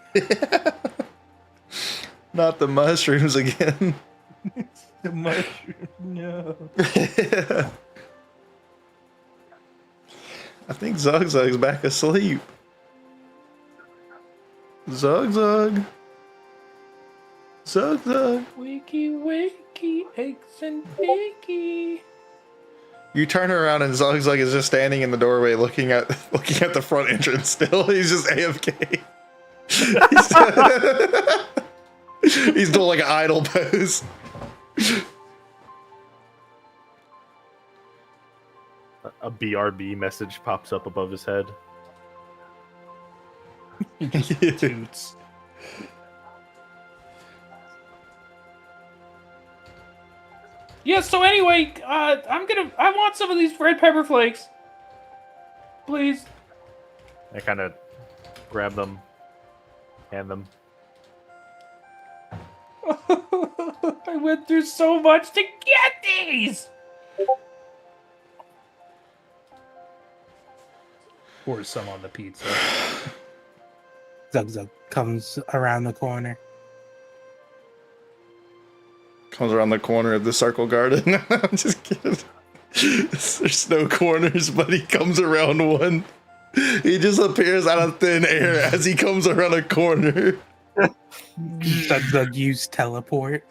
Not the mushrooms again. The mushroom, no. I think Zug Zug's back asleep. Zug Zug. Zug Zug. Wakey, wakey, eggs and bakey. You turn around and Zug Zug is just standing in the doorway looking at the front entrance still. He's just AFK. He's doing like an idle pose. A BRB message pops up above his head. Toots. Yeah, so anyway, I want some of these red pepper flakes. Please. I kind of grab them, hand them. I went through so much to get these! Pour some on the pizza. Zug Zug comes around the corner. Comes around the corner of the circle garden. I'm just kidding. There's no corners, but he comes around one. He just appears out of thin air as he comes around a corner. Zug Zug used teleport.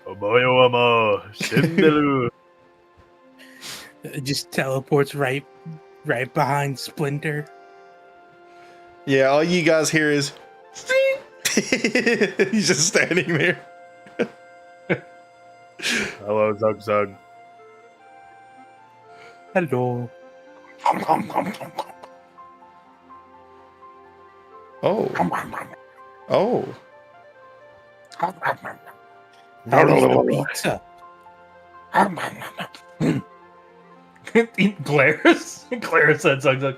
Omoyo Shinderu. Just teleports right behind Splinter. Yeah, all you guys hear is he's just standing there. Hello, Zug Zug. Hello. Oh. Oh. How is the pizza? Glarus said Zug Zug.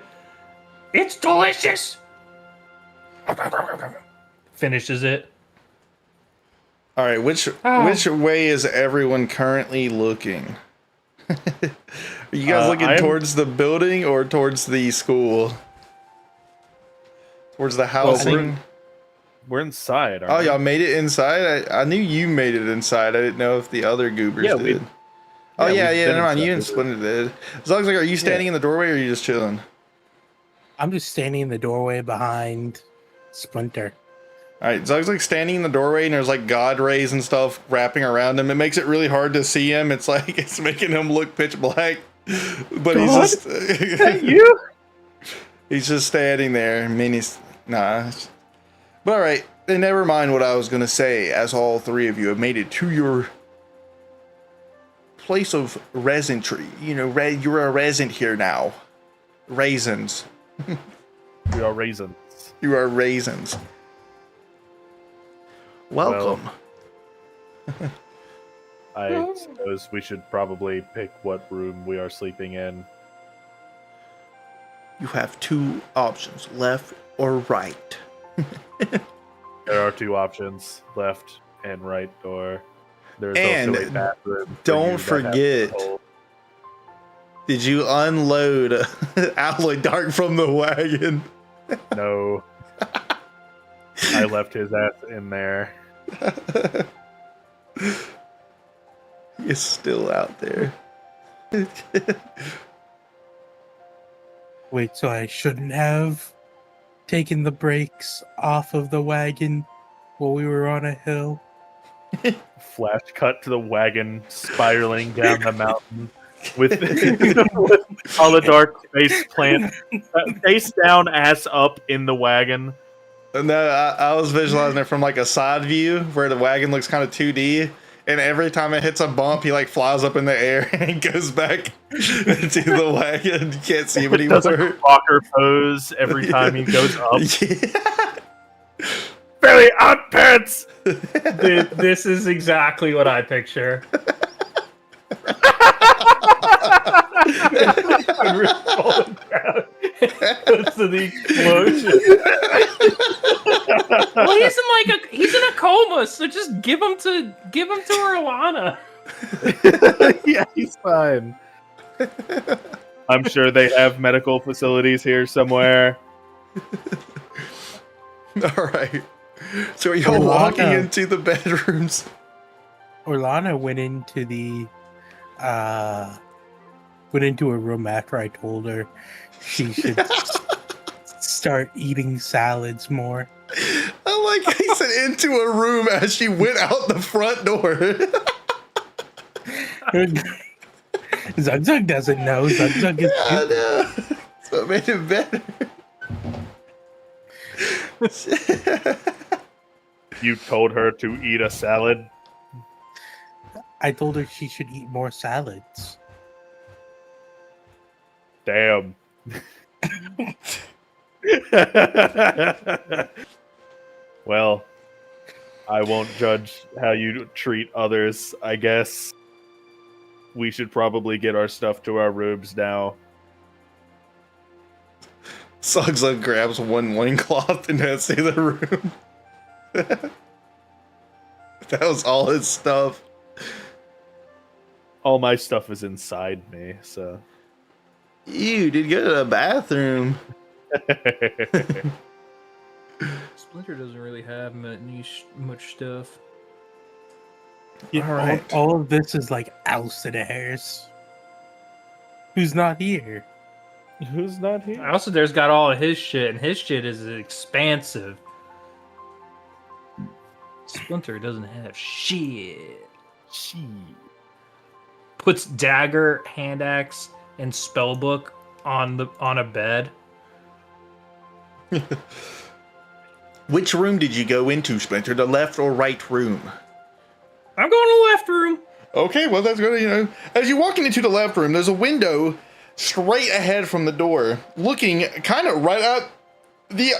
It's delicious. Finishes it. All right, which way is everyone currently looking? Are you guys looking towards the building or towards the school? Towards the housing? We're inside. Oh, y'all made it inside? I knew you made it inside. I didn't know if the other goobers did. Oh, yeah, never mind. You and Splinter did. As long as, like, are you standing in the doorway or are you just chilling? I'm just standing in the doorway behind Splinter. All right, Zug's like standing in the doorway and there's like God rays and stuff wrapping around him. It makes it really hard to see him. It's like it's making him look pitch black. But God? he's just Is that you? He's just standing there. I mean, nah. But all right, then never mind what I was gonna say. As all three of you have made it to your place of residentry, you know, you're a resident here now. Raisins. We are raisins. You are raisins. Welcome. Well, I suppose we should probably pick what room we are sleeping in. You have two options, left or right. There are two options, left and right door. There's And also a bathroom. don't forget, did you unload Alloy Dark from the wagon? No. I left his ass in there. He's still out there. Wait, so I shouldn't have taken the brakes off of the wagon while we were on a hill? Flash cut to the wagon spiraling down the mountain with Aladark face plant, face down, ass up in the wagon. No, I was visualizing it from like a side view where the wagon looks kind of 2D, and every time it hits a bump, he like flies up in the air and goes back to the wagon. You can't see him anymore. Does a rocker pose every time he goes up. Yeah. Very odd pants. Dude, this is exactly what I picture. To the explosion. Well, he's in a coma, so just give him to Orlana. Yeah, he's fine. I'm sure they have medical facilities here somewhere. All right. So are you all walking into the bedrooms? Orlana went into a room after I told her she should start eating salads more. I like he said into a room as she went out the front door. Zug doesn't know. Zug is I know. So it made it better. You told her to eat a salad? I told her she should eat more salads. Damn. Well, I won't judge how you treat others, I guess. We should probably get our stuff to our rooms now. Suggs up grabs one loincloth and heads to the room. That was all his stuff. All my stuff is inside me, so. Ew, did you go to the bathroom? Splinter doesn't really have much stuff. Yeah, all right. All of this is like Alcidair's. Who's not here? Who's not here? Also, there's got all of his shit, and his shit is expansive. Splinter doesn't have shit. Puts dagger, hand axe, and spellbook on a bed. Which room did you go into, Splinter? The left or right room? I'm going to the left room. Okay, well that's good. You know, as you're walking into the left room, there's a window straight ahead from the door, looking kind of right at the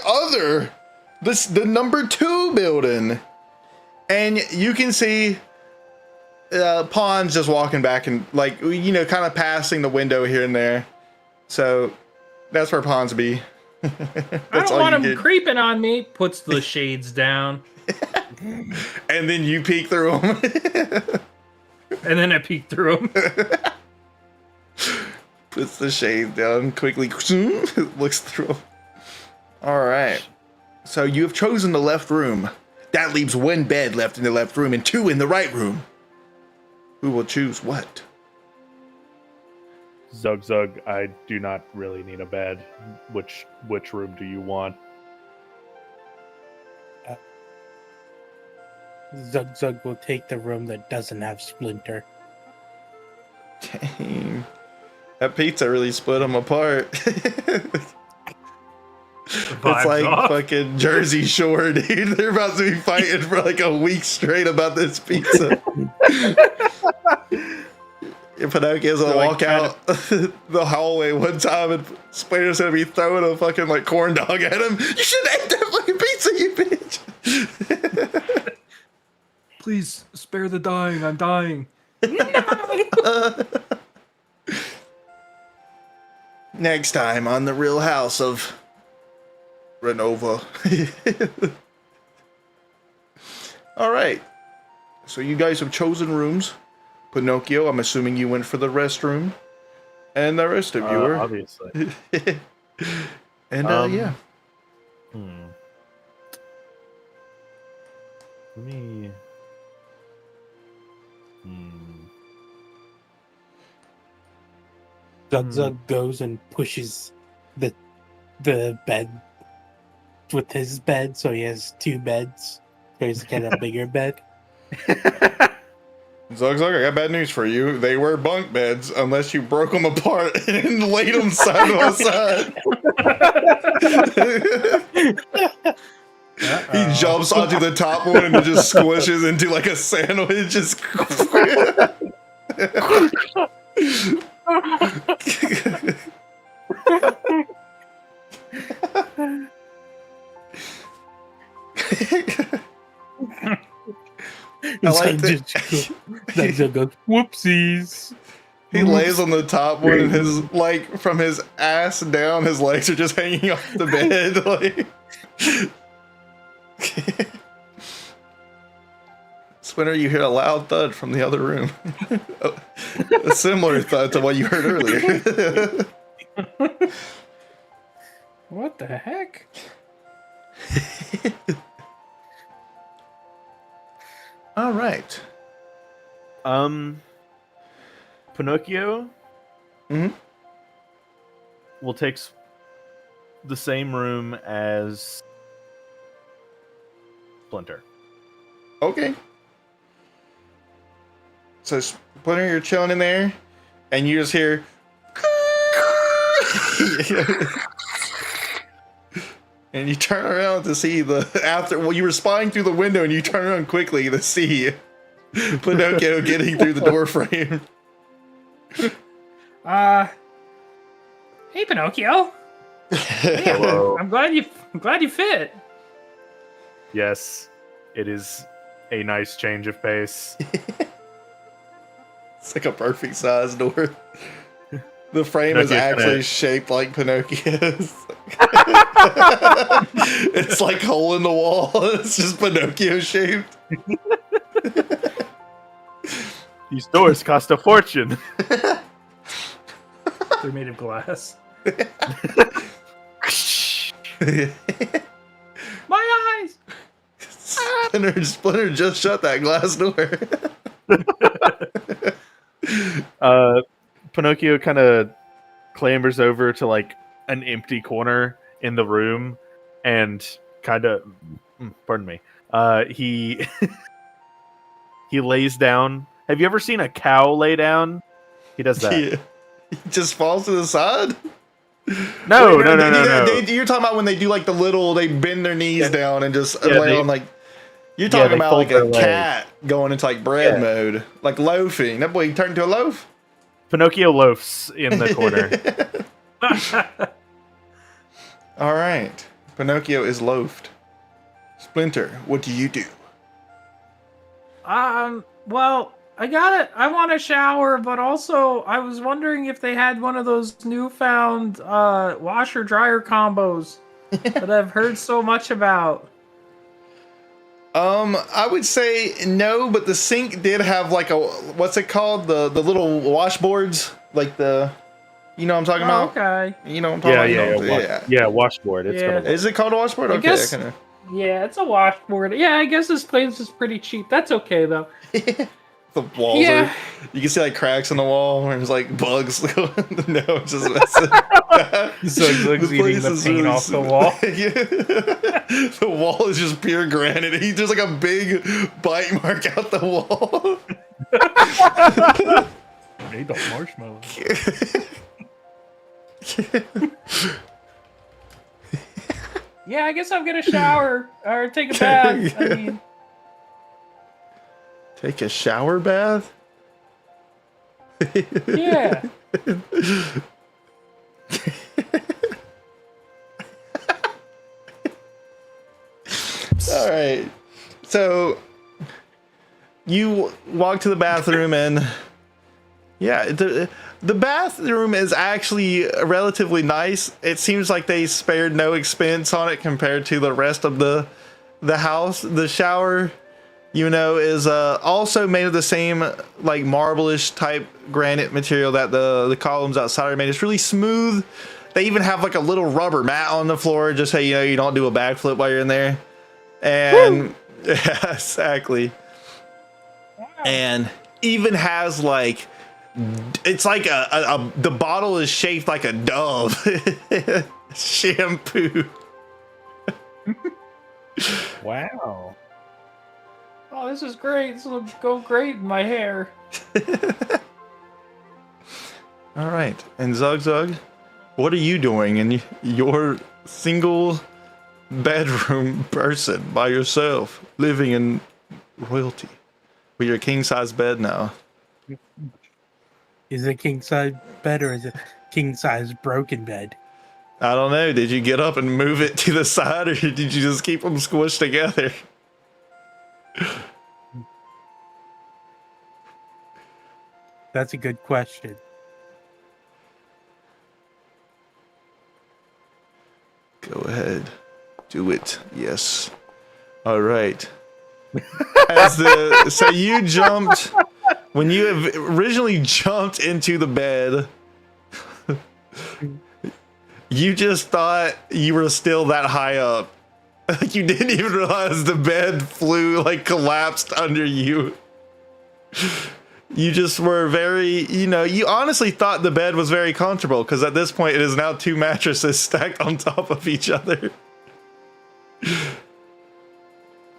number 2 building, and you can see Pawns just walking back and like kind of passing the window here and there. So that's where Pawns be. I That's don't all want you him did. creeping on me. Puts the shades down. And then you peek through them. And then I peek through him. Puts the shades down quickly. Looks through 'em. All right. So you have chosen the left room. That leaves one bed left in the left room and two in the right room. Who will choose what? Zug Zug, I do not really need a bed. Which room do you want? Zug Zug will take the room that doesn't have Splinter. Dang. That pizza really split them apart. It's like off. fucking Jersey Shore, dude. They're about to be fighting for like a week straight about this pizza. If Pinocchio's gonna walk out the hallway one time and Splinter's gonna be throwing a fucking like corn dog at him. You should have ate that fucking pizza, you bitch. Please spare the dying. I'm dying. Next time on The Real House of Ronova. All right. So you guys have chosen rooms. Pinocchio, I'm assuming you went for the restroom. And the rest of you were. Obviously. And yeah. Let me. Zug Zug goes and pushes the bed with his bed, so he has two beds. So he's got a bigger bed. Zug Zug, I got bad news for you. They were bunk beds unless you broke them apart and laid them side by side. He jumps onto the top one and it just squishes into like a sandwich. Just I like that. Zug Zug goes, whoopsies. He lays on the top one and his like from his ass down, his legs are just hanging off the bed. Like Splinter, you hear a loud thud from the other room. A similar thud to what you heard earlier. What the heck? All right. Pinocchio Mhm. will take the same room as Splinter. Okay. So Splinter, you're chilling in there, and you just hear. And you turn around to see you were spying through the window, and you turn around quickly to see Pinocchio getting through the door frame. Hey Pinocchio. Hello. I'm glad you fit. Yes, it is a nice change of pace. It's like a perfect size door. The frame is Pinocchio's actually gonna- shaped like Pinocchio's. It's like hole in the wall. It's just Pinocchio shaped. These doors cost a fortune. They're made of glass. My eyes. Splinter just shut that glass door. Pinocchio kind of clambers over to like an empty corner in the room and kind of, pardon me, he he lays down. Have you ever seen a cow lay down? He does that. He just falls to the side. No. You're talking about when they do like they bend their knees down and just Yeah, lay they- on like. You're talking they about fold like their a legs. cat going into like bread Yeah. mode, like loafing. That boy turned into a loaf. Pinocchio loafs in the corner. All right, Pinocchio is loafed. Splinter, what do you do? Well, I got it. I want a shower, but also I was wondering if they had one of those newfound washer dryer combos that I've heard so much about. I would say no, but the sink did have like a, what's it called? The little washboards, like the, you know what I'm talking about? Okay. You know what I'm talking about? Washboard. It's Yeah. got a Is it called a washboard? I Okay, guess- I kinda... Yeah, it's a washboard. Yeah, I guess this place is pretty cheap. That's okay though. The walls Yeah. are, you can see like cracks in the wall where there's like bugs. No, it's just messing. Zug's eating the paint off the wall. Yeah. The wall is just pure granite. There's like a big bite mark out the wall. made of marshmallow. Yeah, I guess I'm gonna shower or take a bath. I mean, Take a shower bath? yeah. All right. So you walk to the bathroom and yeah, the bathroom is actually relatively nice. It seems like they spared no expense on it compared to the rest of the house. The shower, you know, is also made of the same like marble-ish type granite material that the columns outside are made. It's really smooth. They even have like a little rubber mat on the floor just so you know you don't do a backflip while you're in there. And yeah, exactly. And even has like, it's like the bottle is shaped like a dove. Shampoo. Wow. Oh, this is great. This will go great in my hair. All right. And Zug, what are you doing in your single bedroom person by yourself, living in royalty with your king size bed now? Is it king size bed or is it king size broken bed? I don't know. Did you get up and move it to the side, or did you just keep them squished together? That's a good question. Go ahead. Do it. Yes. All right. So you jumped, when you have originally jumped into the bed, you just thought you were still that high up. You didn't even realize the bed flew, like collapsed under you. You just were very, you honestly thought the bed was very comfortable because at this point it is now 2 mattresses stacked on top of each other.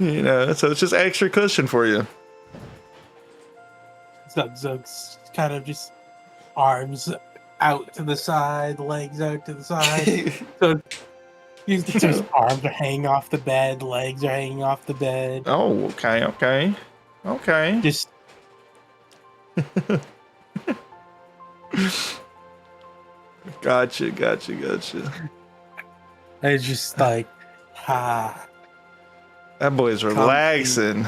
So it's just extra cushion for you. Zug's kind of just arms out to the side, legs out to the side. So his arms are hanging off the bed, legs are hanging off the bed. Oh, okay. Just Gotcha. it's just like, That boy's relaxing.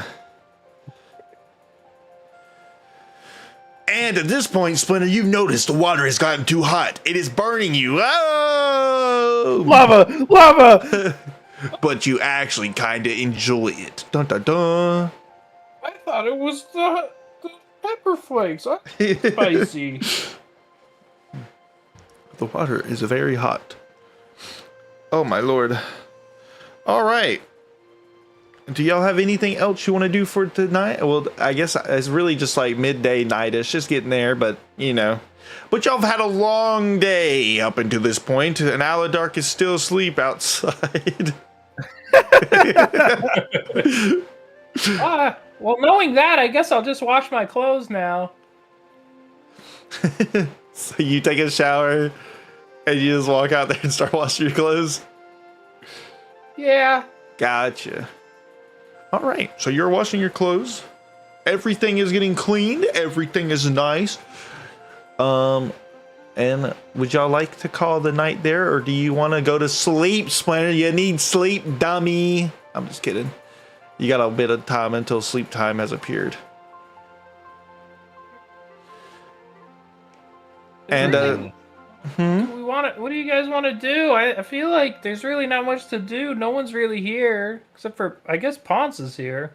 And at this point, Splinter, you've noticed the water has gotten too hot. It is burning you. Oh! Lava! But you actually kind of enjoy it. Dun dun dun. I thought it was the pepper flakes. Spicy. The water is very hot. Oh my lord. All right. Do y'all have anything else you want to do for tonight? Well, I guess it's really just like midday night-ish, just getting there, but But y'all have had a long day up until this point, and Aladark is still asleep outside. Well, knowing that, I guess I'll just wash my clothes now. So you take a shower, and you just walk out there and start washing your clothes? Yeah. Gotcha. All right, so you're washing your clothes. Everything is getting cleaned. Everything is nice. And would y'all like to call the night there, or do you want to go to sleep, Splinter? You need sleep, dummy. I'm just kidding. You got a bit of time until sleep time has appeared. And Do we want to? What do you guys want to do? I feel like there's really not much to do. No one's really here except for I guess Ponce is here.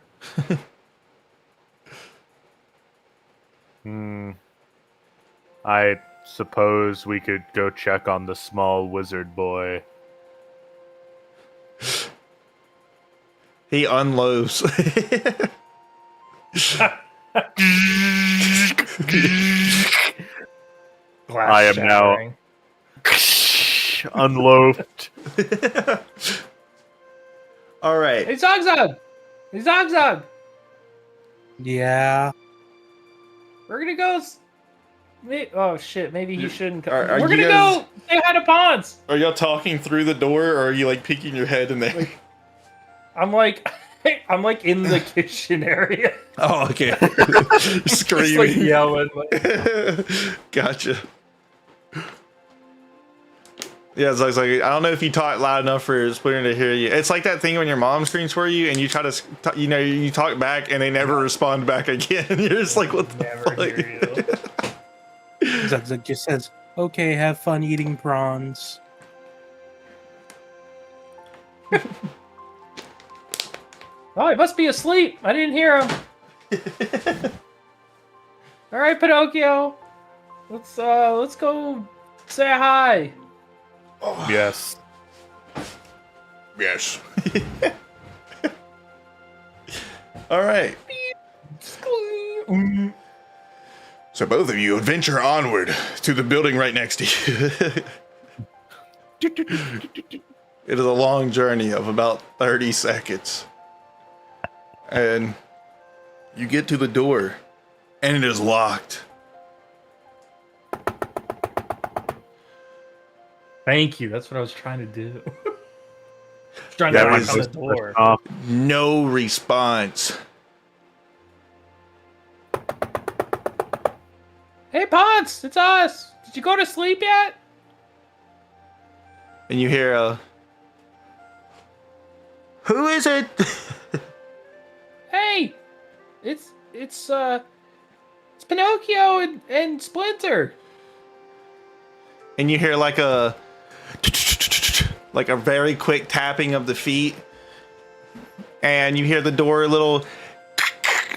I suppose we could go check on the small wizard boy. he unloads. I am now unloafed. All right. Hey Zogzog! Hey Zogzog! Yeah. We're gonna go. Oh shit! Maybe he shouldn't come. Are We're you gonna guys- go say hi to Ponce. Are y'all talking through the door, or are you like peeking your head in there? I'm like, I'm like in the kitchen area, Oh, okay. just like Screaming. yelling. Like, Gotcha. Yeah, it's like I don't know if you talk loud enough for Splinter to hear you. It's like that thing when your mom screams for you and you try to, you talk back and they never respond back again. You're just like, what the never fuck? hear you. Zugzug just says, "Okay, have fun eating prawns." Oh, he must be asleep. I didn't hear him. All right, Pinocchio. Let's go say hi. Yes. Yes. All right. So both of you adventure onward to the building right next to you. It is a long journey of about 30 seconds. And you get to the door, and it is locked. Thank you. That's what I was trying to do. Trying Yeah, to we knock on the just- door. No response. Hey, Ponce, it's us. Did you go to sleep yet? And you hear a, "Who is it?" Hey, it's Pinocchio and Splinter. And you hear like a very quick tapping of the feet, and you hear the door a little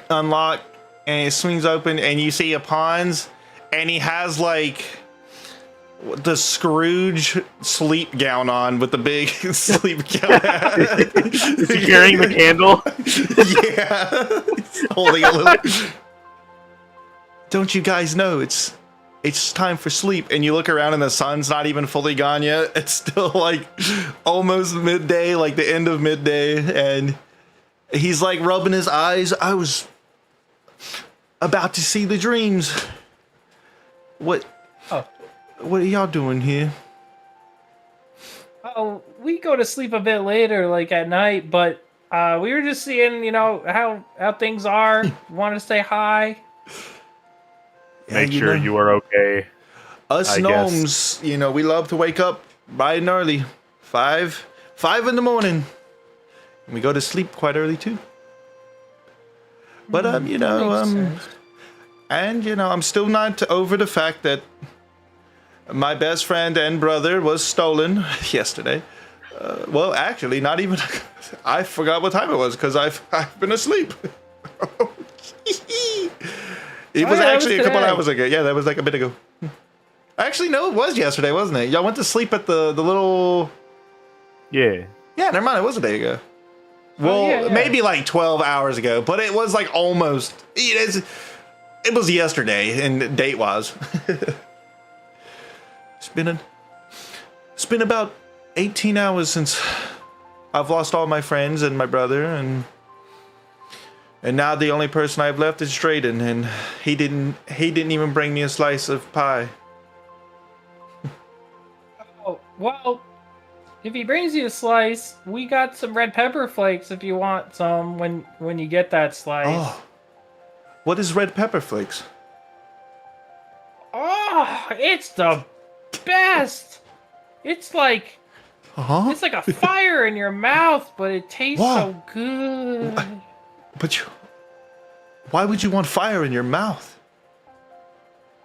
unlock, and it swings open, and you see a Pons, and he has like the Scrooge sleep gown on with the big sleep gown. Is he carrying the candle? Yeah. He's holding a little. Don't you guys know it's time for sleep? And you look around and the sun's not even fully gone yet. It's still like almost midday, like the end of midday, and he's like rubbing his eyes. I was about to see the dreams. What are y'all doing here? Oh, we go to sleep a bit later, like at night, but we were just seeing, how things are. Want to say hi? Make you sure know, you are okay. us I gnomes, we love to wake up bright and early. 5 in the morning. And we go to sleep quite early too. But Makes sense. and I'm still not over the fact that my best friend and brother was stolen yesterday. Well, actually, not even. I forgot what time it was because I've been asleep. It was yeah, that actually was a couple today. hours ago. Yeah, that was like a bit ago. Actually, no, it was yesterday, wasn't it? Y'all went to sleep at the little. Yeah. Yeah, never mind. It was a day ago. Well, yeah. maybe like 12 hours ago, but it was like almost. It was yesterday, and date-wise. It's been about 18 hours since I've lost all my friends and my brother, and now the only person I've left is Drayden, and he didn't even bring me a slice of pie. Oh, well, if he brings you a slice, we got some red pepper flakes if you want some when you get that slice. Oh, what is red pepper flakes? Oh, it's the best. It's like Huh? it's like a fire in your mouth, but it tastes Wow. so good. But why would you want fire in your mouth?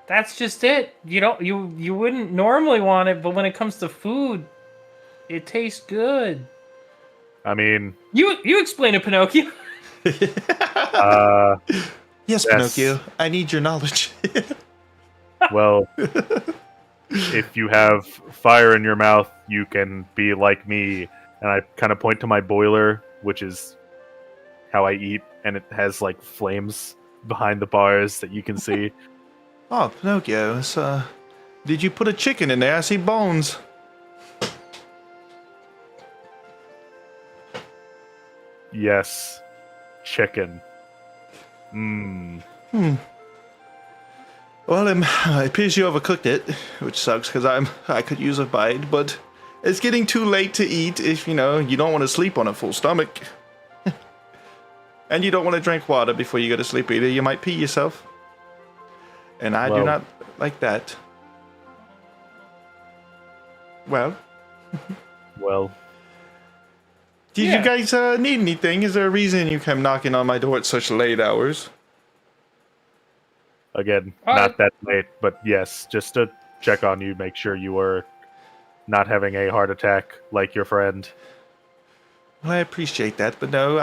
That's just it. You wouldn't normally want it, but when it comes to food, it tastes good. I mean, You explain it, Pinocchio. uh, Yes, Yes. Pinocchio. I need your knowledge. well, if you have fire in your mouth, you can be like me. And I kind of point to my boiler, which is how I eat, and it has like flames behind the bars that you can see. Oh, Pinocchio, did you put a chicken in there? I see bones. Yes, chicken. Mmm. Well, it appears you overcooked it, which sucks because I could use a bite, but it's getting too late to eat if you don't want to sleep on a full stomach. And you don't want to drink water before you go to sleep either. You might pee yourself. And I do Well. not like that. Well, Well, did Yeah. you guys need anything? Is there a reason you come knocking on my door at such late hours? again, Uh, not that late, but yes, just to check on you, make sure you were not having a heart attack like your friend. Well, I appreciate that, but no,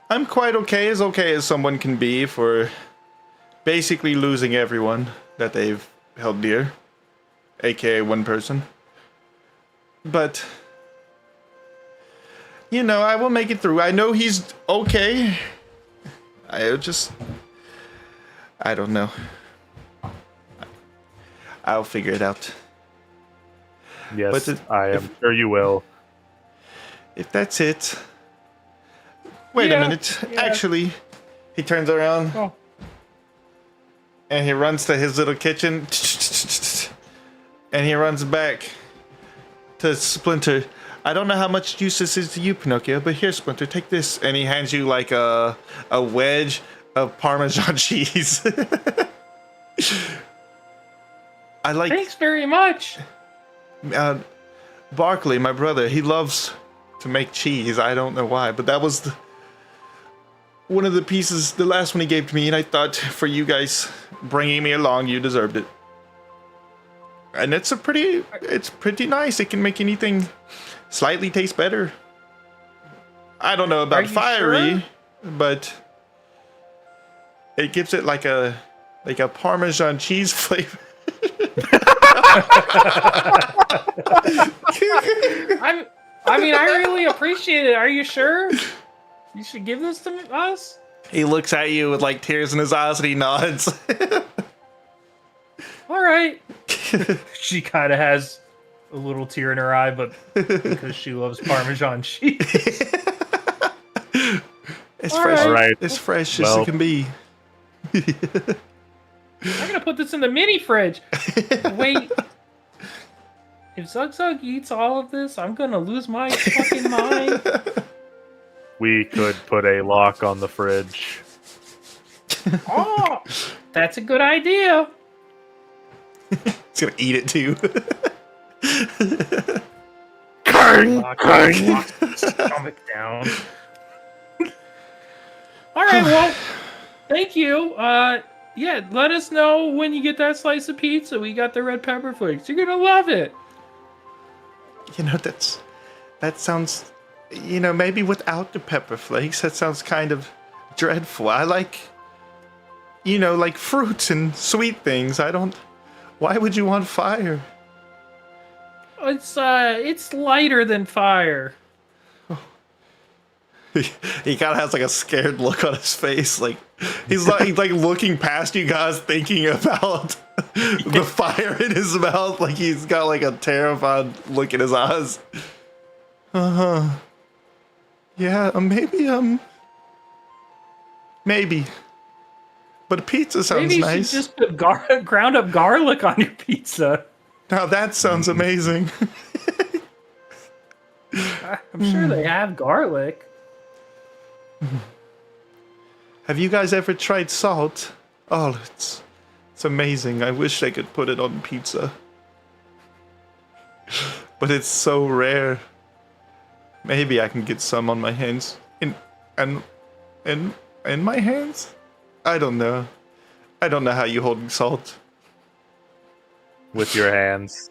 I'm quite okay as someone can be for basically losing everyone that they've held dear, aka one person. But I will make it through. I know he's okay. I don't know. I'll figure it out. Yes, But I am sure you will. If that's it. Wait a Yeah, minute. yeah. Actually, he turns around Oh. and he runs to his little kitchen. And he runs back to Splinter. I don't know how much use this is to you, Pinocchio, but here, Splinter, take this. And he hands you like a wedge of Parmesan cheese. I like Thanks very much. Barkley, my brother. He loves to make cheese. I don't know why, but that was one of the pieces, the last one he gave to me, and I thought for you guys bringing me along, you deserved it. And it's pretty nice. It can make anything slightly taste better. I don't know about you fiery, sure? but it gives it like a Parmesan cheese flavor. I really appreciate it. Are you sure? You should give this to us? He looks at you with like tears in his eyes and he nods. All right. She kind of has a little tear in her eye, but because she loves Parmesan cheese. It's All fresh. right. It's fresh as Well. it can be. I'm gonna put this in the mini fridge. Wait. If Zug Zug eats all of this, I'm gonna lose my fucking mind. We could put a lock on the fridge. Oh, that's a good idea. He's gonna eat it too. Lock stomach down. All right, well, thank you. Yeah, let us know when you get that slice of pizza. We got the red pepper flakes. You're gonna love it. That sounds, maybe without the pepper flakes, that sounds kind of dreadful. I like, like fruits and sweet things. Why would you want fire? It's lighter than fire. He kind of has like a scared look on his face. Like he's like looking past you guys, thinking about the fire in his mouth. Like he's got like a terrified look in his eyes. Yeah, maybe. But a pizza sounds Maybe you nice. should just put ground up garlic on your pizza. Now that sounds amazing. I'm sure they have garlic. Have you guys ever tried salt? Oh, it's amazing. I wish I could put it on pizza. But it's so rare. Maybe I can get some on my hands. In my hands? I don't know. I don't know how you hold salt. With your hands.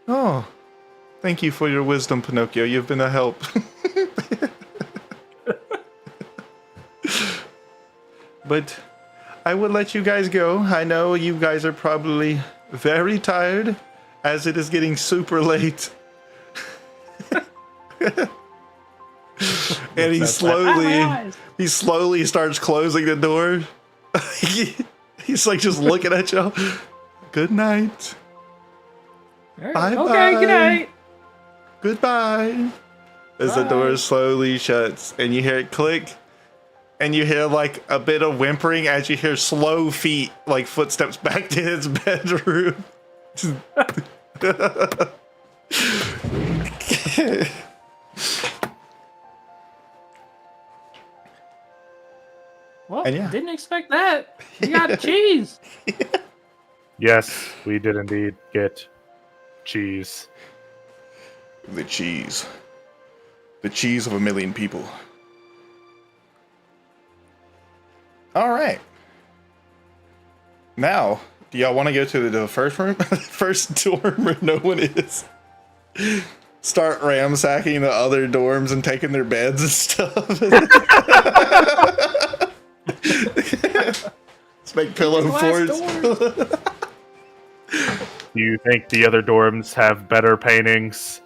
Oh, thank you for your wisdom, Pinocchio. You've been a help. But I will let you guys go. I know you guys are probably very tired, as it is getting super late. And he slowly starts closing the door. He's like just looking at y'all. Good night. Bye Okay, bye. good night. Goodbye. As the door slowly shuts and you hear it click, and you hear like a bit of whimpering as you hear slow feet, like footsteps back to his bedroom. Well, And yeah. didn't expect that. You got cheese. Yes, we did indeed get cheese. The cheese. The cheese of a million people. All right. Now, do y'all want to go to the first room? First dorm where no one is? Start ransacking the other dorms and taking their beds and stuff. Let's make pillow forts. Do you think the other dorms have better paintings?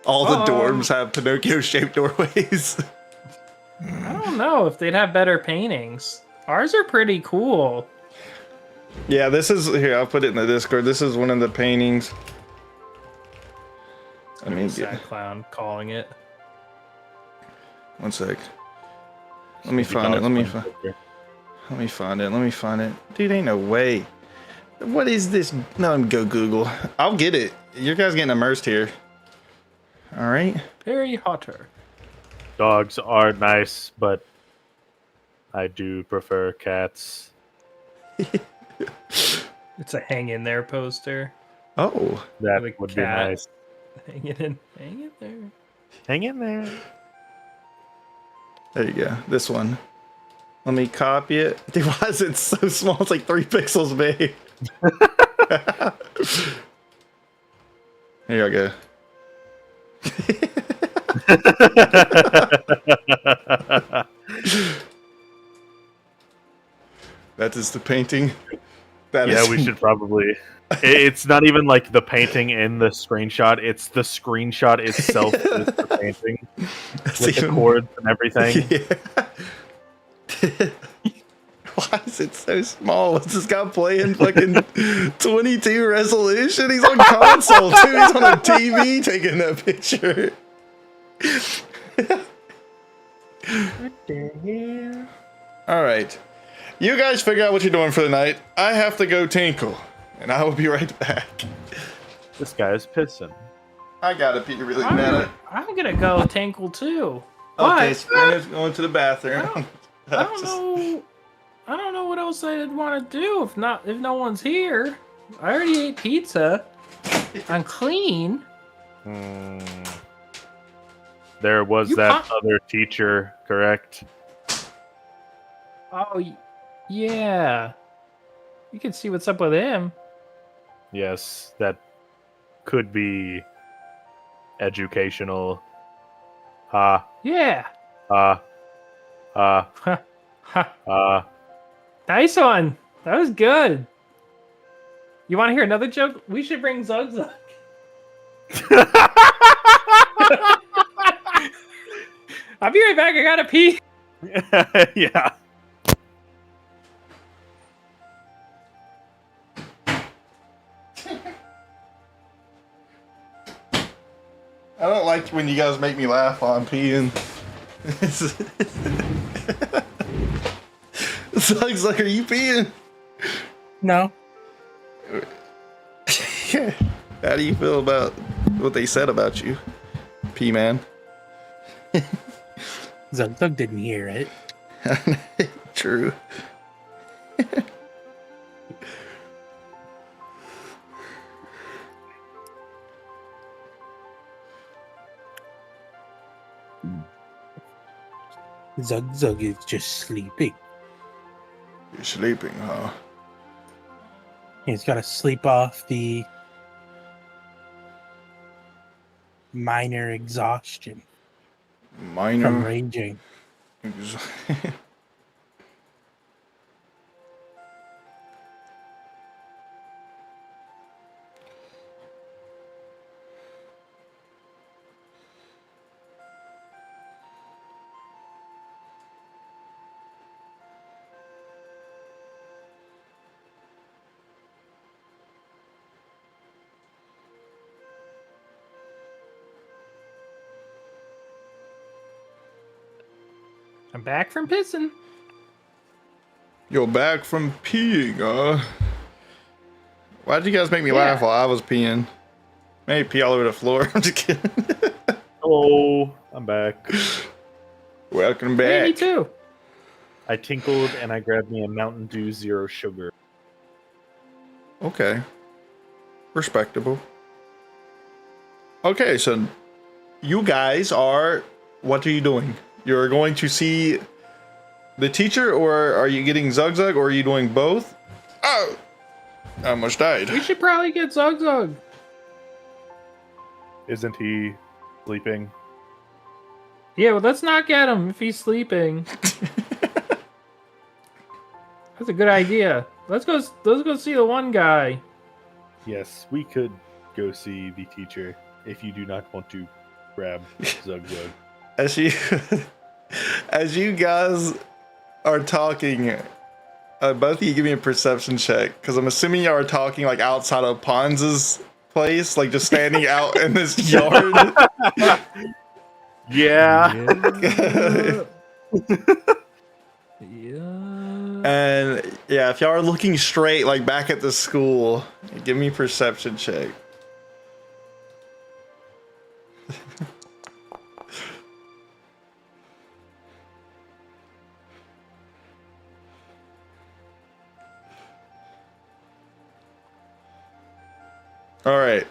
All the dorms have Pinocchio-shaped doorways. I don't know if they'd have better paintings. Ours are pretty cool. Yeah, this is here. I'll put it in the Discord. This is one of the paintings. I mean, Sad clown calling it. one sec. Let me find it. Let me find it. Let me find it. Dude, ain't no way. What is this? No, go Google. I'll get it. You guys getting immersed here. All right. Very hotter. Dogs are nice, but I do prefer cats. It's a hang in there poster. Oh. That With a would be cat. nice. Hang in there. Hang in there. There you go. This one. Let me copy it. Dude, why is it so small? It's like 3 pixels big. Here I go. That is the painting. That Yeah, is we should probably. It's not even like the painting in the screenshot. It's the screenshot itself is the painting with the chords and everything. Yeah. Why is it so small? What's this guy playing fucking 22 resolution? He's on console too. He's on a TV taking that picture. What the hell? All right. You guys figure out what you're doing for the night. I have to go tinkle, and I will be right back. This guy is pissing. I gotta pee really bad. I'm gonna go tinkle too. Okay, But Sprinter's going to the bathroom. I don't know what else I'd want to do if no one's here. I already ate pizza. I'm clean. There was that other teacher, correct? Oh, yeah. You can see what's up with him. Yes, that could be educational. Ha, Yeah. ha, ha, Ha. Ha. ha. Nice one. That was good. You want to hear another joke? We should bring Zug Zug. I'll be right back. I gotta pee. Yeah. I don't like when you guys make me laugh while I'm peeing. Zug's like, are you peeing? No. How do you feel about what they said about you, P-Man? Zug Zug didn't hear it. True. Zug Zug is just sleeping. Sleeping, huh? He's got to sleep off the minor exhaustion from Minor. raging. I'm back from pissing. You're back from peeing, Why'd you guys make me Yeah. laugh while I was peeing? Maybe pee all over the floor. I'm just kidding. Hello, I'm back. Welcome Hey, back. me too. I tinkled and I grabbed me a Mountain Dew Zero Sugar. Okay. Respectable. Okay, so you guys are... What are you doing? You're going to see the teacher, or are you getting Zug Zug, or are you doing both? Oh! I almost died. We should probably get Zug Zug. Isn't he sleeping? Yeah, well, let's not get him if he's sleeping. That's a good idea. Let's go see the one guy. Yes, we could go see the teacher if you do not want to grab Zug Zug. As you guys are talking, both of you give me a perception check, because I'm assuming y'all are talking like outside of Pons's place, like just standing out in this yard. Yeah. And yeah, if y'all are looking straight like back at the school, give me a perception check. All right.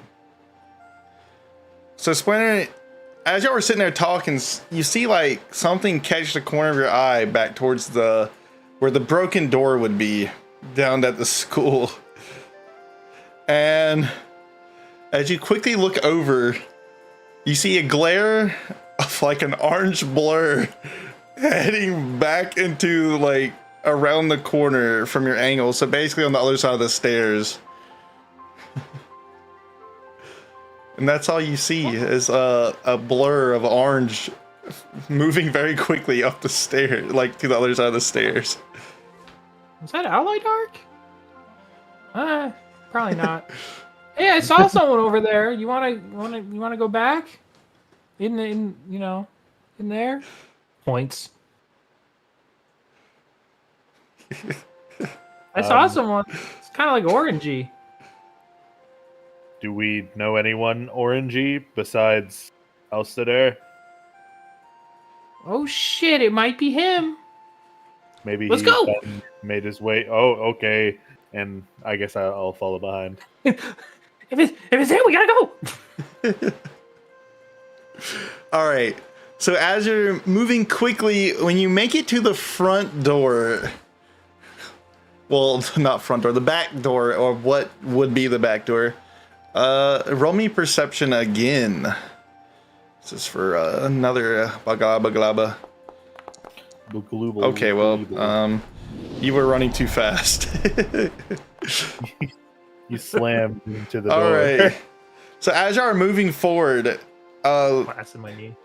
So Splinter, as y'all were sitting there talking, you see like something catch the corner of your eye back towards the where the broken door would be down at the school. And as you quickly look over, you see a glare of like an orange blur heading back into like around the corner from your angle. So basically on the other side of the stairs. And that's all you see is a blur of orange moving very quickly up the stairs, like to the other side of the stairs. Is that Ally Dark? Probably not. Hey, I saw someone over there. You wanna go back? In there? Points. I saw someone. It's kind of like orangey. Do we know anyone orangey besides Alstader? Oh shit! It might be him. Maybe Let's he's go! made his way. Oh, okay. And I guess I'll follow behind. If it's him, we gotta go. All right. So as you're moving quickly, when you make it to the front door, well, not front door, the back door, or what would be the back door, roll me perception again. This is for another baglaba. Okay, well, you were running too fast. You slammed into the All door. right. So as you are moving forward, Glass in my knee.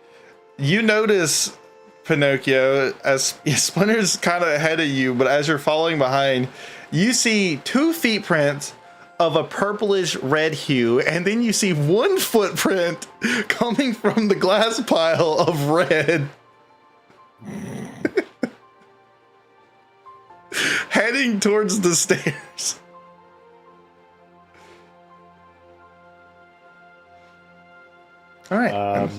you notice Pinocchio as Splinter's kind of ahead of you, but as you're following behind, you see 2 feet prints of a purplish red hue, and then you see 1 footprint coming from the glass pile of red. Heading towards the stairs. All right.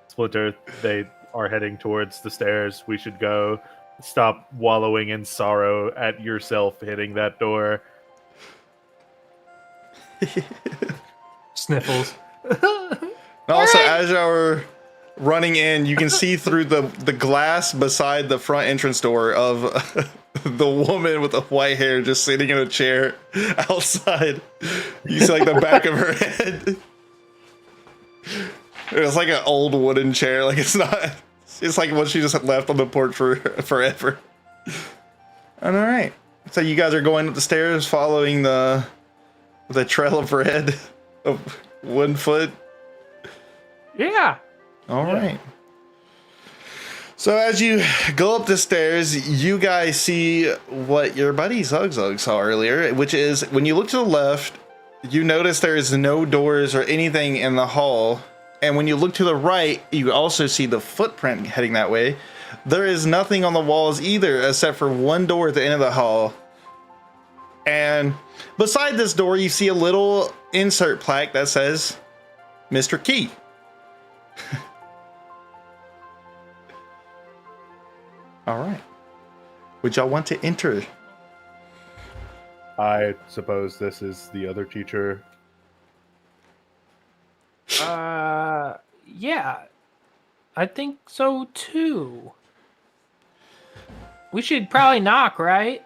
Splinter, they are heading towards the stairs. We should go. Stop wallowing in sorrow at yourself hitting that door. Sniffles. And also, as y'all were running in, you can see through the glass beside the front entrance door of the woman with the white hair just sitting in a chair outside. You see like the back of her head. It's like an old wooden chair. Like it's like what she just left on the porch for forever. And all right, so you guys are going up the stairs, following the trail of red of 1 foot. Yeah. All right. So as you go up the stairs, you guys see what your buddy Zug saw earlier, which is when you look to the left, you notice there is no doors or anything in the hall. And when you look to the right, you also see the footprint heading that way. There is nothing on the walls either, except for one door at the end of the hall. And beside this door, you see a little insert plaque that says, Mr. Key. All right. Would y'all want to enter? I suppose this is the other teacher. Yeah. I think so too. We should probably knock, right?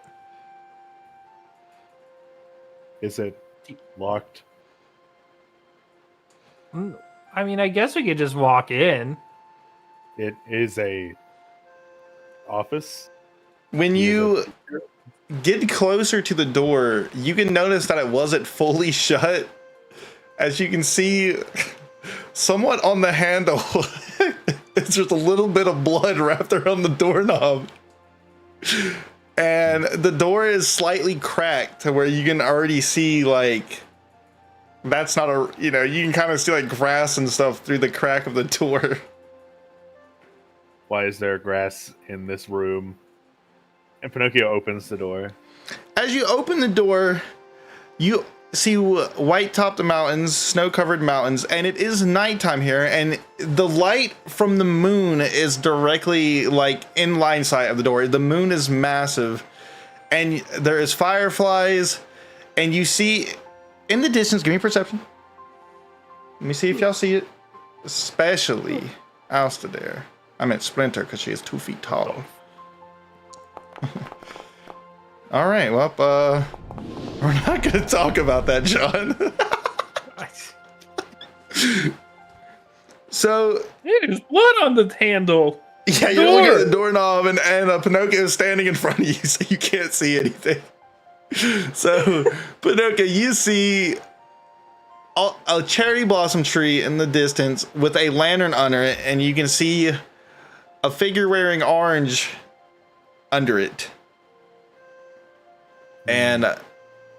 Is it locked? I mean, I guess we could just walk in. It is a office. When you get closer to the door, you can notice that it wasn't fully shut. As you can see, somewhat on the handle, it's just a little bit of blood wrapped around the doorknob. And the door is slightly cracked to where you can already see, like, that's not a, you can kind of see like grass and stuff through the crack of the door. Why is there grass in this room? And Pinocchio opens the door. As you open the door, you see white-topped mountains, snow-covered mountains, and it is nighttime here, and the light from the moon is directly like in line sight of the door. The moon is massive, and there is fireflies, and you see in the distance, give me perception. Let me see if y'all see it, especially Alstair. I meant Splinter because she is 2 feet tall. All right, well, we're not going to talk about that, John. So, There's blood on the handle. yeah, you're looking at the doorknob, and Pinocchio is standing in front of you, so you can't see anything. So, Pinocchio, you see a cherry blossom tree in the distance with a lantern under it, and you can see a figure wearing orange under it. And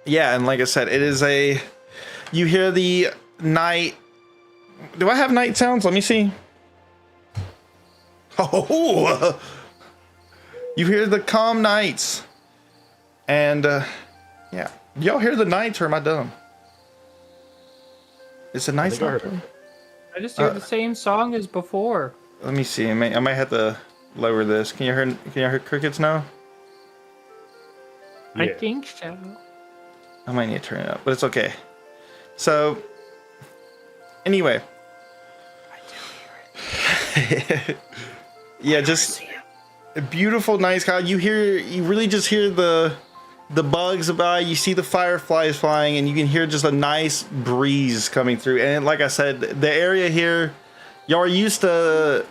yeah, and like I said, it is you hear the night. Do I have night sounds? Let me see. Oh, you hear the calm nights. And yeah, y'all hear the nights, or am I dumb? It's a nice song. I just heard the same song as before. Let me see. I might have to lower this. Can you hear crickets now? I Yeah. think so. I might need to turn it up, but it's okay. So, anyway. I do hear it. Yeah, just a beautiful night sky. You really just hear the bugs about. You see the fireflies flying, and you can hear just a nice breeze coming through. And like I said, the area here, y'all are used to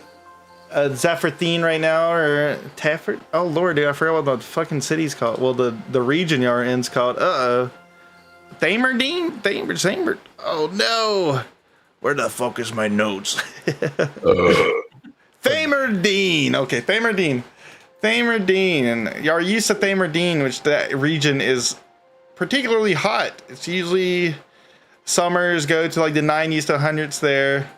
Zephyrdine right now, or Tafford. Oh lord, dude, I forgot what the fucking city's called. Well, the region y'all are in's called. Thamerdine. Oh no, where the fuck is my notes? Thamerdine. Okay, Thamerdine, and y'all are used to Thamerdine, which that region is particularly hot. It's usually summers go to like the 90s to 100s there,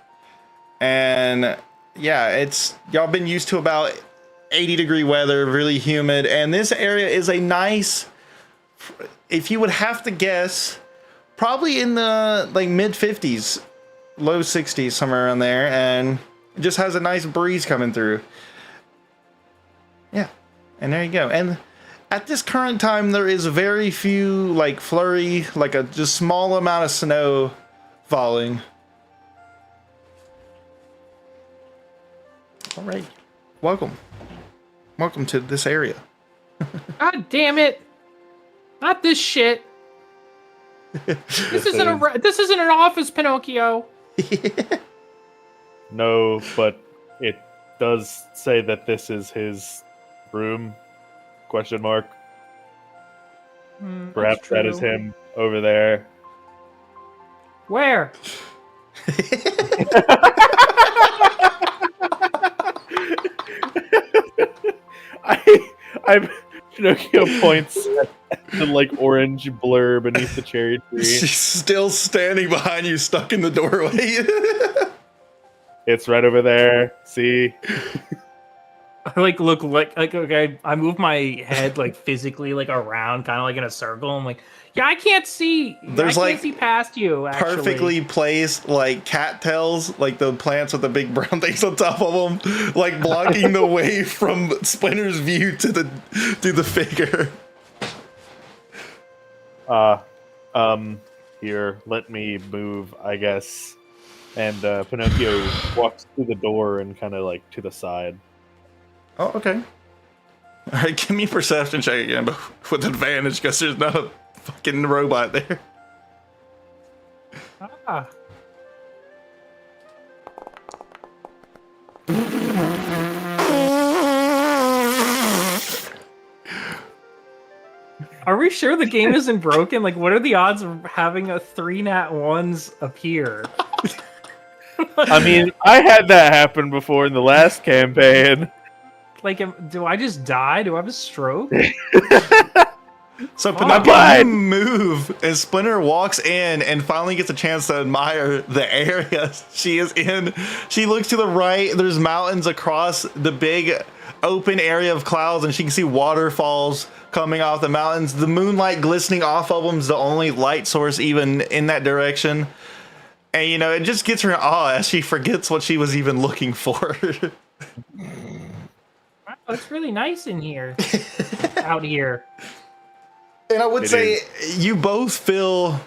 and yeah, y'all been used to about 80-degree weather, really humid, and this area is a nice, if you would have to guess, probably in the like mid 50s, low 60s, somewhere around there, and it just has a nice breeze coming through. Yeah, and there you go. And at this current time, there is very few like flurry, like a just small amount of snow falling. right. Welcome to this area. God damn it! Not this shit. This isn't an office, Pinocchio. No, but it does say that this is his room? Question mark. Perhaps that is him over there. Where? I'm Pinocchio points at the like orange blur beneath the cherry tree. She's still standing behind you, stuck in the doorway. It's right over there. See? I look like okay. I move my head like physically like around, kind of like in a circle. I'm like, yeah, I can't see. There's, I can't like, see past you. Actually. Perfectly placed, like cattails, like the plants with the big brown things on top of them, like blocking the way from Splinter's view to the figure. Here, let me move, I guess. And Pinocchio walks through the door and kind of like to the side. Oh, okay. All right, give me a perception check again, but with advantage because there's not a fucking robot there. Ah. Are we sure the game isn't broken? Like, what are the odds of having a 3 nat 1s appear? I mean, I had that happen before in the last campaign. Like, do I just die? Do I have a stroke? So Oh, Pinocchio, God. you move, and Splinter walks in and finally gets a chance to admire the area she is in. She looks to the right. There's mountains across the big open area of clouds, and she can see waterfalls coming off the mountains. The moonlight glistening off of them is the only light source even in that direction. And, you know, it just gets her in awe as she forgets what she was even looking for. Wow, it's really nice in here. Out here. And I would It say you both feel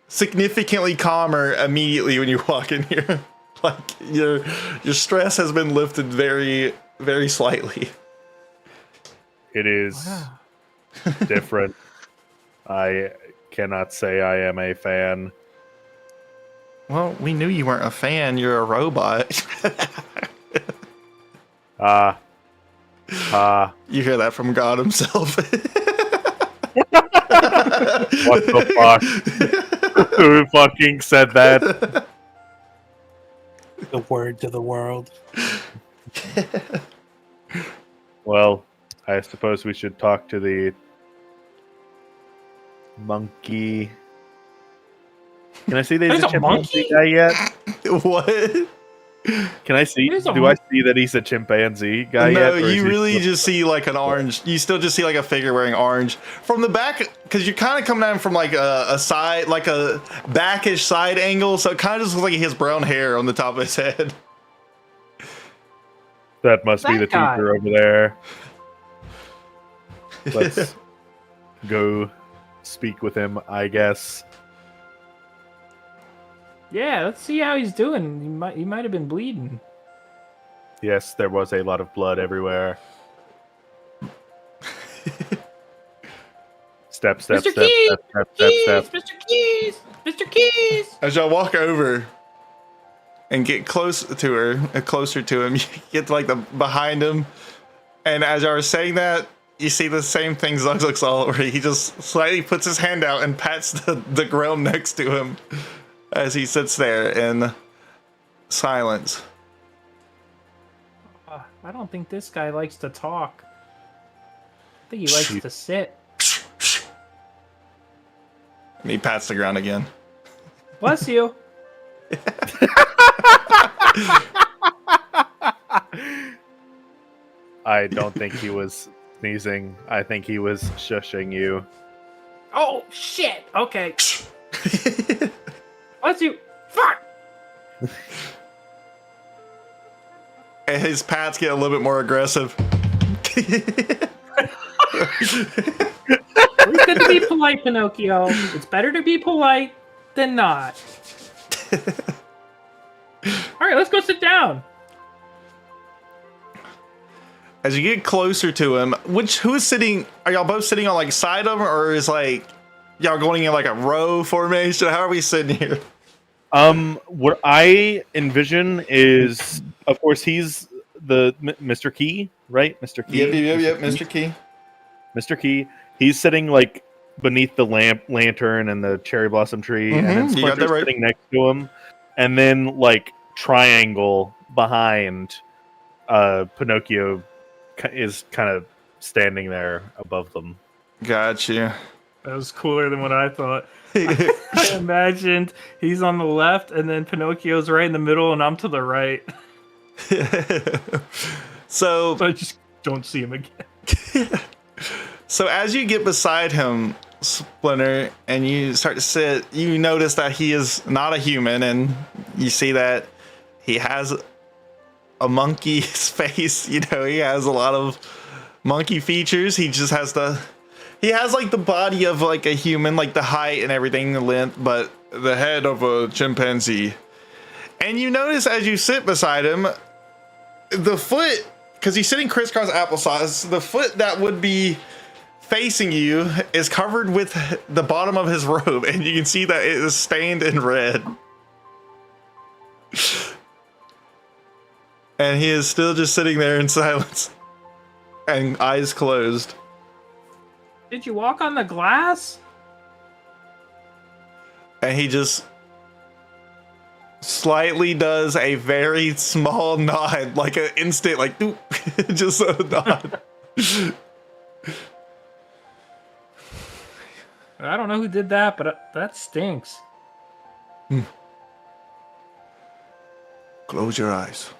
significantly calmer immediately when you walk in here. Like your stress has been lifted very, very slightly. It is different. I cannot say I am a fan. Well, we knew you weren't a fan. You're a robot. You hear that from God himself. What the fuck? Who fucking said that? The words of the world. Well, I suppose we should talk to the monkey. Can I see that he's There's a a monkey? chimpanzee guy yet? What? Can I see? There's a Do I see that he's a chimpanzee guy yet? No, or is you he really still- just see like an orange. You still just see like a figure wearing orange from the back, because you're kind of coming down from like a side, like a backish side angle. So it kind of just looks like he has brown hair on the top of his head. That must be That the guy. teacher over there. Let's go speak with him, I guess. Yeah, let's see how he's doing. He might have been bleeding. Yes, there was a lot of blood everywhere. Step, step, Mr. step, Keys! step, step, step, Keys! step. Mr. Keys! Mr. Keys! As y'all walk over and get close to her, closer to him, you get to like the behind him, and as y'all are saying that, you see the same thing Zug looks all over. He just slightly puts his hand out and pats the ground next to him as he sits there in silence. I don't think this guy likes to talk. I think he likes to sit. And he pats the ground again. Bless you. I don't think he was sneezing. I think he was shushing you. Oh, shit. Okay. Bless you. Fuck. And his pats get a little bit more aggressive. It's good to be polite, Pinocchio. It's better to be polite than not. All right, let's go sit down. as you get closer to him, who is sitting? Are y'all both sitting on like side of him, or is like y'all going in like a row formation? How are we sitting here? What I envision is, of course, he's the Mr. Key, right? Mr. Key. Yep. Mr. Key. Mr. Key. He's sitting like beneath the lantern and the cherry blossom tree, and then You got that Splinter's right. sitting next to him, and then like triangle behind Pinocchio is kind of standing there above them. Got you. That was cooler than what I thought. I imagined he's on the left, and then Pinocchio's right in the middle, and I'm to the right. So I just don't see him again. So as you get beside him, Splinter, and you start to sit, you notice that he is not a human, and you see that he has a monkey's face. You know, he has a lot of monkey features. He just has he has like the body of like a human, like the height and everything, the length, but the head of a chimpanzee. And you notice as you sit beside him, the foot, because he's sitting crisscross applesauce, the foot that would be facing you is covered with the bottom of his robe, and you can see that it is stained in red. And he is still just sitting there in silence and eyes closed. Did you walk on the glass? And he just slightly does a very small nod, like an instant, like, doop, just a nod. I don't know who did that, but that stinks. Close your eyes.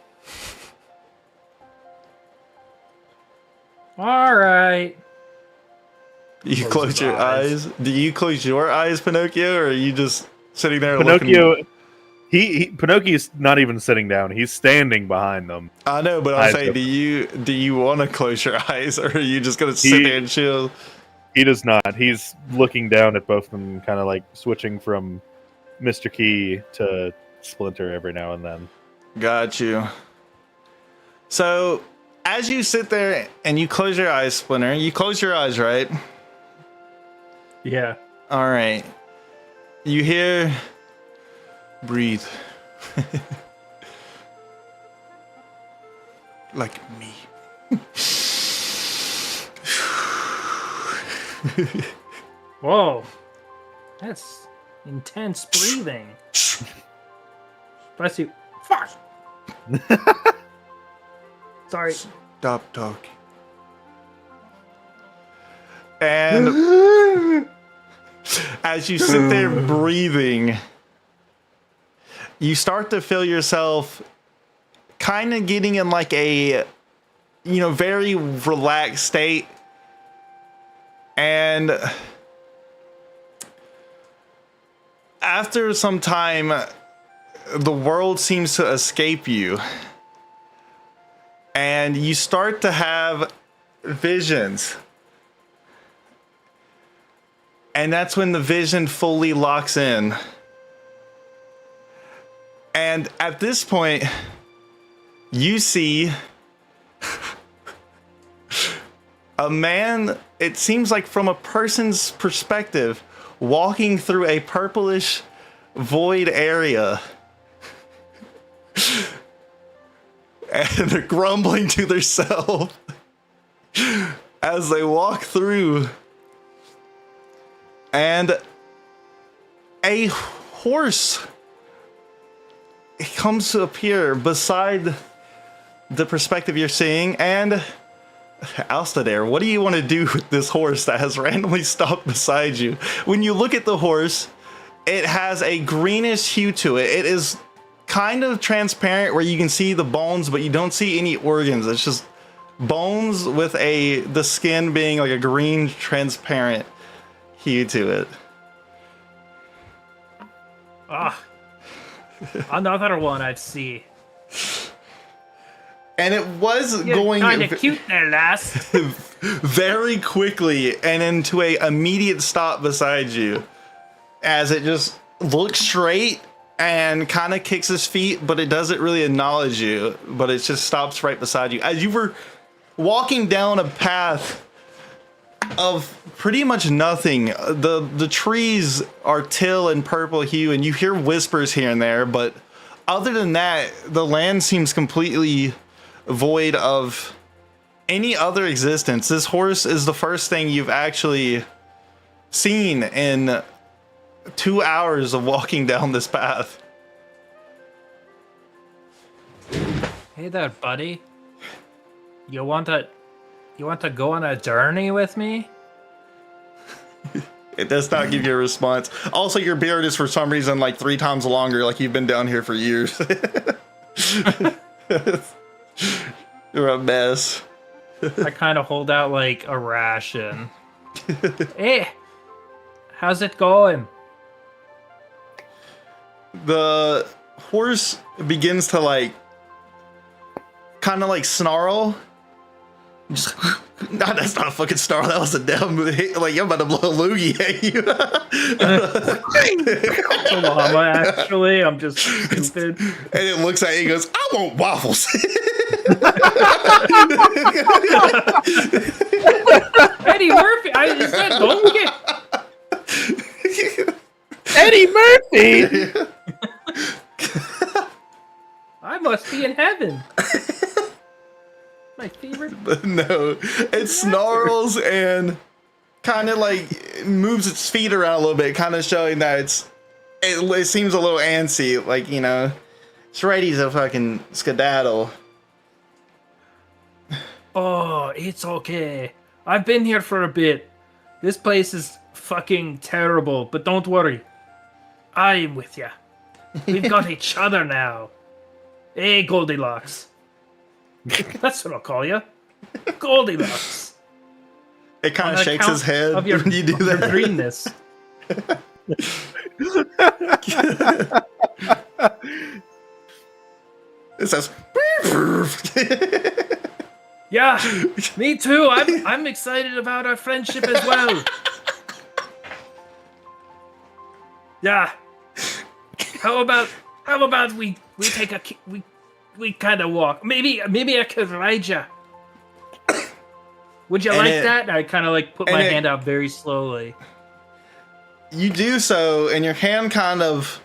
All right. You close your eyes. Do you close your eyes, Pinocchio, or are you just sitting there Pinocchio, looking? Pinocchio's not even sitting down. He's standing behind them. I know, but I'm saying, do you want to close your eyes, or are you just gonna sit there and chill? He does not. He's looking down at both of them, kind of like switching from Mr. Key to Splinter every now and then. Got you. So, as you sit there and you close your eyes, Splinter, you close your eyes, right? Yeah. All right. You hear, breathe. Like me. Whoa. That's intense breathing. Bless you. Fuck. Sorry. Stop talking. And as you sit there breathing, you start to feel yourself kind of getting in like a, very relaxed state. And after some time, the world seems to escape you. And you start to have visions. And that's when the vision fully locks in. And at this point, you see a man, it seems like from a person's perspective, walking through a purplish void area. And they're grumbling to themselves as they walk through. And a horse comes to appear beside the perspective you're seeing. And Alstadair, what do you want to do with this horse that has randomly stopped beside you? When you look at the horse, it has a greenish hue to it. It is kind of transparent where you can see the bones, but you don't see any organs. It's just bones with the skin being like a green transparent hue to it. Another one I'd see. And it was You're going kind of cute there, lass. very quickly and into a immediate stop beside you as it just looks straight and kind of kicks his feet, but it doesn't really acknowledge you, but it just stops right beside you. As you were walking down a path of pretty much nothing. The trees are teal and purple hue, and you hear whispers here and there, but other than that, the land seems completely void of any other existence. This horse is the first thing you've actually seen in 2 hours of walking down this path. Hey there, buddy. You want to go on a journey with me? It does not give you a response. Also, your beard is for some reason like 3 times longer, like you've been down here for years. You're a mess. I kind of hold out like a ration. Hey, how's it going? The horse begins to like kind of like snarl. Just, no, that's not a fucking snarl. That was a damn like I'm about to blow a loogie at you. Llama, actually, I'm just stupid. And it looks at you and goes, "I want waffles." Eddie Murphy, is that donkey? Eddie Murphy. I must be in heaven. My favorite. No, it snarls and kind of like moves its feet around a little bit, kind of showing that it seems a little antsy, like, you know, it's ready to fucking skedaddle. Oh, it's okay. I've been here for a bit. This place is fucking terrible, but don't worry. I'm with ya. We've got each other now. Hey, Goldilocks. That's what I'll call you. Goldilocks. It kind On of shakes his account head of your, when you do of your that. greenness. It says, Yeah, me too. I'm excited about our friendship as well. Yeah. How about we take we kind of walk. Maybe I could ride ya. Would you And like it- that? I kind of like put and my it- hand out very slowly. you do so, and your hand kind of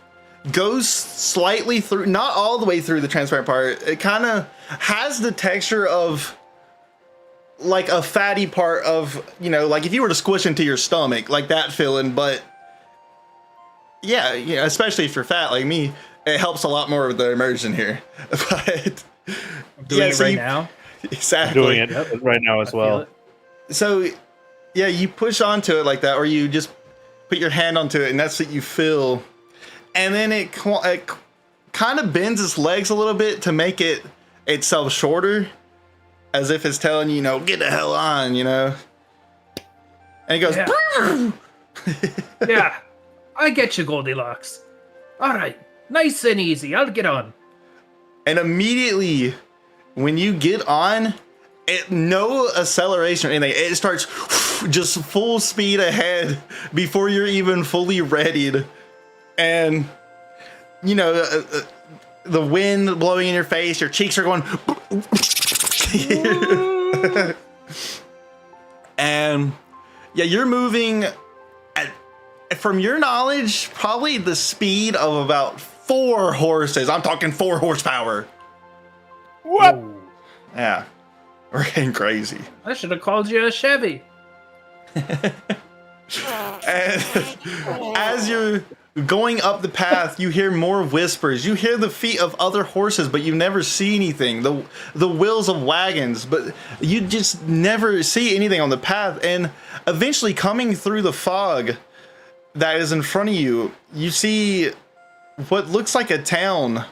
goes slightly through, not all the way through the transparent part. It kind of has the texture of like a fatty part of, you know, like if you were to squish into your stomach, like that feeling. But yeah, especially if you're fat like me, it helps a lot more with the immersion here. But I'm doing it so right you- now. exactly. Doing it right now as I feel well. it. So yeah, you push onto it like that, or you just put your hand onto it, and that's what you feel. And then it kind of bends its legs a little bit to make it itself shorter, as if it's telling you, you know, get the hell on, you know. And it goes, Yeah. Yeah, I get you, Goldilocks. All right, nice and easy. I'll get on. and immediately when you get on, no acceleration or anything. It starts just full speed ahead before you're even fully readied. And, you know, the wind blowing in your face, your cheeks are going. And yeah, you're moving at, from your knowledge, probably the speed of about 4 horses. I'm talking 4 horsepower. What? Ooh. Yeah, we're getting crazy. I should have called you a Chevy. And as you're going up the path, you hear more whispers. You hear the feet of other horses, but you never see anything. The wheels of wagons, but you just never see anything on the path. And eventually, coming through the fog that is in front of you, you see what looks like a town.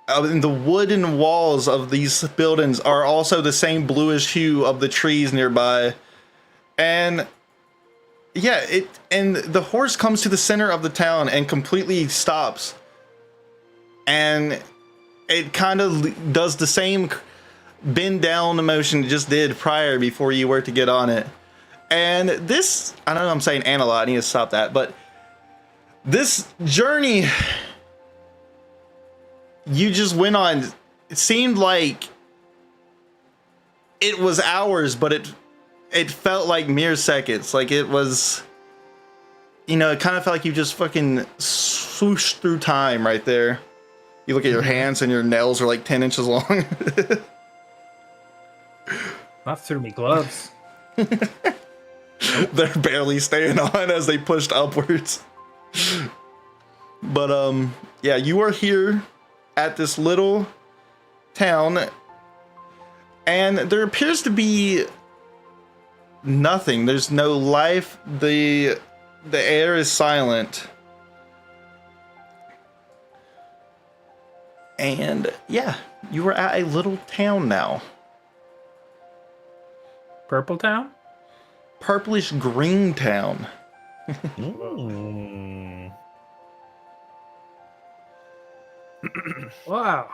And the wooden walls of these buildings are also the same bluish hue of the trees nearby. And yeah, and the horse comes to the center of the town and completely stops. And it kind of does the same bend down motion it just did prior before you were to get on it. And this, I don't know, I'm saying and a lot, I need to stop that, but this journey you just went on, it seemed like it was hours, but it felt like mere seconds. Like it was, you know, it kind of felt like you just fucking swooshed through time right there. You look at your hands and your nails are like 10 inches long. Not through me gloves. They're barely staying on as they pushed upwards. But yeah, you are here at this little town, and there appears to be nothing. There's no life. The air is silent. And yeah, you are at a little town now. Purple Town? Purplish green town. Wow.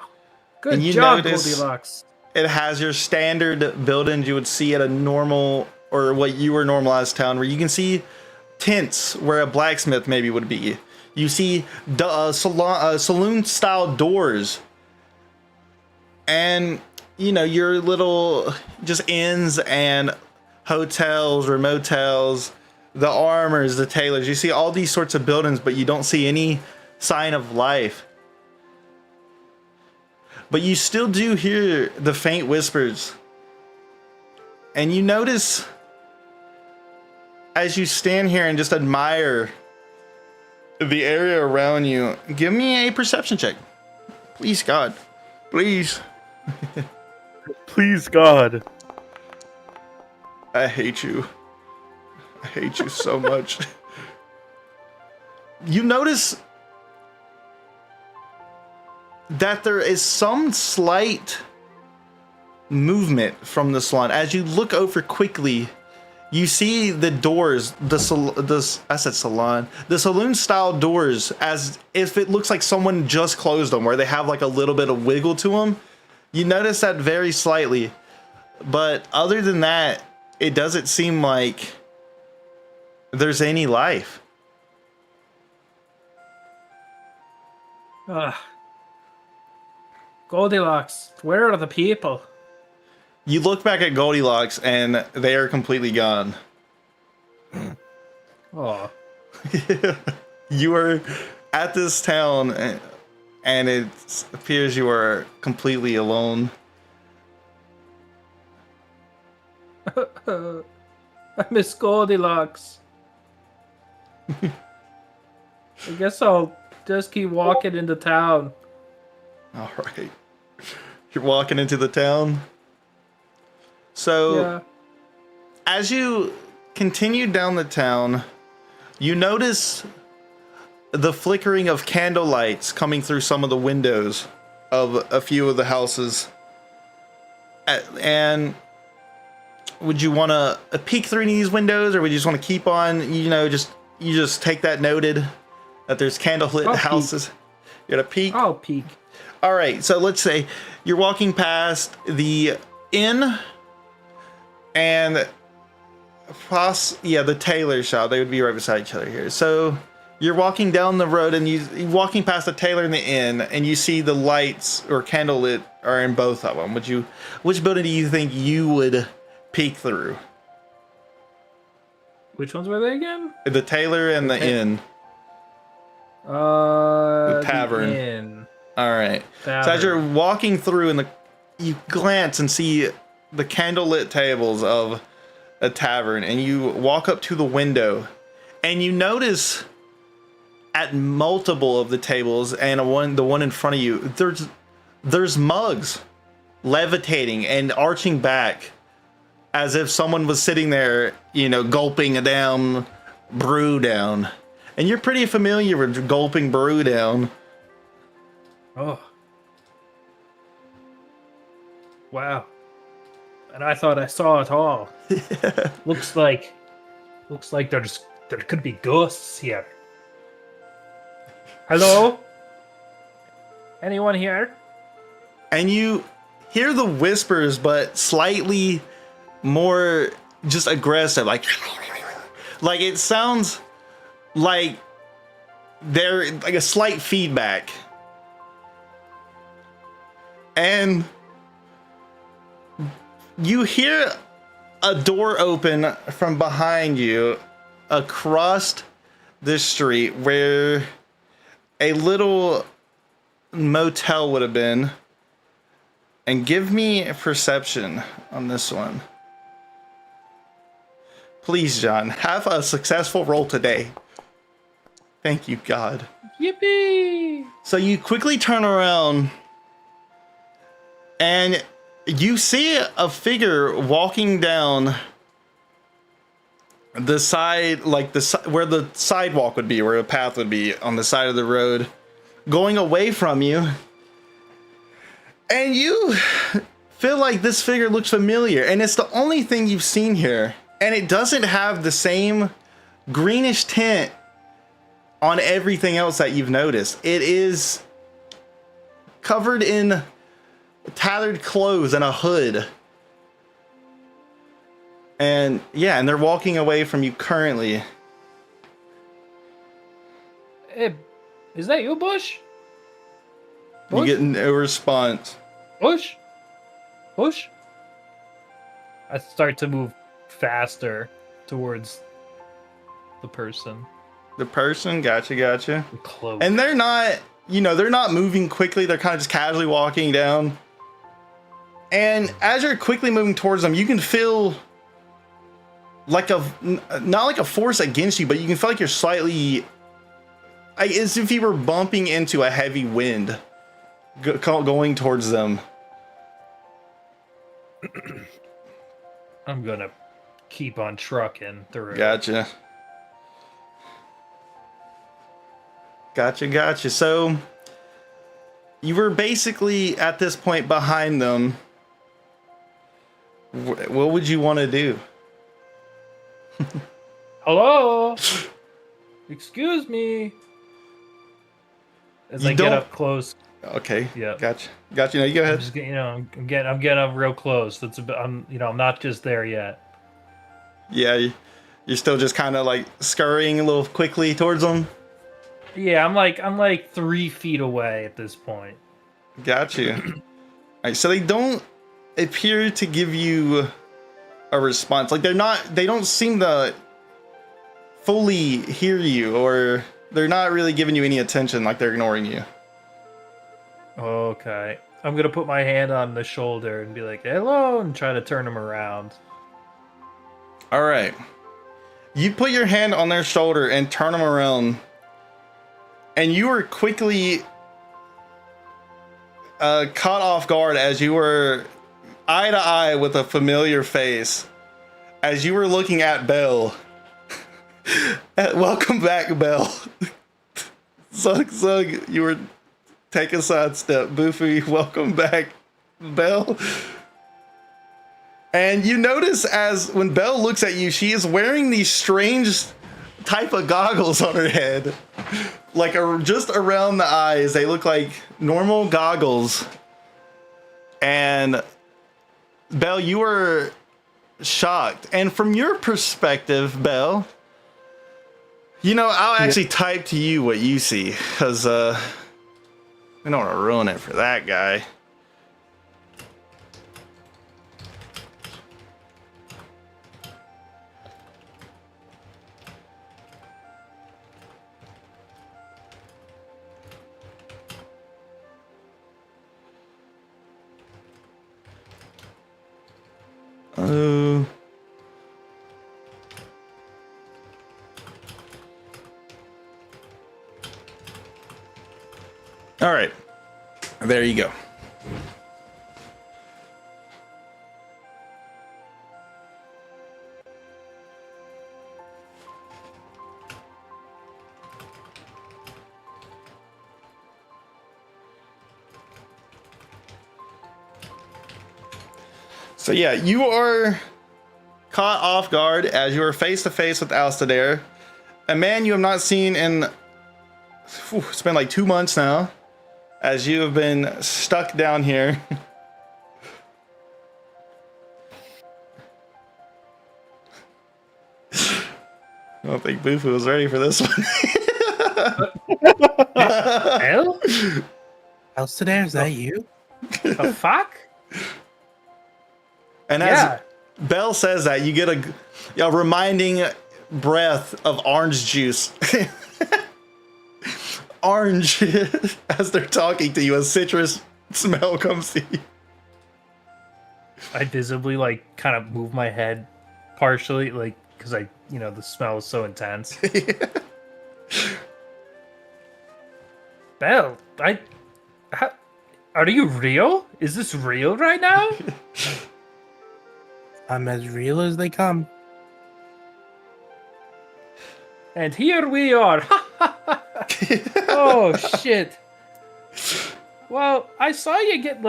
Good And you job, notice- Goldilocks. It has your standard buildings you would see at a normal, or what you were normalized town, where you can see tents where a blacksmith maybe would be. You see saloon style doors, and you know, your little just inns and hotels or motels, the armors, the tailors. You see all these sorts of buildings, but you don't see any sign of life. But you still do hear the faint whispers. And you notice, as you stand here and just admire the area around you, give me a perception check. Please, God. Please. Please, God. I hate you. I hate you so much. You notice that there is some slight movement from the salon. As you look over quickly, you see the doors, the saloon style doors, as if it looks like someone just closed them, where they have like a little bit of wiggle to them. You notice that very slightly, but other than that, it doesn't seem like there's any life. Goldilocks, where are the people? You look back at Goldilocks and they are completely gone. Oh, You are at this town and it appears you are completely alone. I miss Goldilocks. I guess I'll just keep walking into town. All right. You're walking into the town. So Yeah. as you continue down the town, you notice the flickering of candle lights coming through some of the windows of a few of the houses. And would you want to peek through any of these windows, or would you just want to keep on, you know, you just take that noted that there's candlelit I'll houses? You gotta peek. I'll peek. All right, so let's say you're walking past the inn and the tailor shop. They would be right beside each other here. So you're walking down the road and you're walking past the tailor and the inn, and you see the lights or candlelit are in both of them. Which building do you think you would peek through? Which ones were they again? The tailor and the inn. The tavern. inn. All right. Tavern. So as you're walking through, and you glance and see the candlelit tables of a tavern, and you walk up to the window, and you notice at multiple of the tables and the one in front of you, there's mugs levitating and arching back, as if someone was sitting there, you know, gulping down brew down. And you're pretty familiar with gulping brew down. Oh. Wow. And I thought I saw it all. Looks like there could be ghosts here. Hello? Anyone here? And you hear the whispers, but slightly more just aggressive, like it sounds like they're like a slight feedback. you hear a door open from behind you across the street where a little motel would have been. And give me a perception on this one. Please, John, have a successful roll today. Thank you, God. Yippee! So you quickly turn around and you see a figure walking down the side, like where the sidewalk would be, where a path would be on the side of the road, going away from you. And you feel like this figure looks familiar, and it's the only thing you've seen here. And it doesn't have the same greenish tint on everything else that you've noticed. It is covered in tattered clothes and a hood. And yeah, and they're walking away from you currently. Hey, is that you, Bush? You get no response. Bush? Bush? I start to move faster towards the person. The person, gotcha. The cloak. And they're not, they're not moving quickly. They're kind of just casually walking down. And as you're quickly moving towards them, you can feel like not like a force against you, but you can feel like you're slightly, as if you were bumping into a heavy wind going towards them. I'm gonna keep on trucking through. Gotcha. So you were basically at this point behind them. What would you want to do? Hello? Excuse me. As I get up close. Okay. Yeah. Gotcha. No, you go ahead. I'm just, I'm getting up real close. I'm not just there yet. Yeah, you're still just kind of like scurrying a little quickly towards them. Yeah, I'm like 3 feet away at this point. Got you. All right, so they don't appear to give you a response. Like they don't seem to fully hear you, or they're not really giving you any attention. Like they're ignoring you. Okay. I'm gonna put my hand on the shoulder and be like, hello, and try to turn them around. All right. You put your hand on their shoulder and turn them around, and you were quickly caught off guard as you were eye to eye with a familiar face as you were looking at Belle. Welcome back, Belle. Zug, you were... Take a sidestep. Boofy, welcome back, Belle. And you notice when Belle looks at you, she is wearing these strange type of goggles on her head. Like just around the eyes. They look like normal goggles. And Belle, you were shocked. And from your perspective, Belle, I'll actually type to you what you see. Because, we don't want to ruin it for that guy. All right. There you go. So yeah, you are caught off guard as you are face to face with Alcidair, a man you have not seen in it's been like 2 months now, as you have been stuck down here. I don't think Boofoo was ready for this one. Hell? Alcidair, is that you? The fuck? And Yeah. as Belle says that, you get a reminding breath of orange juice. Orange as they're talking to you, a citrus smell comes to you. I visibly like kind of move my head partially, like because the smell is so intense. Belle, are you real? Is this real right now? I'm as real as they come. And here we are. Oh shit. Well, I saw you get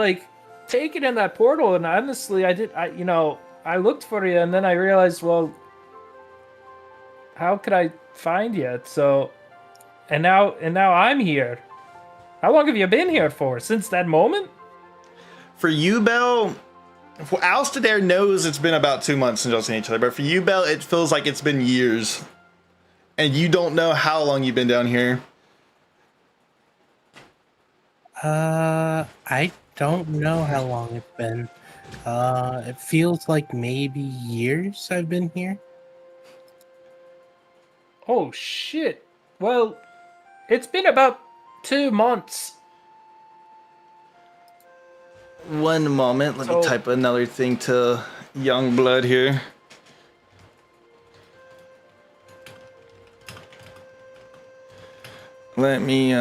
taken in that portal, and honestly, I looked for you, and then I realized, well, how could I find you? So, and now I'm here. How long have you been here for? Since that moment? For you, Belle, Alstadair knows it's been about 2 months since y'all seen each other, but for you, Belle, it feels like it's been years. And you don't know how long you've been down here. I don't know how long it's been. It feels like maybe years I've been here. Oh shit. Well, it's been about 2 months. One moment, let me So- type another thing to Young Blood here. Let me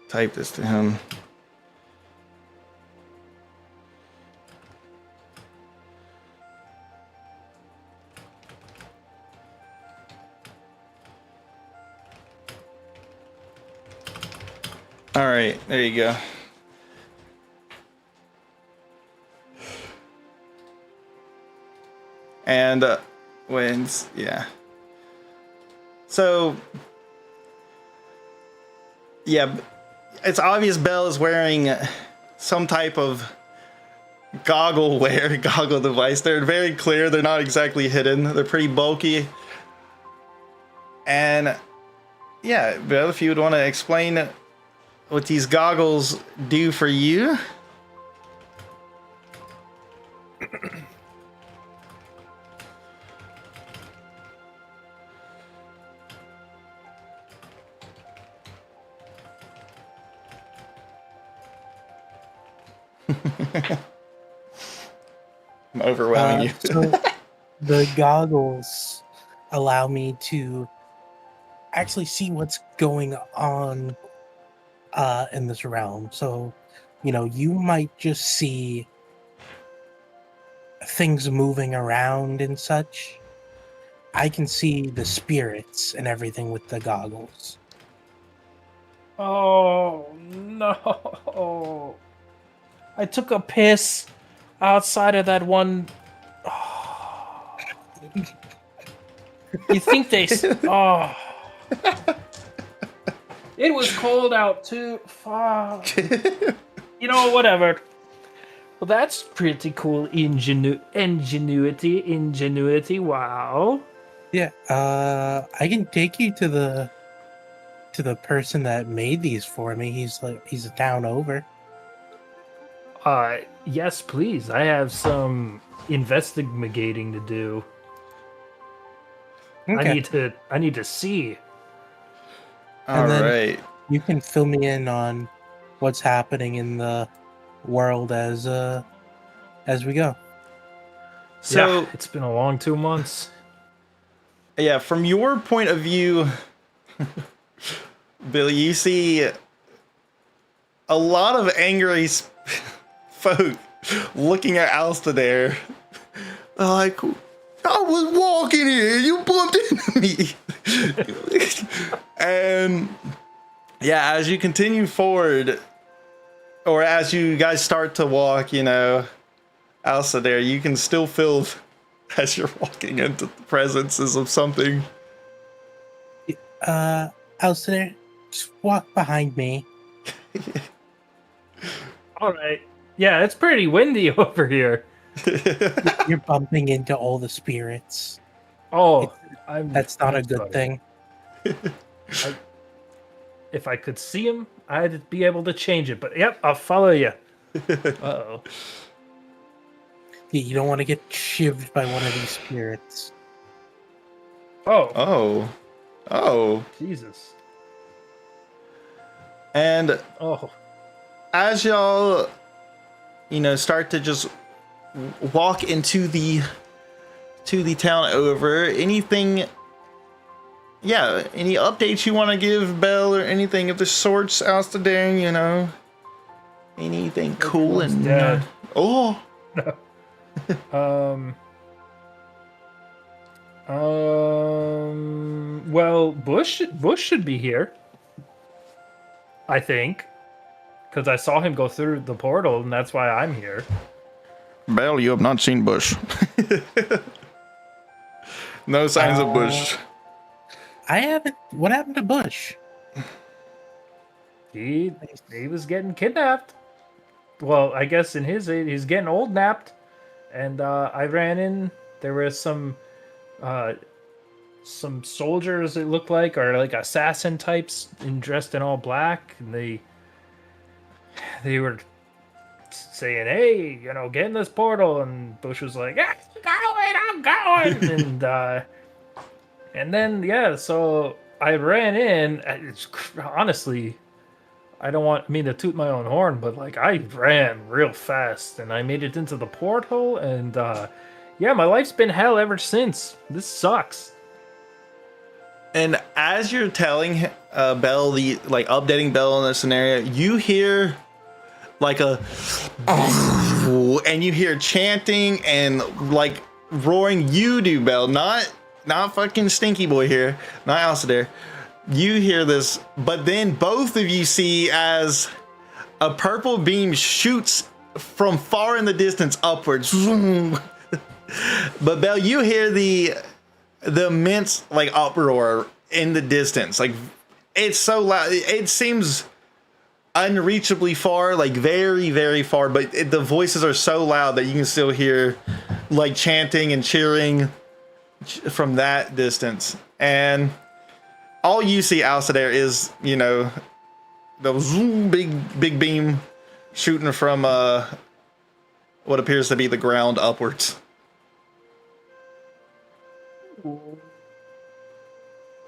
type this to him. All right, there you go. And wins, yeah. So, yeah, it's obvious Belle is wearing some type of goggle device. They're very clear. They're not exactly hidden. They're pretty bulky. And yeah, Belle, if you would want to explain what these goggles do for you. I'm overwhelming you. So the goggles allow me to actually see what's going on in this realm. So, you might just see things moving around and such. I can see the spirits and everything with the goggles. Oh no. I took a piss outside of that one. You think they oh. It was cold out too. Fuck. Whatever. Well, that's pretty cool. Ingenuity. Wow. Yeah, I can take you to the person that made these for me. He's a town over. Yes, please. I have some investigating to do. Okay. I need to see. All And then- right. You can fill me in on what's happening in the world as we go. So Yeah, it's been a long 2 months. yeah, from your point of view, Billy, you see a lot of angry folk looking at Alstadair. They're like, I was walking here, you bumped into me. And yeah, as you continue forward, or as you guys start to walk, Alstadair, you can still feel as you're walking into the presences of something. Alcinair, just walk behind me. All right. Yeah, it's pretty windy over here. You're bumping into all the spirits. Oh, That's not a I'm good sorry. thing. If I could see him, I'd be able to change it. But yep, I'll follow you. Uh-oh. You don't want to get shivved by one of these spirits. Oh, Oh. Jesus. And Oh, as y'all, start to just walk into the town over, anything, any updates you want to give Belle or anything of the sorts out there, anything cool Everyone's and dead. oh, Well, Bush should be here. I think, because I saw him go through the portal, and that's why I'm here. Belle, you have not seen Bush. No signs of Bush. I haven't. What happened to Bush? He was getting kidnapped. Well, I guess in his age, he's getting old napped, and I ran in. There was some soldiers, it looked like, or like assassin types, dressed in all black, and they were saying, "Hey, get in this portal," and Bush was like, "Yeah, I'm going," and then so I ran in. It's honestly, I don't want me to toot my own horn, but like I ran real fast, and I made it into the portal, and my life's been hell ever since. This sucks. And as you're telling Belle, updating Belle in the scenario, you hear like and you hear chanting and like roaring. You do, Belle, not fucking Stinky Boy here, not Alcidair. You hear this, but then both of you see as a purple beam shoots from far in the distance upwards. But Belle, you hear the immense uproar in the distance. Like, it's so loud. It seems unreachably far, very, very far, but the voices are so loud that you can still hear chanting and cheering from that distance. And all you see, Alcidair, is the zoom, big beam shooting from what appears to be the ground upwards.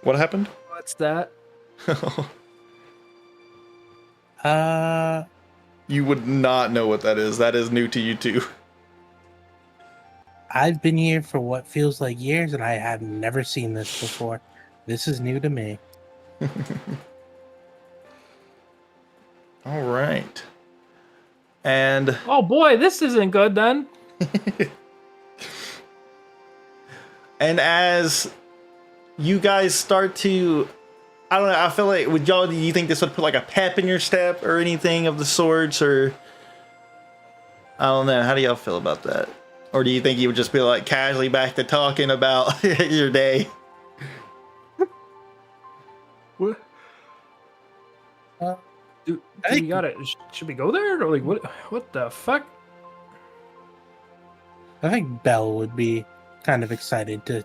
What happened? What's that? You would not know what that is. That is new to you too. I've been here for what feels like years, and I have never seen this before. This is new to me. All right. And Oh boy, this isn't good then. and as you guys start to, I don't know, I feel like with y'all, do you think this would put a pep in your step or anything of the sorts, or I don't know, how do y'all feel about that? Or do you think you would just be casually back to talking about your day? What? Do we got it? Should we go there, or what the fuck? I think Belle would be kind of excited to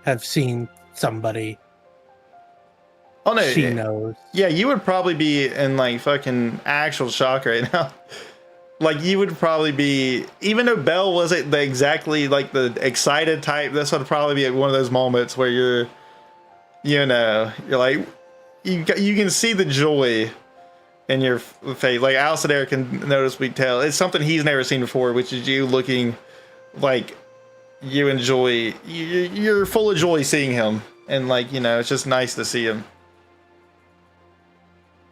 have seen somebody Oh no, she knows. Yeah, you would probably be in fucking actual shock right now. You would probably be, even though Belle wasn't exactly the excited type, this would probably be one of those moments where you're you can see the joy in your face. Alcidair can noticeably tell. It's something he's never seen before, which is you looking like you enjoy, you're full of joy seeing him. And it's just nice to see him.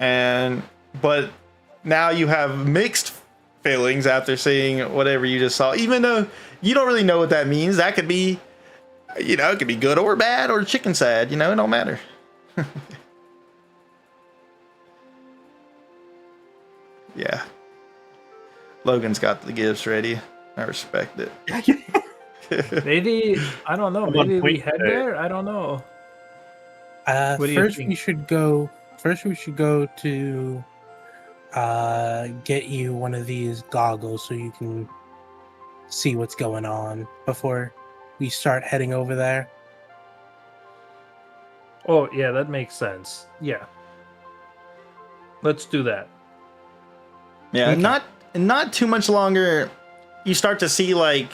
But now you have mixed feelings after seeing whatever you just saw, even though you don't really know what that means. That could be, it could be good or bad or chicken sad, it don't matter. Yeah. Logan's got the gifts ready. I respect it. Maybe, I don't know. I'm Maybe on we point head there. there. I don't know. What do you First, think? we should go. First, we should go to get you one of these goggles so you can see what's going on before we start heading over there. Oh yeah, that makes sense. Yeah, let's do that. Yeah, Okay. not too much longer you start to see like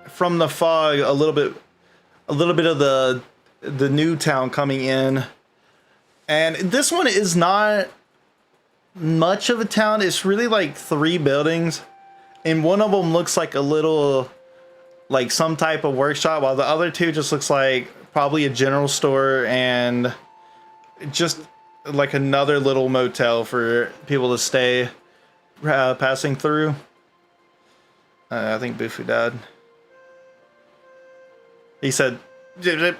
from the fog a little bit of the new town coming in. And this one is not much of a town. It's really like 3 buildings, and one of them looks like a little like some type of workshop, while the other 2 just looks like probably a general store and just like another little motel for people to stay passing through. I think Bufu died. He said you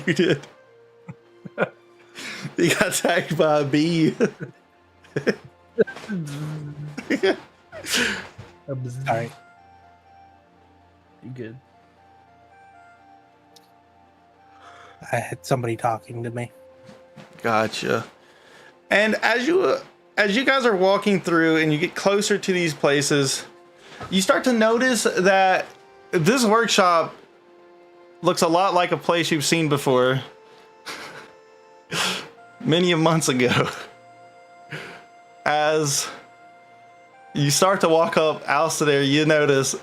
did. He got attacked by a bee. Sorry. You good? I had somebody talking to me. Gotcha. And as you guys are walking through and you get closer to these places, you start to notice that this workshop looks a lot like a place you've seen before many months ago. As you start to walk up Alcidair, you notice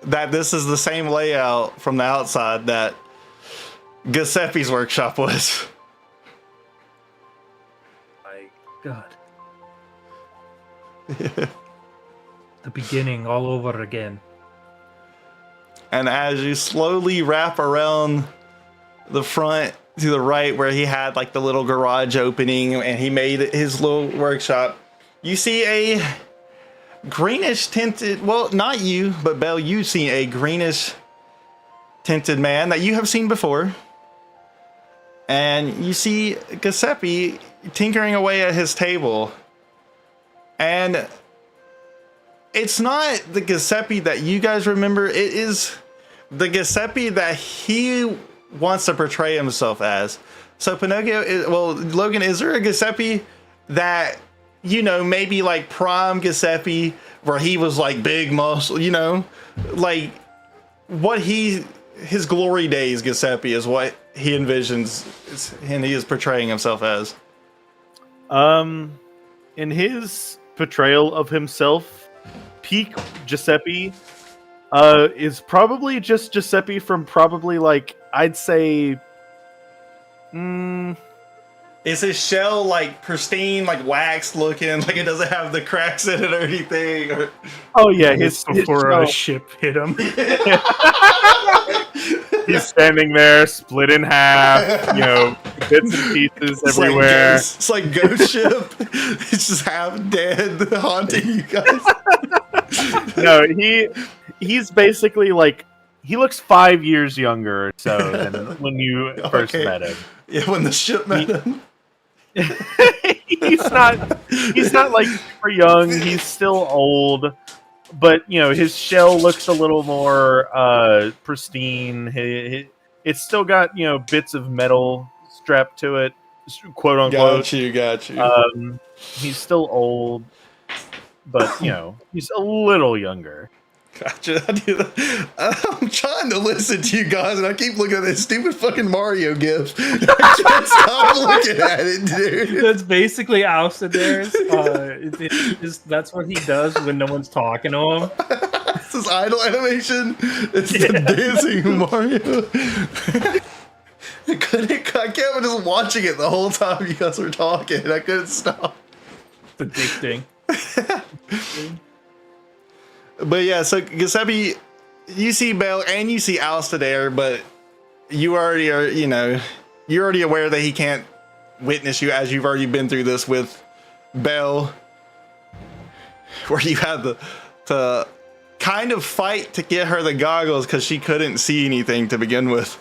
that this is the same layout from the outside that Giuseppe's workshop was. My God. The beginning all over again. And as you slowly wrap around the front to the right where he had like the little garage opening and he made his little workshop, you see a greenish tinted, well, not you, but Belle, you see a greenish tinted man that you have seen before. And you see Giuseppe tinkering away at his table. And it's not the Giuseppe that you guys remember. It is the Giuseppe that he wants to portray himself as. So Pinocchio, Logan, is there a Giuseppe that, you know, maybe like prime Giuseppe where he was like big muscle, you know, like what his glory days Giuseppe is what he envisions and he is portraying himself as? In his portrayal of himself, peak Giuseppe is probably just Giuseppe from probably like, I'd say, is his shell like pristine, like wax looking, like it doesn't have the cracks in it or anything? Or... Oh yeah, before a ship hit him. He's standing there, split in half, you know, bits and pieces it's everywhere. It's like Ghost Ship. It's just half dead, haunting you guys. No, he's basically like, he looks 5 years younger or so than when you first met him. Yeah, when the ship met him. he's not like super young. He's still old, but you know his shell looks a little more pristine. It's still got, you know, bits of metal strapped to it, quote unquote. Got you. He's still old, but you know he's a little younger. Gotcha. I'm trying to listen to you guys, and I keep looking at this stupid fucking Mario gif. I can't stop looking at it, dude. That's basically Alcidair's. That's what he does when no one's talking to him. This is idle animation. It's the dancing Mario. I kept just watching it the whole time you guys were talking. I couldn't stop. It's addicting. But yeah, so Giuseppe, you see Belle and you see Alcidair, but you already are, you know, you're already aware that he can't witness you as you've already been through this with Belle, where you had to kind of fight to get her the goggles because she couldn't see anything to begin with.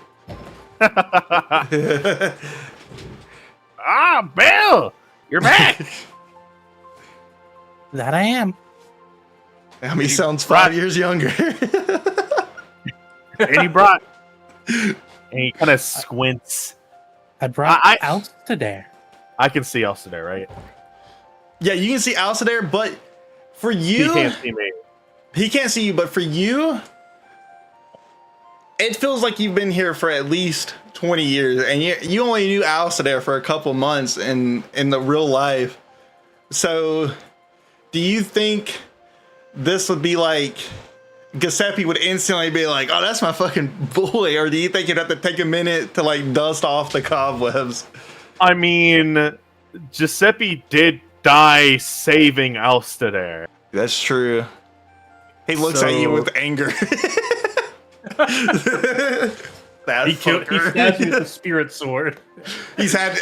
Ah, Belle, you're back. That I am. I mean, he sounds 5 years younger. And he brought, and he kind of squints. I brought Alcidair. I can see Alcidair, right? Yeah, you can see Alcidair, but for you, He can't see me. He can't see you, but for you, it feels like you've been here for at least 20 years, and you only knew Alcidair for a couple months in the real life. So, do you think this would be like Giuseppe would instantly be like, "Oh, that's my fucking boy," or do you think you'd have to take a minute to like dust off the cobwebs? I mean, Giuseppe did die saving Alstadair. That's true. He looks at you with anger. That He stabs you with the spirit sword. He's had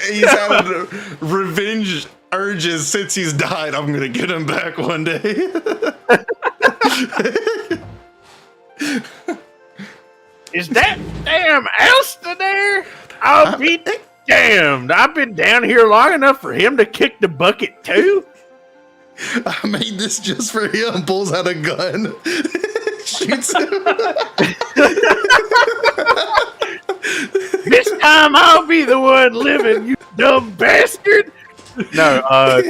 revenge urges since he's died. I'm gonna get him back one day. Is that damn Alstadair? I'll be damned. I've been down here long enough for him to kick the bucket too. I made this just for him. Pulls out a gun. Shoots him. This time I'll be the one living, you dumb bastard. No,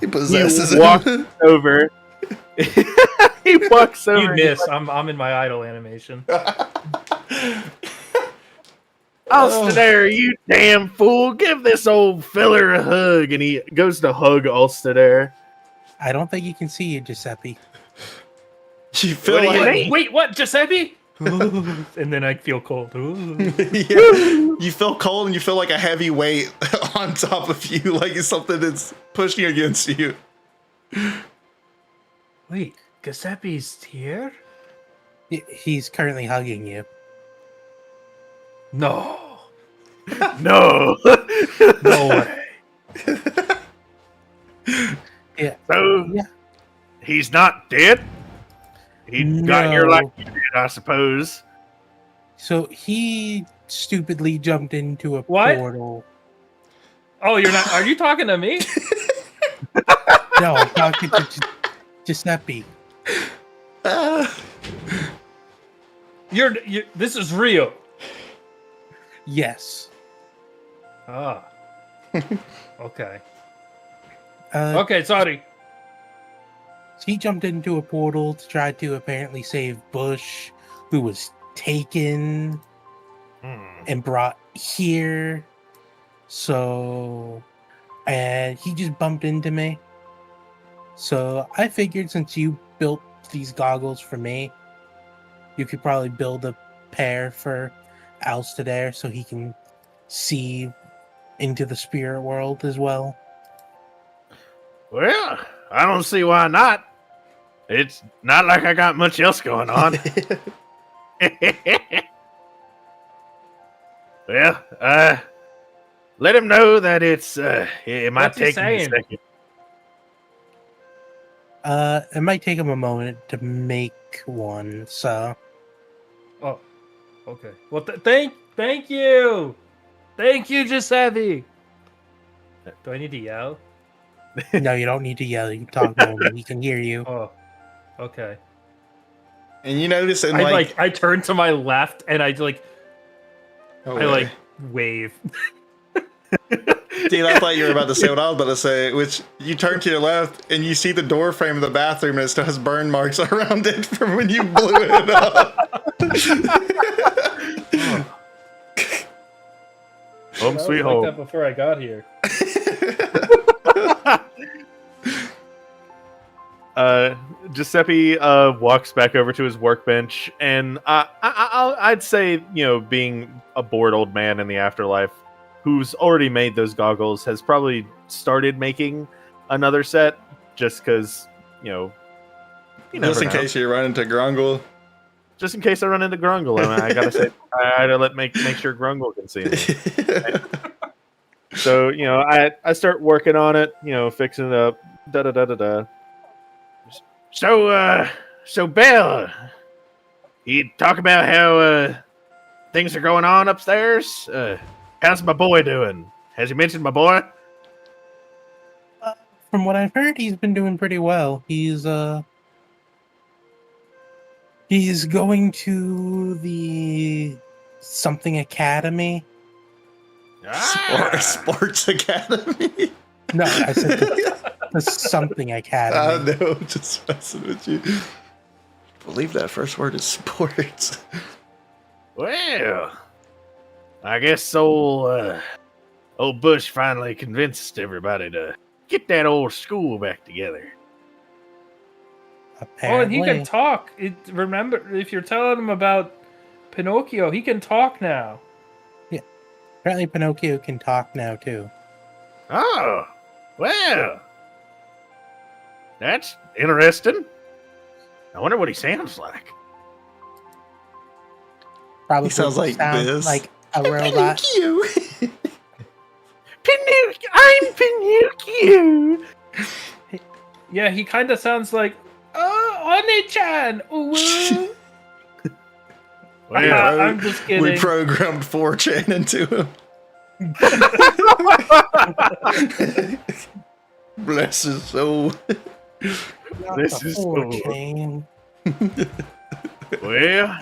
He possesses he walks him. over. He walks over. You miss. I'm in my idle animation. Alstadair, you damn fool! Give this old feller a hug, and he goes to hug Alstadair. I don't think you can see you, Giuseppe. You feel What do you like mean? Wait, what, Giuseppe? And then I feel cold. yeah, you feel cold and you feel like a heavy weight on top of you, like it's something that's pushing against you. Wait, Giuseppe's here? He's currently hugging you. No. No. No way. Yeah. So Yeah. he's not dead. He got here No. like you did, I suppose. So he stupidly jumped into a What? portal. Oh, you're not. Are you talking to me? No, I'm talking to Giuseppe. You're. This is real. Yes. Ah. Okay. Okay. Sorry. He jumped into a portal to try to apparently save Bush, who was taken and brought here. So, and he just bumped into me. So I figured since you built these goggles for me, you could probably build a pair for Alstadair so he can see into the spirit world as well. Well, I don't see why not. It's not like I got much else going on. Well, let him know that it might What's he take me a saying? second. It might take him a moment to make one, so Oh. Okay. Well, thank you. Thank you, Giuseppe. Do I need to yell? no, you don't need to yell. You can talk normal. He can hear you. Oh. Okay. And you notice, and I turn to my left and I wave. dude, I thought you were about to say what I was about to say, which you turn to your left and you see the door frame of the bathroom and it still has burn marks around it from when you blew it up. Home sweet Like home. that before I got here. Giuseppe walks back over to his workbench, and I'd say, being a bored old man in the afterlife who's already made those goggles, has probably started making another set just because, you Just in know. case you run into Grungle. Just in case I run into Grungle, I gotta say, I gotta make sure Grungle can see me. So, I start working on it, fixing it up, da-da-da-da-da. So Belle, you talk about how things are going on upstairs? How's my boy doing? Has he mentioned my boy? From what I've heard, he's been doing pretty well. He's going to the something academy. Sports Academy. No, I said the something academy. No, just messing with you. I believe that first word is sports. Well, I guess old Bush finally convinced everybody to get that old school back together. Oh, and Apparently. he can talk. Remember, if you're telling him about Pinocchio, he can talk now. Apparently Pinocchio can talk now too. Oh, well, that's interesting. I wonder what he sounds like. Probably He sounds like this. like a robot. Pinocchio. I'm Pinocchio. Yeah, he kind of sounds like, Oni-chan. Ooh. Well, I'm just kidding. We programmed 4chan into him. Bless his soul. Not This the is four so- chain. well.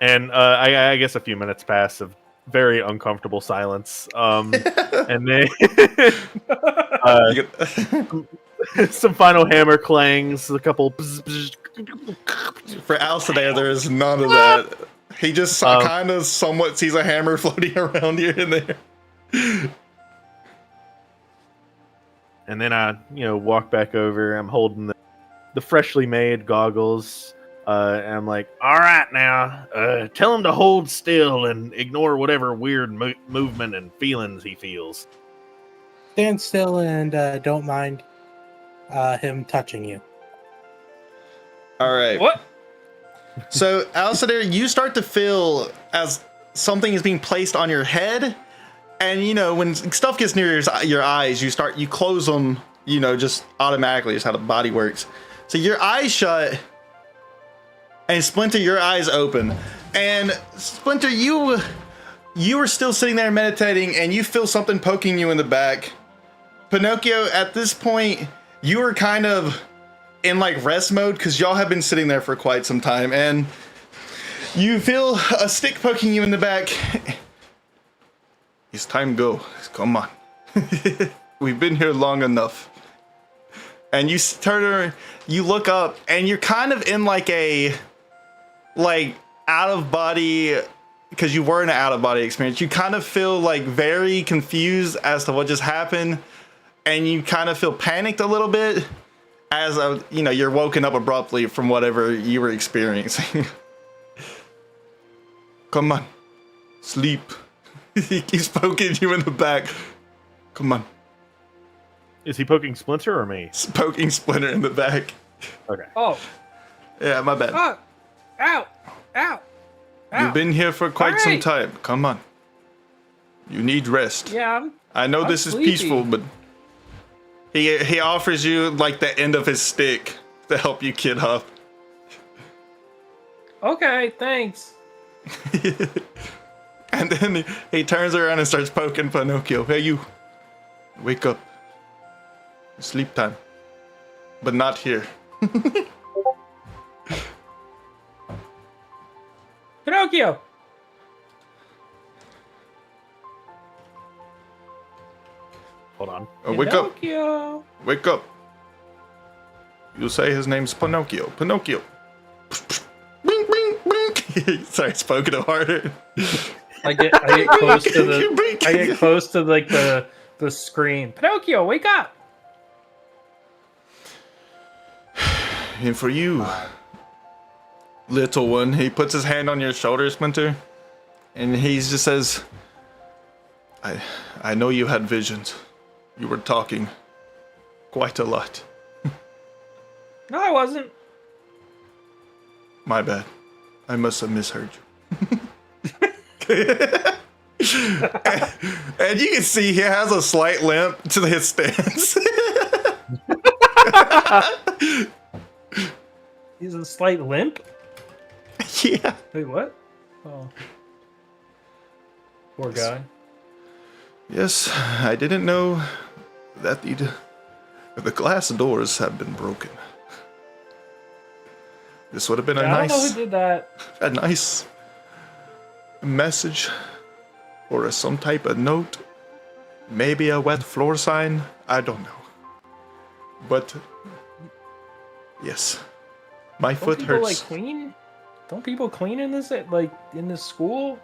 And I guess a few minutes pass of very uncomfortable silence. And then You get- some final hammer clangs, a couple. For Alcidair, there is none of that. He just kind of somewhat sees a hammer floating around here and there. And then I, walk back over. I'm holding the freshly made goggles. And I'm like, all right now, tell him to hold still and ignore whatever weird movement and feelings he feels. Stand still and don't mind him touching you. All right. What? So, Alcidair, you start to feel as something is being placed on your head. And, when stuff gets near your eyes, you close them, just automatically. It's how the body works. So your eyes shut. And Splinter, your eyes open. And Splinter, you were still sitting there meditating, and you feel something poking you in the back. Pinocchio, at this point, you were kind of in like rest mode because y'all have been sitting there for quite some time, and you feel a stick poking you in the back. It's time to go. Come on. We've been here long enough. And you turn around, you look up, and you're kind of in like a out of body, because you were in an out of body experience. You kind of feel like very confused as to what just happened, and you kind of feel panicked a little bit as you're woken up abruptly from whatever you were experiencing. Come on, sleep. He keeps poking you in the back. Come on. Is he poking Splinter or me? Poking Splinter in the back. Okay. Oh. Yeah, my bad. Oh. Ow. Ow. Ow. You've been here for quite some Alright. time. Come on. You need rest. Yeah, I know I'm this is sleepy. peaceful, but he offers you like the end of his stick to help you get up. okay, thanks. And then he turns around and starts poking Pinocchio. Hey, you. Wake up. Sleep time. But not here. Pinocchio. Hold on. Wake up. Pinocchio. Wake up. You say his name's Pinocchio. Pinocchio. Bing, bing, bing. Sorry, spoken it harder. I get close to the screen. Pinocchio, wake up! And for you, little one, he puts his hand on your shoulder, Splinter, and he just says, I know you had visions. You were talking quite a lot. No, I wasn't. My bad. I must have misheard you. And you can see he has a slight limp to his stance. He's a slight limp. Yeah. Wait, what? Oh. Poor guy. Yes, I didn't know that the glass doors have been broken. This would have been Yeah, I don't know who did that. a nice message or some type of note. Maybe a wet floor sign. I don't know. But yes, my Don't foot people hurts. like clean? Don't people clean in this school?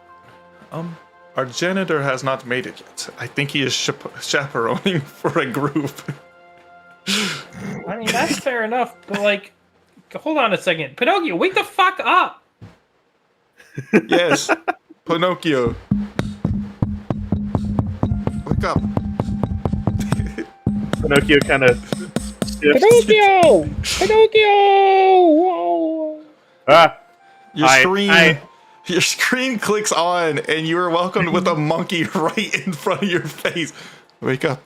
Our janitor has not made it yet. I think he is chaperoning for a group. mean, that's fair enough, but like, hold on a second. Pinocchio, wake the fuck up! Yes, Pinocchio. Wake up. Pinocchio kind of Pinocchio! Pinocchio! Whoa! ah. Your screen clicks on, and you are welcomed with a monkey right in front of your face. Wake up.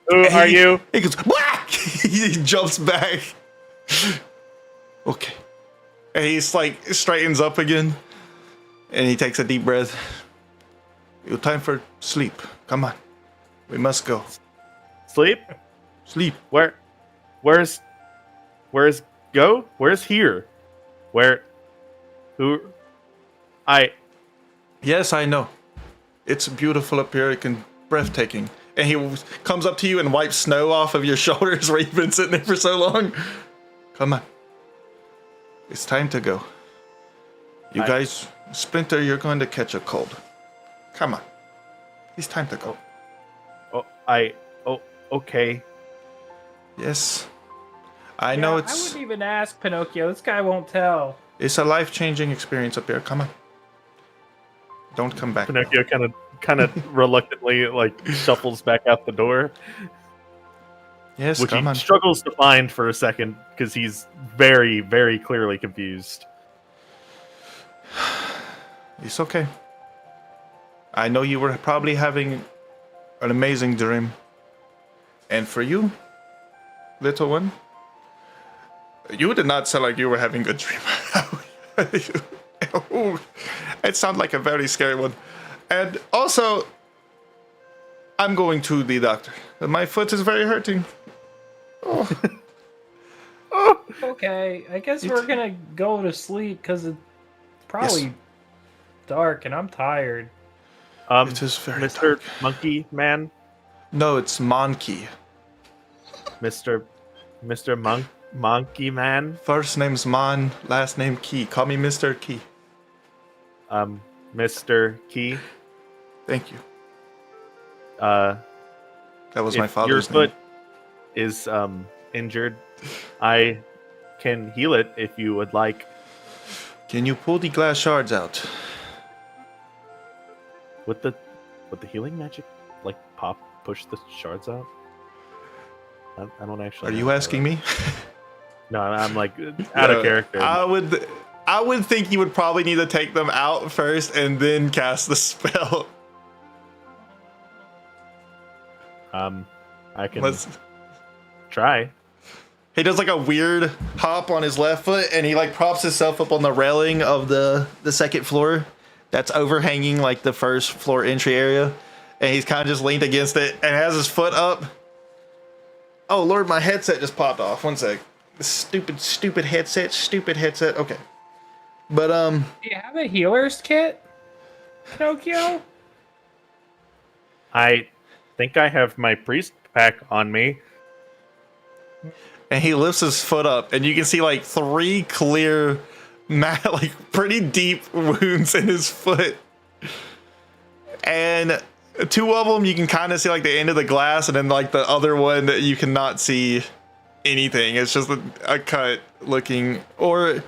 Who are you? He goes, whack! He jumps back. Okay. And he's like, straightens up again. And he takes a deep breath. It's time for sleep. Come on. We must go. Sleep? Sleep. Where's go? Where's here? Who? Yes, I know. It's beautiful up here. It can breathtaking. And he comes up to you and wipes snow off of your shoulders where you've been sitting there for so long. Come on. It's time to go. You guys, Splinter, you're going to catch a cold. Come on. It's time to go. Okay. Yes. I know I it's wouldn't even ask Pinocchio. This guy won't tell. a life-changing experience up here. Come on. Don't come back. Pinocchio kind of reluctantly like shuffles back out the door, Yes, which come he on. struggles to find for a second because he's very, very clearly confused. It's okay. I know you were probably having an amazing dream. And for you, little one, you did not sound like you were having a good dream. It sounded like a very scary one. And also, I'm going to the doctor. My foot is very hurting. Oh. Okay, I guess we're gonna go to sleep because it's probably dark and I'm tired. It is very Mr. dark. Monkey Man, No, it's Monkey. Mr. Monkey Man, First name's Mon, last name Key. Call me Mr. Key. Mr. Key. Thank you. Uh, That was my if father's your name. foot is injured, I can heal it if you would like. Can you pull the glass shards out? With the healing magic, like push the shards out. I don't actually. Are know you how asking that- me? No, I'm like out of character. I would think you would probably need to take them out first and then cast the spell. I can Let's- try. He does like a weird hop on his left foot and he like props himself up on the railing of the second floor that's overhanging like the first floor entry area. And he's kind of just leaned against it and has his foot up. Oh Lord, my headset just popped off. One sec. This stupid headset. Okay. But Do you have a healer's kit, Pinocchio? I think I have my priest pack on me. and he lifts his foot up and you can see like 3 clear like pretty deep wounds in his foot. And 2 of them you can kind of see like the end of the glass, and then like the other one that you cannot see anything. It's just a cut looking, or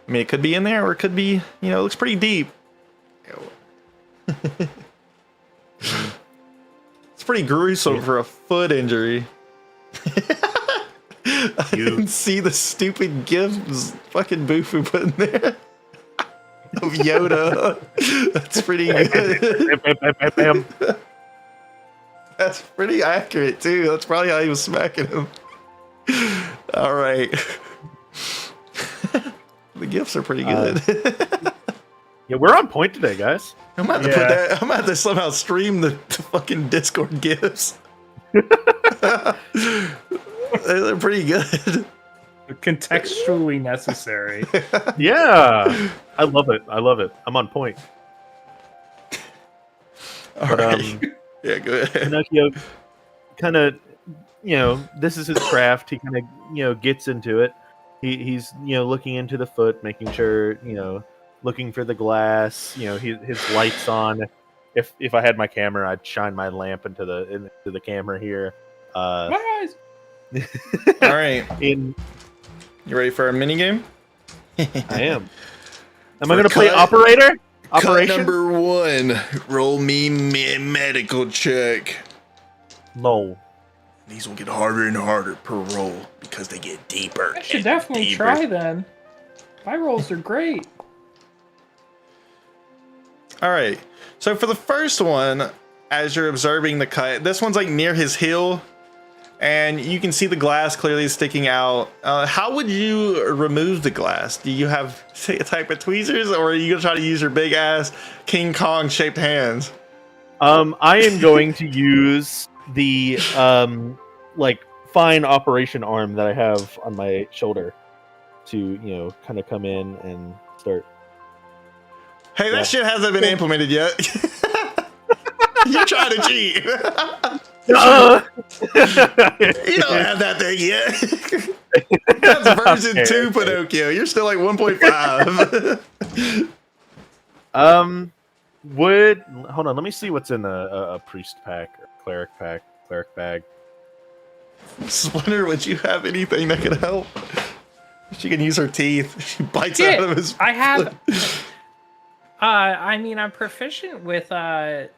I mean it could be in there or it could be, you know, it looks pretty deep. It's pretty gruesome for a foot injury. I didn't see the stupid gif fucking Bufu put in there of Yoda. That's pretty good. That's pretty accurate too. That's probably how he was smacking him. All right. The gifs are pretty good. Yeah, we're on point today, guys. I'm about to put that. I'm about to somehow stream the fucking Discord gifs. They're pretty good. Contextually necessary. Yeah, I love it. I'm on point. All right. Yeah, go ahead. Pinocchio kind of, this is his craft. He kind of, gets into it. He's, looking into the foot, making sure, looking for the glass. His light's on. If I had my camera, I'd shine my lamp into the camera here. My eyes. All right. In You ready for a mini game? I am. Am For I going to play cut- operator? Cut Operation? number 1. Roll me medical check. No. These will get harder and harder per roll because they get deeper. I should and definitely deeper. try then. My rolls are great. All right. So for the first one, as you're observing the cut, this one's like near his heel, and you can see the glass clearly sticking out. How would you remove the glass? Do you have a type of tweezers, or are you gonna try to use your big ass King Kong shaped hands? I am going to use the like fine operation arm that I have on my shoulder to kind of come in and start. Hey, that Yeah. shit hasn't been implemented yet. You're trying to cheat. You don't have that thing yet. That's version 2 Pinocchio. You're still like 1.5. Hold on? Let me see what's in a priest pack or cleric bag. Splinter, would you have anything that could help? She can use her teeth. She bites out of his. I have. I mean, I'm proficient with a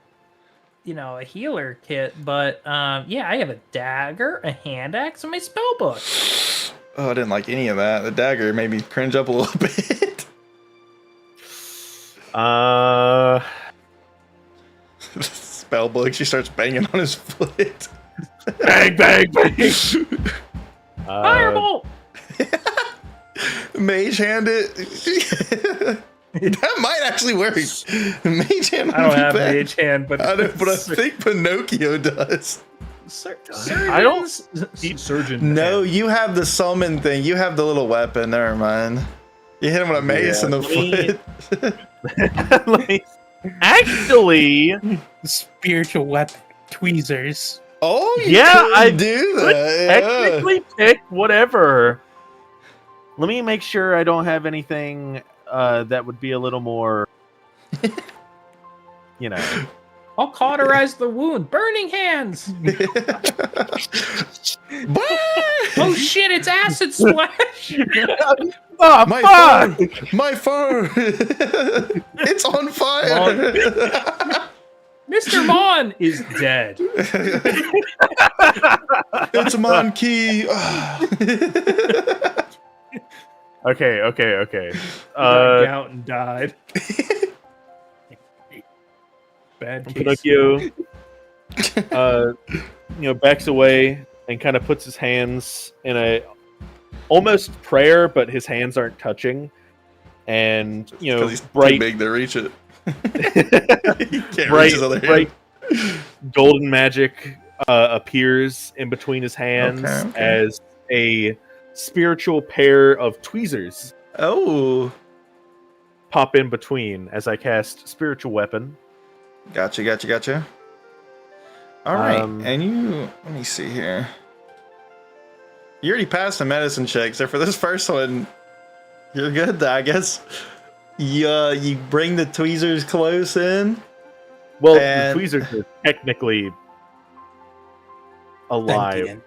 healer kit, but yeah, I have a dagger, a hand axe, and my spell book. Oh, I didn't like any of that. The dagger made me cringe up a little bit. Spell book. She starts banging on his foot. Bang, bang, bang. Fireball. Mage hand it. That might actually work. Mage hand. I don't would be have bad. mage hand, but I think Pinocchio does. I don't- Surgeon. No, you have the summon thing. You have the little weapon. Never mind. You hit him with a mace in the foot. Actually, Spiritual weapon tweezers. Oh, you Yeah, could I do could that. Yeah. technically pick whatever. Let me make sure I don't have anything that would be a little more, I'll cauterize the wound. Burning hands. Oh shit! It's acid splash. Oh, My fuck! phone! My phone! It's on fire! Mr. Mon is dead. It's a monkey! Okay. Got gout and died. Bad case. Pinocchio, backs away and kind of puts his hands in a almost prayer, but his hands aren't touching. And Because he's too bright, big to reach it. He can't reach his other hand. bright golden magic appears in between his hands Okay. as a spiritual pair of tweezers Oh. pop in between as I cast spiritual weapon. Gotcha. All right. And you, let me see here. You already passed the medicine check, so for this first one, you're good, I guess. You bring the tweezers close in. Well, And- the tweezers are technically alive. Sentient.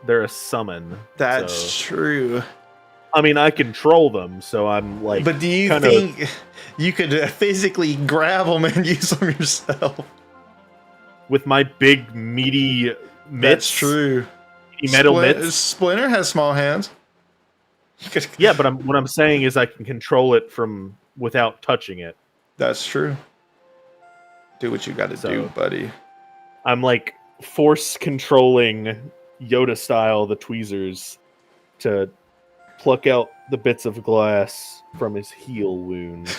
They're a summon. That's so- true. I mean, I control them, so I'm like. But do you kinda- think you could physically grab them and use them yourself? with my big meaty mitts? That's true. Meaty metal mitts. Splinter has small hands. You could- Yeah, but what I'm saying is I can control it from without touching it. That's true. Do what you got to So- do, buddy. I'm like force controlling Yoda style the tweezers to pluck out the bits of glass from his heel wound.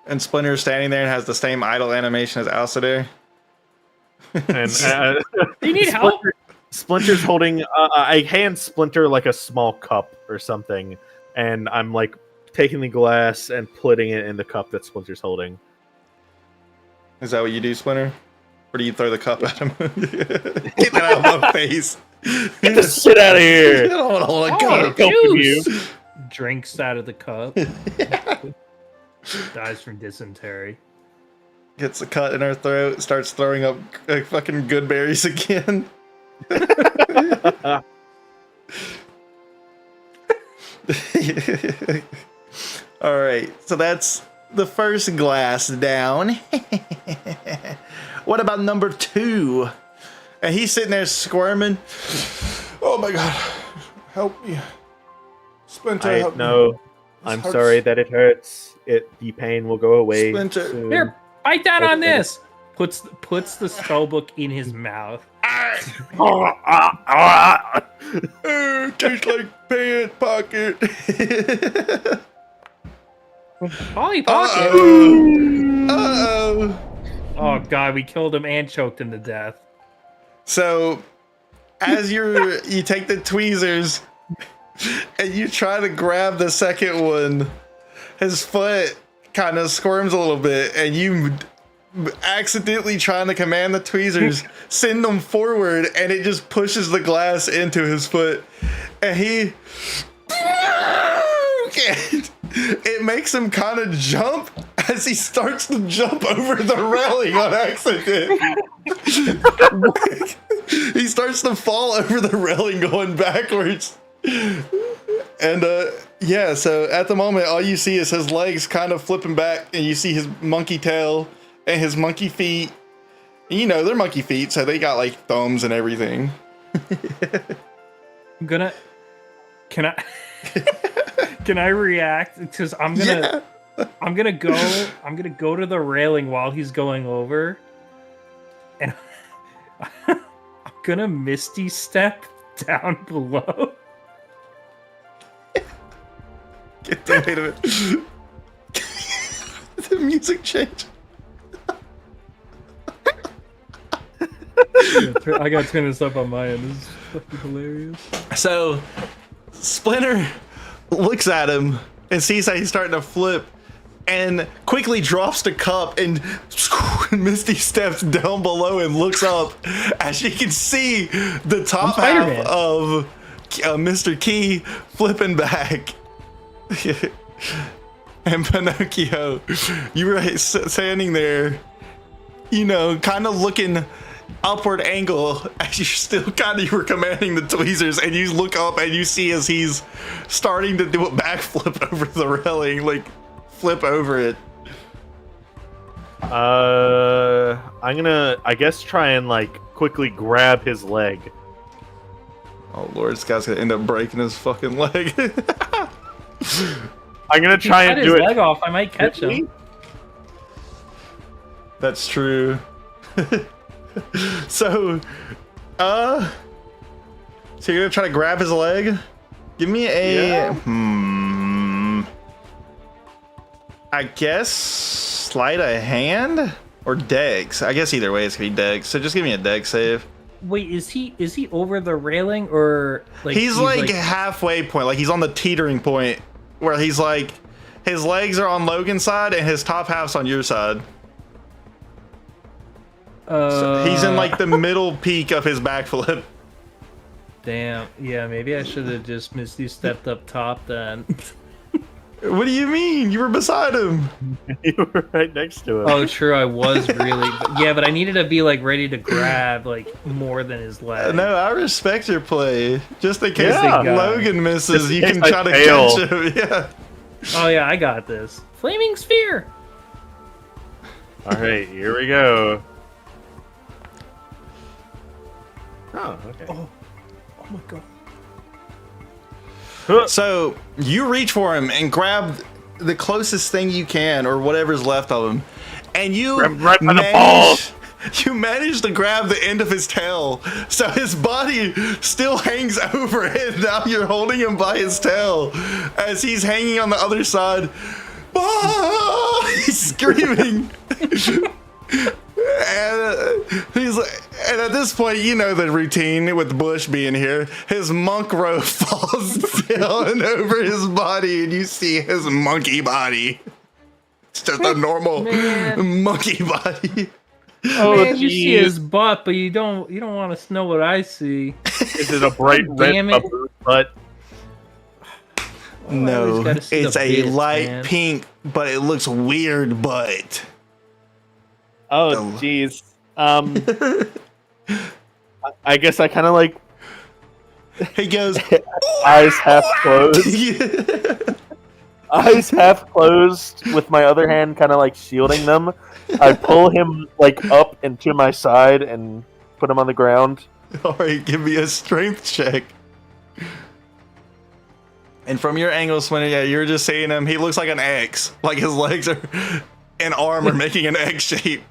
And Splinter's standing there and has the same idle animation as Alcidair. And Do you need help? Splinter's holding. I hand Splinter like a small cup or something, and I'm like taking the glass and putting it in the cup that Splinter's holding. Is that what you do, Splinter? Or do you throw the cup at him? Get that out of my face. Get the shit out of I here! don't want to hold a Oh, cup. Helping juice. Drinks out of the cup. Dies from dysentery. Gets a cut in her throat, starts throwing up fucking good berries again. All right, so that's the first glass down. What about number 2? And he's sitting there squirming. Oh my god, help me. Splinter, help me. No, I'm hurts. sorry that it hurts. The pain will go away. Splinter. soon. Here, bite down on Okay. this. Puts the spell book in his mouth. Tastes like pant pocket. Polly Pocket. Uh-oh. Oh god, we killed him and choked him to death. So, as you take the tweezers and you try to grab the second one, his foot kind of squirms a little bit, and you accidentally trying to command the tweezers, send them forward, and it just pushes the glass into his foot, and he. It makes him kind of jump as he starts to jump over the railing on accident. He starts to fall over the railing going backwards. And yeah, so at the moment, all you see is his legs kind of flipping back, and you see his monkey tail and his monkey feet. And, you know, they're monkey feet, so they got like thumbs and everything. Can I react? Because I'm gonna go to the railing while he's going over, and I'm gonna misty step down below. Wait a minute. The music changed. I gotta turn this up on my end. This is fucking hilarious. So, Splinter looks at him and sees how he's starting to flip, and quickly drops the cup, and Misty steps down below and looks up as she can see the top half of Mr. Key flipping back. And Pinocchio, you were standing there, you know, kind of looking upward angle as you were commanding the tweezers, and you look up and you see as he's starting to do a backflip over the railing, like flip over it. I'm gonna, I guess, try and like quickly grab his leg. Oh lord, this guy's gonna end up breaking his fucking leg. I'm gonna try and do his it. leg off. I might catch him. That's true. So you're gonna try to grab his leg? Give me a I guess sleight of hand or dex. I guess either way it's gonna be dex. So just give me a dex save. Wait, is he over the railing, or like he's like halfway point, like he's on the teetering point where he's like his legs are on Logan's side and his top half's on your side. So he's in like the middle peak of his backflip. Damn. Yeah, maybe I should have just Misty stepped up top then. What do you mean? You were beside him. You were right next to him. Oh, true. I was really. Yeah, but I needed to be like ready to grab like more than his leg. No, I respect your play. Just in case Yeah. Logan misses, Just in you case can I try to fail. catch him. Yeah. Oh yeah, I got this. Flaming sphere. All right, here we go. Oh, okay. Oh my god. So you reach for him and grab the closest thing you can, or whatever's left of him, and you Grab right by the balls. You manage to grab the end of his tail, so his body still hangs over it. Now you're holding him by his tail as he's hanging on the other side. Ah! He's screaming. And at this point, you know the routine with Bush being here. His monk robe falls down over his body, and you see his monkey body. It's just a normal monkey body. Oh, Man, you see his butt, but you don't want to know what I see. Is it a bright red Damn it. butt? No, gotta see it's the a bits, light man. pink, but it looks weird butt. Oh, jeez. I guess I kind of like He goes, Eyes half closed. Eyes half closed, with my other hand kind of like shielding them. I pull him like up and to my side and put him on the ground. all right, give me a strength check. And from your angle, Splinter, yeah, you're just seeing him. He looks like an X. Like his legs are and arm are making an X shape.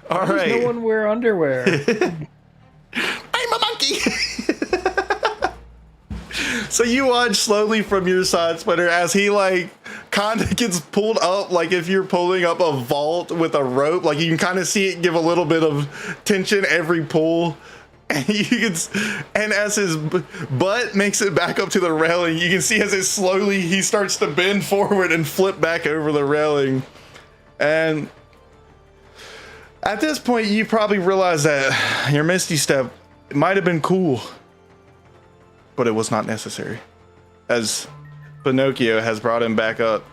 All Why does right. no one wear underwear? I'm a monkey. So you watch slowly from your side, Splinter, as he like kind of gets pulled up, like if you're pulling up a vault with a rope. Like you can kind of see it give a little bit of tension every pull. And you can, and as his butt makes it back up to the railing, you can see as it slowly he starts to bend forward and flip back over the railing. And at this point, you probably realize that your Misty Step might have been cool, but it was not necessary, as Pinocchio has brought him back up,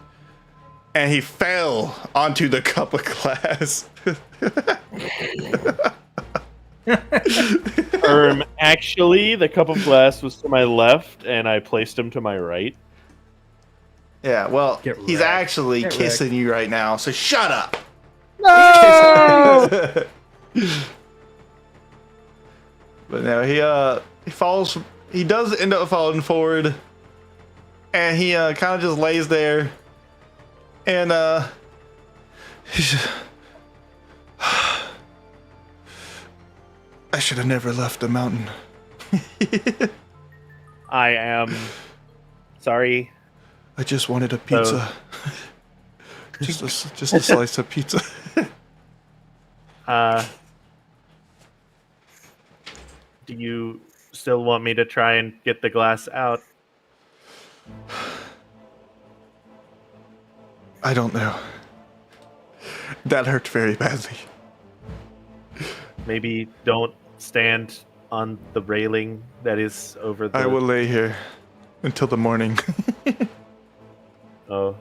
and he fell onto the cup of glass. Actually, the cup of glass was to my left, and I placed him to my right. Yeah, well, Get he's wrecked. actually Get kissing you right now, so shut up. No! But no, he falls. He does end up falling forward, and he kind of just lays there, and he's I should have never left the mountain. I am sorry. I just wanted a pizza. just a slice of pizza. Do you still want me to try and get the glass out? I don't know. That hurt very badly. Maybe don't stand on the railing that is over the... I will lay here until the morning. Oh.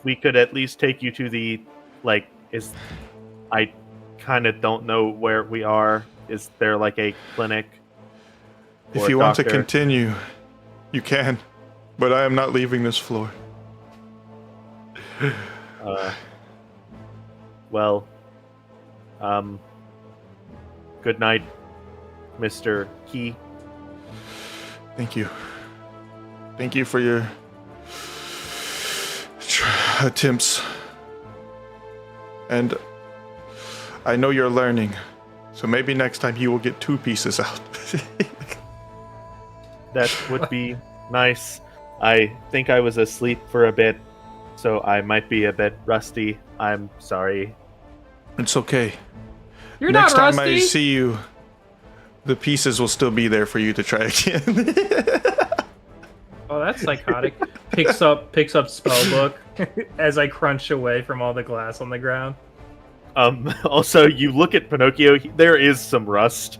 We could at least take you to the, like, I kind of don't know where we are. Is there, like, a clinic? If or you a want to doctor? continue, you can. But I am not leaving this floor. Well, good night, Mr. Key. Thank you. Thank you for your attempts. And I know you're learning, so maybe next time you will get 2 pieces out. That would be nice. I think I was asleep for a bit, so I might be a bit rusty. I'm sorry. It's okay. You're Next not time rusty. I see you, the pieces will still be there for you to try again. Oh, that's psychotic. picks up spell book as I crunch away from all the glass on the ground. Also, you look at Pinocchio, there is some rust.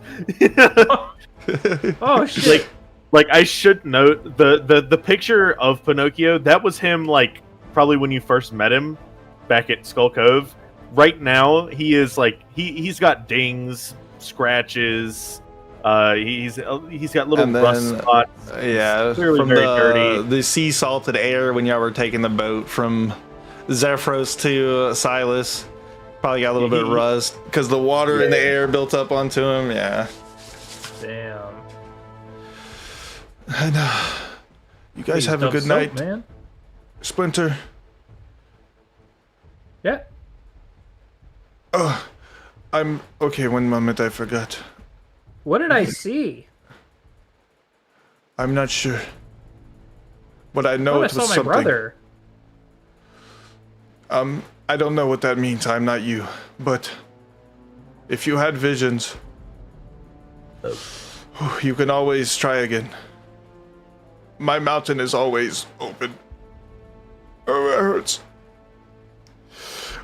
Oh shit! Like I should note, the picture of Pinocchio, that was him, like, probably when you first met him back at Skull Cove. Right now, he is, like, he's got dings, scratches, he's got little And then, rust spots. Yeah, Clearly from very dirty. the sea salted air when y'all were taking the boat from Zephyros to Silas. Probably got a little bit of rust because the water in the air built up onto him. Yeah. Damn. And you guys Hey, have a Dove good soap, night, man. Splinter. Yeah. Oh, I'm okay. One moment, I forgot. What did I see? I'm not sure, but I know Oh, I it saw was my something. brother. I don't know what that means. I'm not you, but if you had visions, you can always try again. My mountain is always open. Oh, it hurts.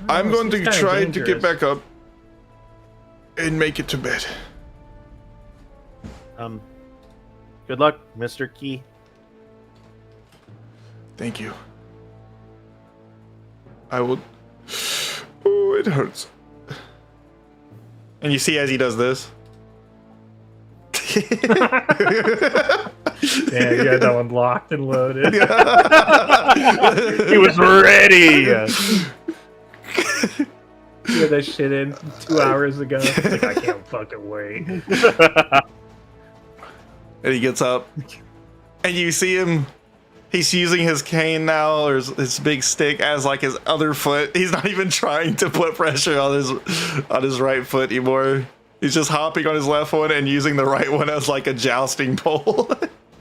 I'm going to seems kinda try to dangerous. get back up and make it to bed. Good luck, Mr. Key. Thank you. I will. Oh, it hurts. And you see as he does this. Yeah, you had that one locked and loaded. He was ready. You had that shit in 2 hours ago. Like, I can't fucking wait. And he gets up, and you see him. He's using his cane now, or his big stick, as like his other foot. He's not even trying to put pressure on his right foot anymore. He's just hopping on his left one and using the right one as like a jousting pole.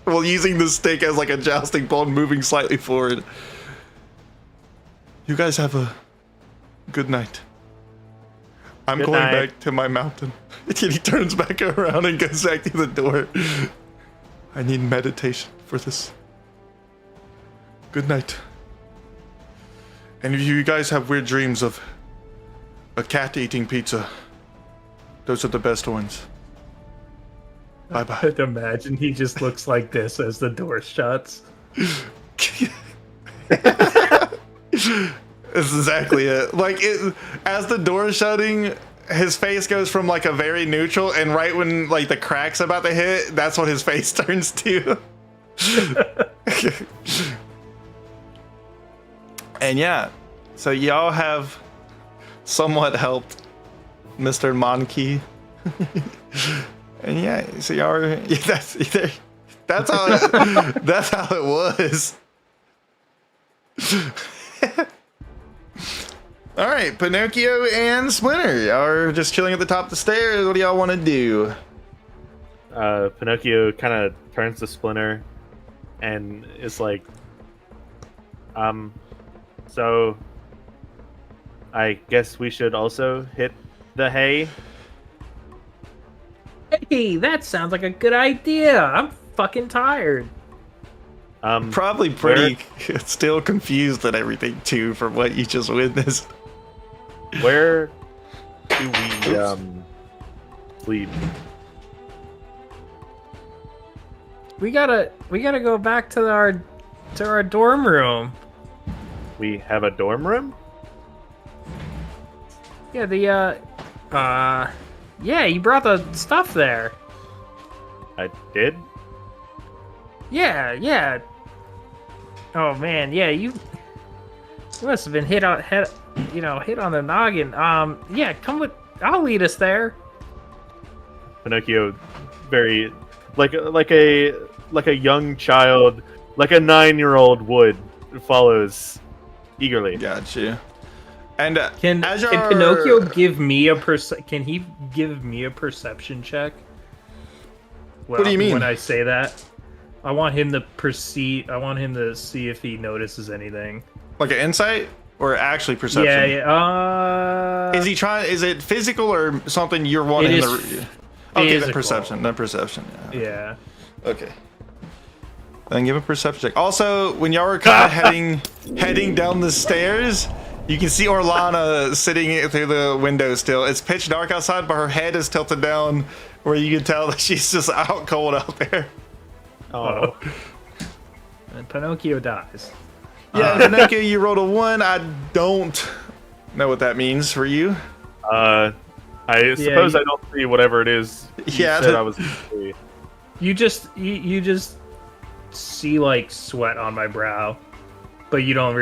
Well, using the stick as like a jousting pole and moving slightly forward. You guys have a good night. I'm Good going night. back to my mountain. And he turns back around and goes back to the door. I need meditation for this. Good night. And if you guys have weird dreams of a cat eating pizza, those are the best ones. Bye bye. I'd imagine he just looks like this as the door shuts. That's exactly it. Like as the door is shutting, his face goes from like a very neutral, and right when like the crack's about to hit, that's what his face turns to. And yeah, so y'all have somewhat helped Mr. Monkey. And yeah, so y'all are, that's how that's how it was. All right, Pinocchio and Splinter, y'all are just chilling at the top of the stairs. What do y'all want to do? Pinocchio kind of turns to Splinter and is like, so I guess we should also hit the hay. Hey, that sounds like a good idea. I'm fucking tired. Probably pretty still confused at everything too from what you just witnessed. Where do we sleep? We gotta go back to our dorm room. We have a dorm room? Yeah, yeah, you brought the stuff there. I did? Yeah. Oh man, yeah, you must have been hit on the noggin. Yeah, come with. I'll lead us there. Pinocchio, very like a young child, like a 9-year-old would, follows eagerly. Gotcha. And Can Pinocchio give me a Can he give me a perception check? What do you mean? When I say that, I want him to perceive. I want him to see if he notices anything. Like an insight or actually perception? Yeah. Is he trying? Is it physical or something you're wanting It to? is Okay, physical. the perception. Yeah. Okay. Then give a perception check. Also, when y'all were kind of heading down the stairs, you can see Orlana sitting through the window still. It's pitch dark outside, but her head is tilted down where you can tell that she's just out cold out there. Oh. And Pinocchio dies. Yeah, Pinocchio, you rolled a 1. I don't know what that means for you. I suppose I don't see whatever it is. You said I was gonna see. You just see like sweat on my brow, but you don't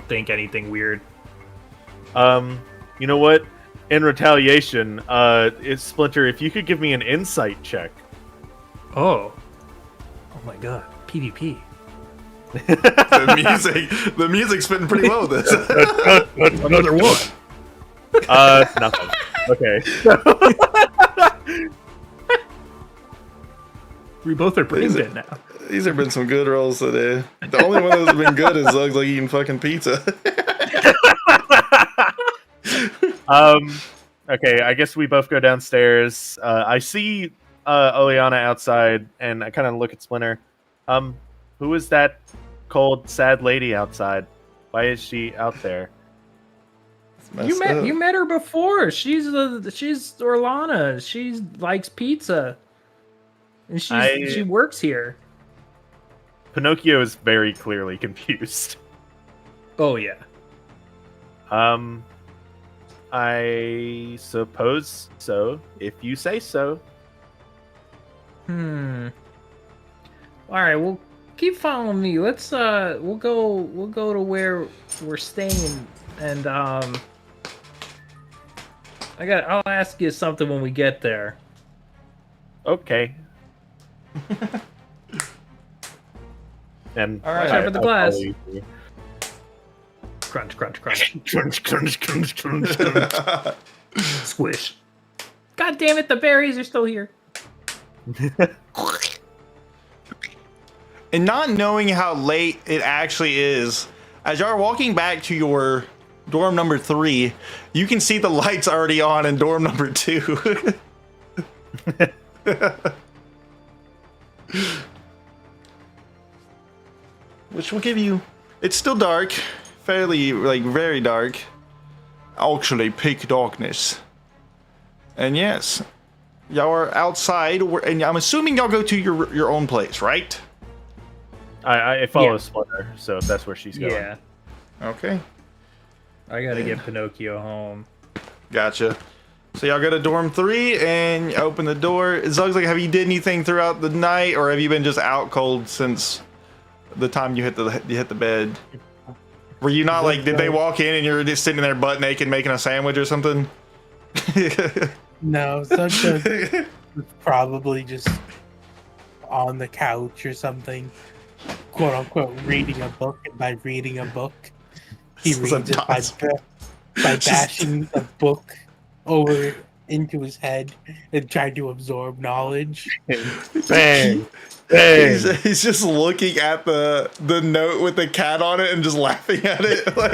think anything weird. You know what? In retaliation, it's Splinter. If you could give me an insight check. Oh my god, PvP. The music's fitting pretty well with this. Another one. Nothing. Okay. We both are brain dead now. These have been some good rolls today. The only one that's been good is Zug's like eating fucking pizza. Okay, I guess we both go downstairs. I see Oleana outside, and I kind of look at Splinter. Who is that cold, sad lady outside? Why is she out there? You met her before. She's Orlana. She likes pizza, and she works here. Pinocchio is very clearly confused. Oh yeah. I suppose so, if you say so. All right, well, keep following me. Let's we'll go to where we're staying, and I'll ask you something when we get there. Okay. And All right. Watch out for the glass. follow you. Crunch, crunch, crunch. Crunch, crunch, crunch, crunch, crunch. Squish. God damn it, the berries are still here. And not knowing how late it actually is, as y'all are walking back to your dorm number 3, you can see the lights already on in dorm number 2. Which will give you, it's still dark, fairly, like, very dark. Actually, peak darkness. And yes, y'all are outside, and I'm assuming y'all go to your own place, right? I follow Yeah. Splinter, so if that's where she's going. Yeah, Okay, I gotta get Pinocchio home. gotcha. So y'all go to dorm 3 and open the door. Zug's like, have you did anything throughout the night, or have you been just out cold since the time you hit the bed? Were you not like, did they walk in and you're just sitting there butt naked making a sandwich or something? No, Zug was probably just on the couch or something, quote unquote, reading a book. And by reading a book, he reads it by bashing the book over into his head and trying to absorb knowledge. Bang! Bang! He's just looking at the note with the cat on it and just laughing at it. Like,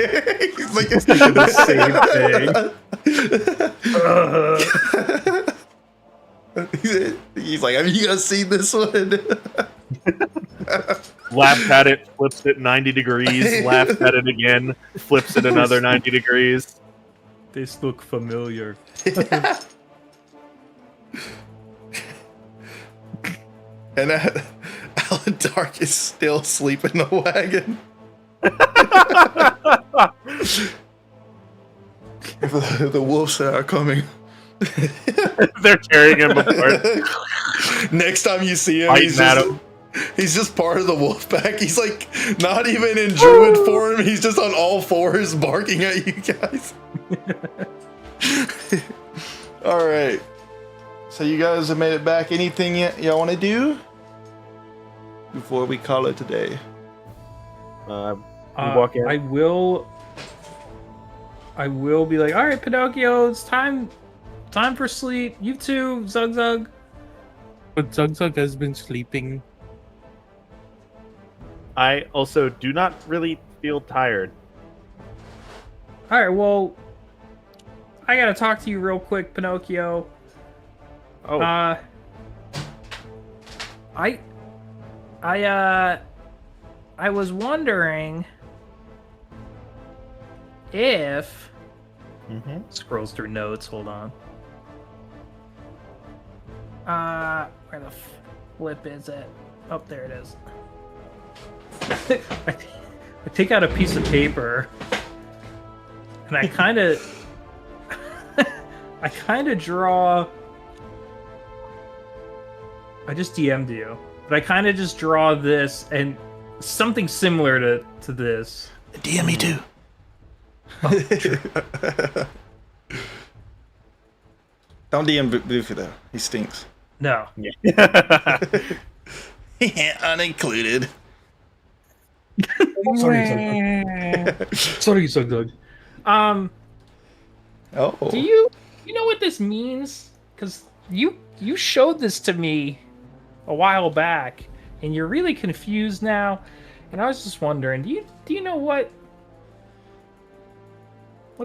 he's like, He's thinking the same thing. He's like, have you guys seen this one? Laughs at it, flips it 90 degrees, laughs at it again, flips it another 90 degrees. This look familiar. And Alan Dark is still asleep in the wagon. The wolves are coming. They're tearing him apart. Next time you see him, Fighting he's just part of the wolf pack. He's like not even in druid form. He's just on all fours barking at you guys. All right. So you guys have made it back. Anything y'all want to do before we call it today? Walk in. I will be like, all right, Pinocchio, it's time for sleep. You too, Zug Zug. But Zug has been sleeping. I also do not really feel tired. All right, well, I gotta talk to you real quick, Pinocchio. Oh, I was wondering if scrolls through notes. Hold on. Where the flip is it? Oh, there it is. I take out a piece of paper and I kind of draw. I just DM'd you, but I kind of just draw this and something similar to this. DM me too. Don't DM Boofy though. He stinks. No. Unincluded. Sorry, Zug Zug. Oh. Do you know what this means? Because you showed this to me a while back, and you're really confused now. And I was just wondering, do you know what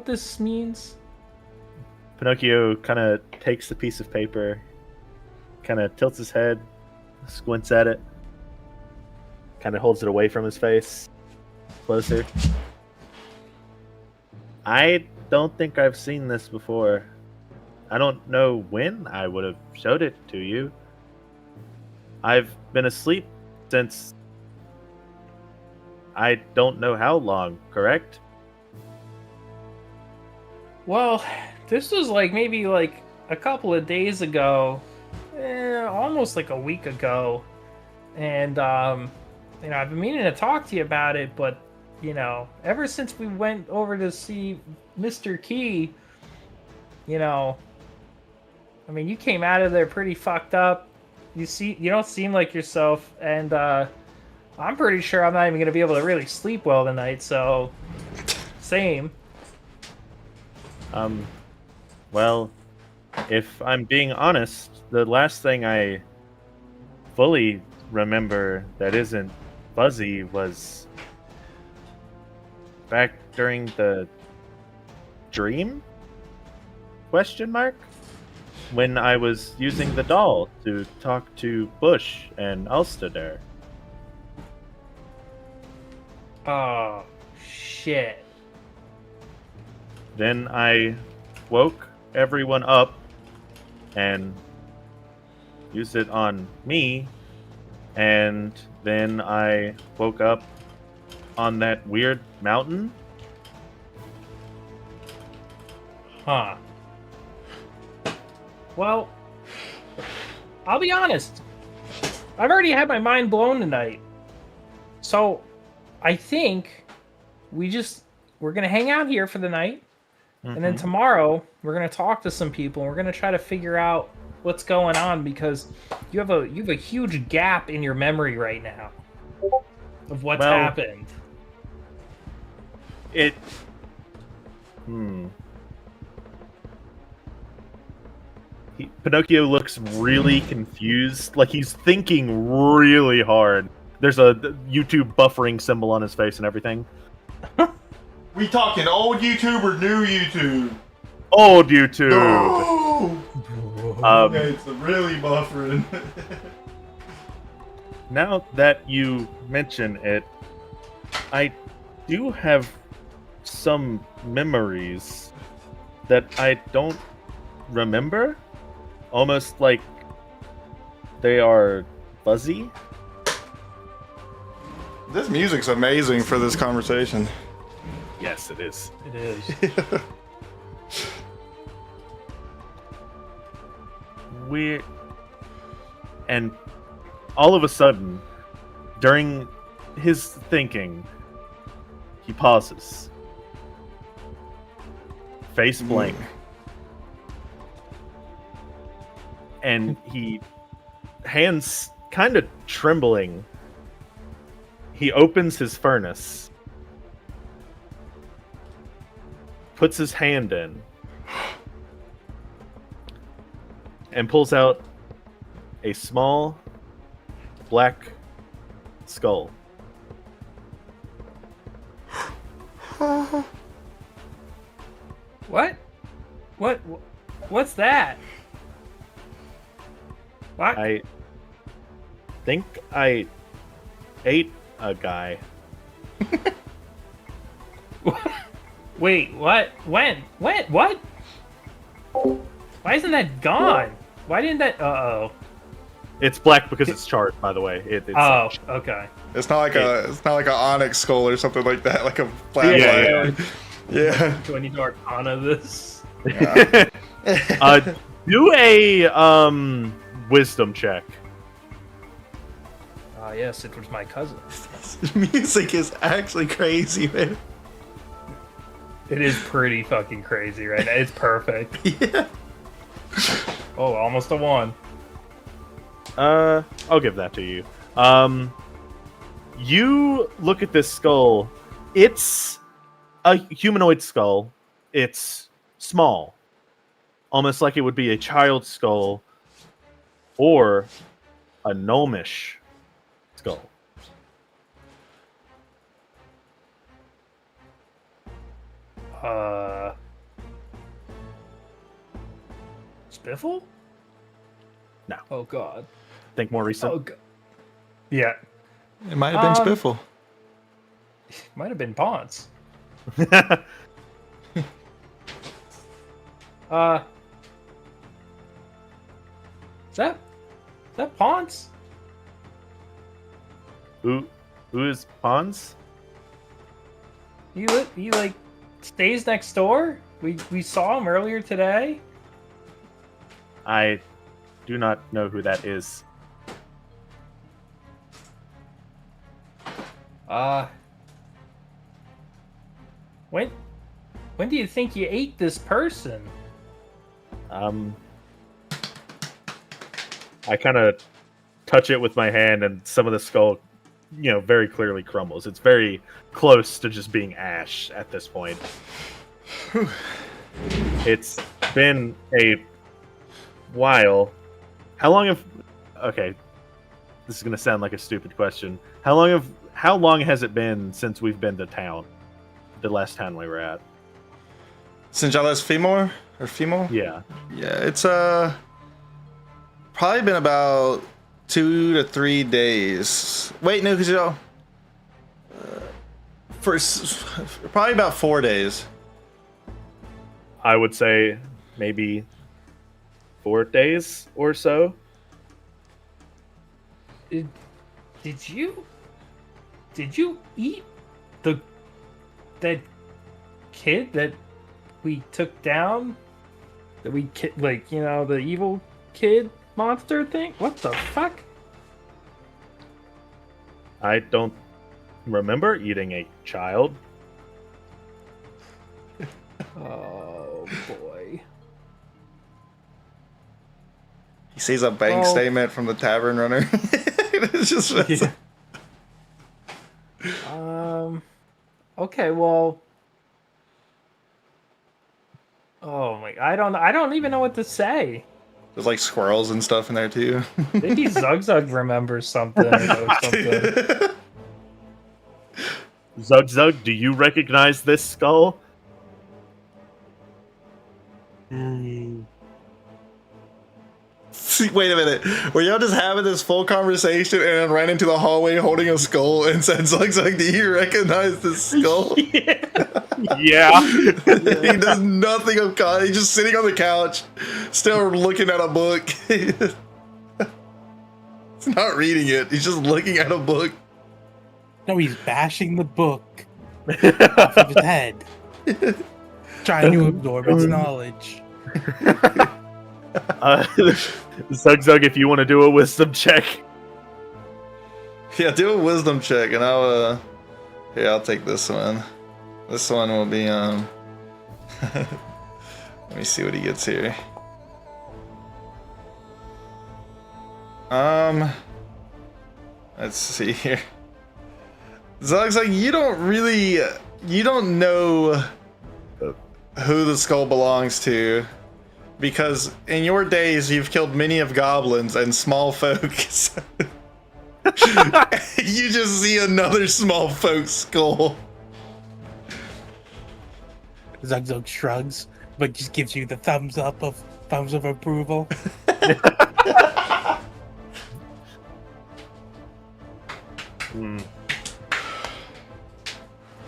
this means? Pinocchio kind of takes the piece of paper, kind of tilts his head, squints at it, kind of holds it away from his face, closer. I don't think I've seen this before. I don't know when I would have showed it to you. I've been asleep since I don't know how long, correct? Well, this was maybe a couple of days ago. almost like a week ago, and I've been meaning to talk to you about it, but ever since we went over to see Mr. Key, you came out of there pretty fucked up. You don't seem like yourself, and I'm pretty sure I'm not even gonna be able to really sleep well tonight. So, same. Well, if I'm being honest, the last thing I fully remember that isn't fuzzy was back during the dream? Question mark? When I was using the doll to talk to Bush and Alstader. Oh, shit. Then I woke everyone up and used it on me, and then I woke up on that weird mountain. Huh. Well, I'll be honest. I've already had my mind blown tonight. So, I think we're going to hang out here for the night. And then tomorrow, we're going to talk to some people, and we're going to try to figure out what's going on, because you have a huge gap in your memory right now of what's happened. Pinocchio looks really confused, like he's thinking really hard. There's a YouTube buffering symbol on his face and everything. We talking old YouTube or new YouTube? Old YouTube. No! It's really buffering. Now that you mention it, I do have some memories that I don't remember. Almost like they are fuzzy. This music's amazing for this conversation. Yes, it is. It is. And all of a sudden, during his thinking, he pauses. Face blank. And he, hands kind of trembling, he opens his furnace, puts his hand in, and pulls out a small black skull. What? What's that? What? I think I ate a guy. Wait, what? When? What? Why isn't that gone? Why didn't that? Uh-oh. It's black because it's charred, by the way. It's okay. It's not like an onyx skull or something like that, like a flat Yeah. Yeah. Do I need to arcana this? Do a wisdom check. Ah, yes, it was my cousin. Music is actually crazy, man. It is pretty fucking crazy right now. It's perfect. Yeah. Oh, almost a 1. I'll give that to you. You look at this skull. It's a humanoid skull. It's small. Almost like it would be a child's skull or a gnomish skull. Spiffle? No. Oh god. Think more recent. Oh god. Yeah. It might have been Spiffle. Might have been Ponce. Is that Ponce? Who is Pons? He like stays next door? We saw him earlier today. I do not know who that is. When do you think you ate this person? I kind of touch it with my hand, and some of the skull, very clearly crumbles. It's very close to just being ash at this point. It's been a while. How long have... Okay, this is going to sound like a stupid question. How long has it been since we've been to town? The last town we were at? Since y'all last Femor? Or Femor? Yeah. Yeah, it's probably been about 2 to 3 days. Wait, no, because y'all... probably about 4 days. I would say maybe 4 days or so. Did you eat that kid that we took down? That we the evil kid monster thing? What the fuck? I don't remember eating a child. Oh boy. He sees a bank statement from the tavern runner. It's just... Yeah. Okay, well... Oh my... I don't even know what to say. There's like squirrels and stuff in there too. Maybe Zug remembers something or knows something. Zug, do you recognize this skull? See, wait a minute. Were y'all just having this full conversation and then ran into the hallway holding a skull and said, Zug, do you recognize this skull? Yeah. He does nothing of kind. He's just sitting on the couch, still looking at a book. He's not reading it. He's just looking at a book. No, he's bashing the book off of his head, trying to absorb its knowledge. Zug, if you want to do a wisdom check. Yeah, do a wisdom check, and I'll take this one. This one will be let me see what he gets here. Let's see here. Zug's like, you don't know who the skull belongs to, because in your days you've killed many of goblins and small folk. You just see another small folk skull. Zug shrugs, but just gives you the thumbs of approval.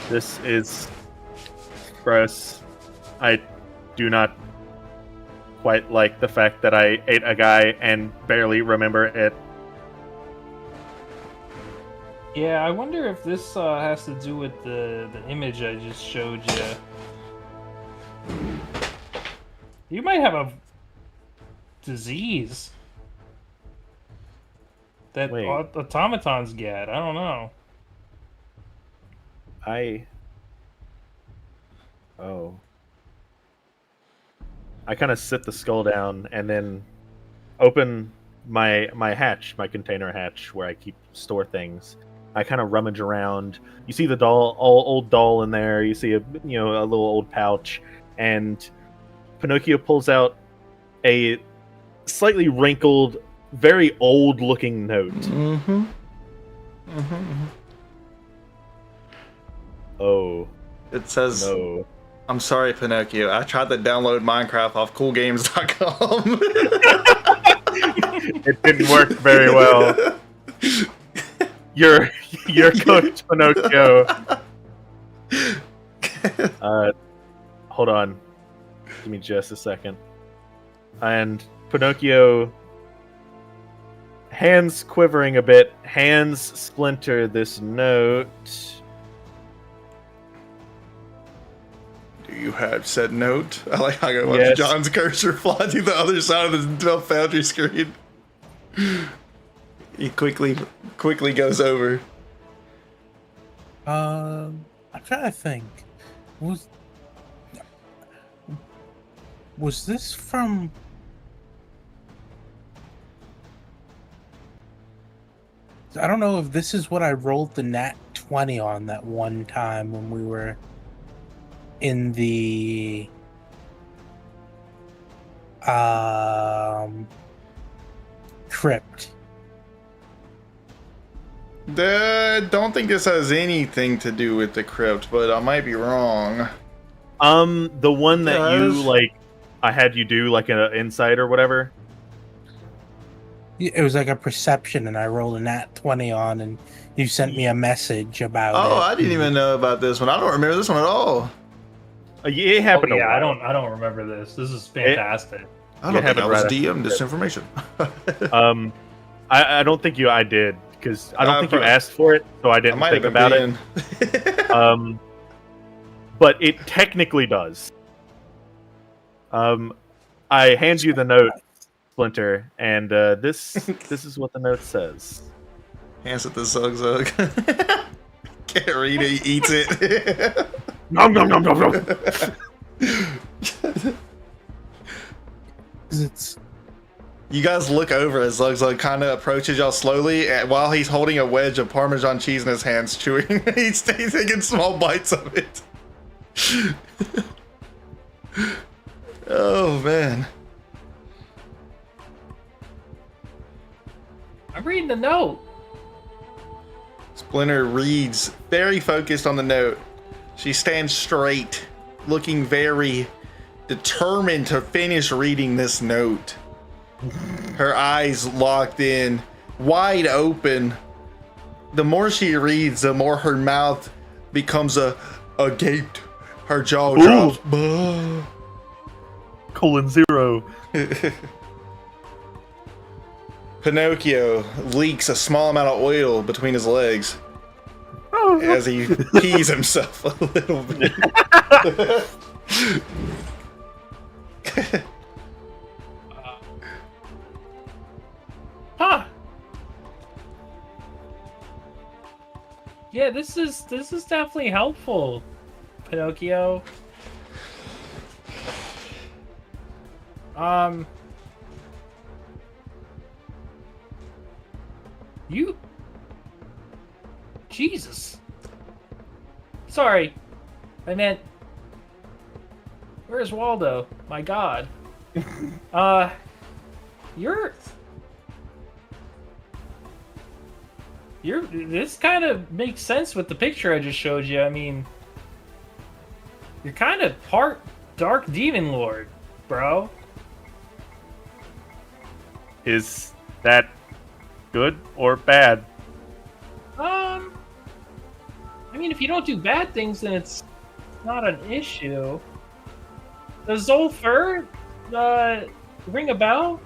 This is gross. I do not quite like the fact that I ate a guy and barely remember it. Yeah, I wonder if this has to do with the image I just showed you. You might have a disease that automatons get. I don't know. I kind of sit the skull down and then open my hatch, my container hatch where I store things. I kind of rummage around. You see the old doll in there. You see a little old pouch, and Pinocchio pulls out a slightly wrinkled, very old-looking note. Mm-hmm. Oh. It says, no. I'm sorry, Pinocchio. I tried to download Minecraft off coolgames.com. It didn't work very well. Your coach, Pinocchio. Hold on. Give me just a second. And Pinocchio, hands quivering a bit, hands splinter this note. Do you have said note? I like how I watch Yes. John's cursor fly to the other side of the Foundry screen. He quickly goes over. I'm trying to think. Was this from? I don't know if this is what I rolled the nat 20 on that one time when we were in the crypt. Don't think this has anything to do with the crypt, but I might be wrong. The one that you Yes. like, I had you do like an insight or whatever. It was like a perception, and I rolled a nat 20 on, and you sent me a message about Oh, it. I didn't even know about this one. I don't remember this one at all. It Oh, happened. yeah, a while. I don't remember this. This is fantastic. I don't think I happened was right DM disinformation. I don't think I did because I don't think you probably- asked for it, so I I didn't might think have been about it. But it technically does. I hand you the note, Splinter, and this is what the note says. Hands at the Zug Zug. Can't read it, he eats it. Nom nom nom nom nom. It's You guys look over as Zug Zug kind of approaches y'all slowly, and while he's holding a wedge of Parmesan cheese in his hands, chewing. he's taking small bites of it. Oh man. I'm reading the note. Splinter reads, very focused on the note. She stands straight, looking very determined to finish reading this note. Her eyes locked in, wide open. The more she reads, the more her mouth becomes agape. Her jaw drops. Bah. :0. Pinocchio leaks a small amount of oil between his legs as he pees himself a little bit. Huh. Yeah, this is definitely helpful, Pinocchio. You Jesus. Sorry. I meant where's Waldo? My god. You're this kind of makes sense with the picture I just showed you. I mean, you're kind of part Dark Demon Lord, bro. Is that good or bad? I mean, if you don't do bad things, then it's not an issue. Does Zolfur ring a bell?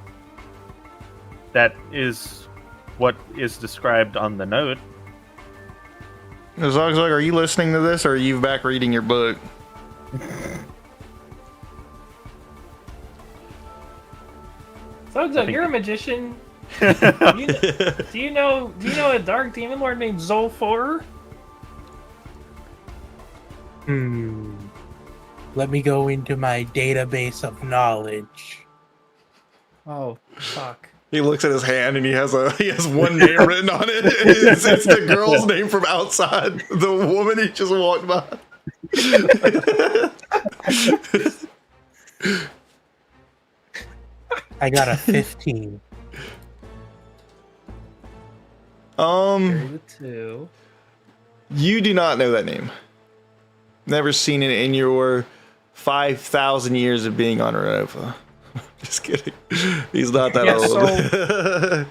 That is what is described on the note. Zog Zog, are you listening to this or are you back reading your book? Zogzog, you're a magician. Do you know a dark demon lord named Zolfur? Let me go into my database of knowledge. Oh, fuck. He looks at his hand and he has one name written on it. It's the girl's name from outside. The woman he just walked by. I got a 15. Carry the 2. You do not know that name. Never seen it in your 5,000 years of being on Ronova. Just kidding. He's not that old.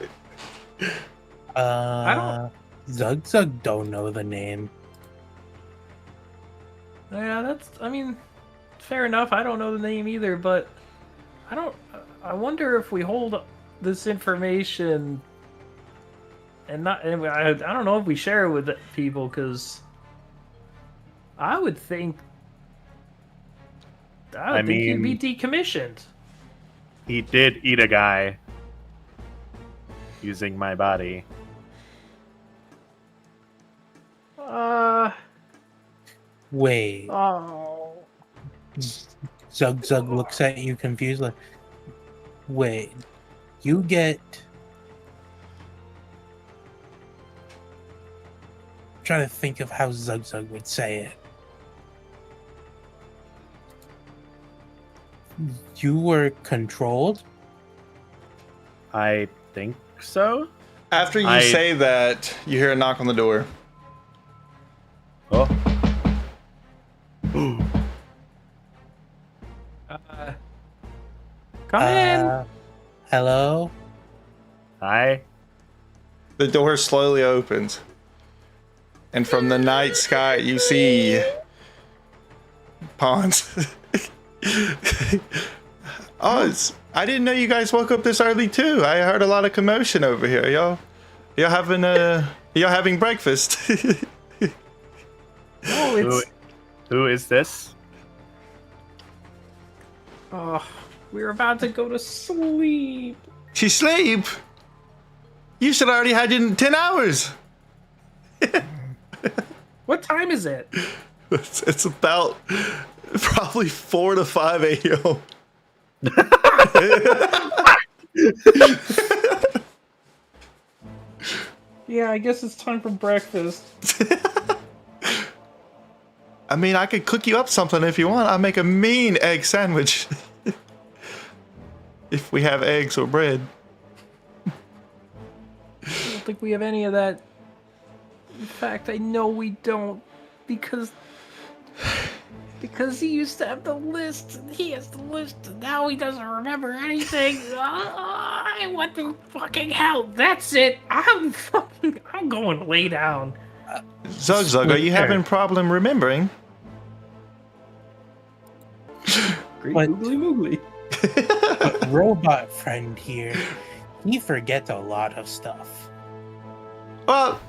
I Zug Zug don't know the name. Yeah, I mean, fair enough. I don't know the name either, but I wonder if we hold this information and I don't know if we share it with people, because I would think I think he'd be decommissioned. He did eat a guy using my body. Wait. Oh. Zug Zug looks at you confused, like, wait, you get. I'm trying to think of how Zug Zug would say it. You were controlled? I think so. After you say that, you hear a knock on the door. Oh. Come in. Hello? Hi. The door slowly opens. And from the night sky, you see ponds. I didn't know you guys woke up this early too. I heard a lot of commotion over here. Y'all having breakfast. Oh, it's. Who is this? Oh, we're about to go to sleep. She sleep? You should already had you in 10 hours. What time is it? It's about probably 4 to 5 a.m. Yeah, I guess it's time for breakfast. I mean, I could cook you up something if you want. I'll make a mean egg sandwich. If we have eggs or bread. I don't think we have any of that. In fact, I know we don't, because he used to have the list. He has the list, and now he doesn't remember anything. What the fucking hell? That's it. I'm going to lay down. Zug Zug, are you having problem remembering? Great What? googly moogly. But robot friend here, he forgets a lot of stuff. Well,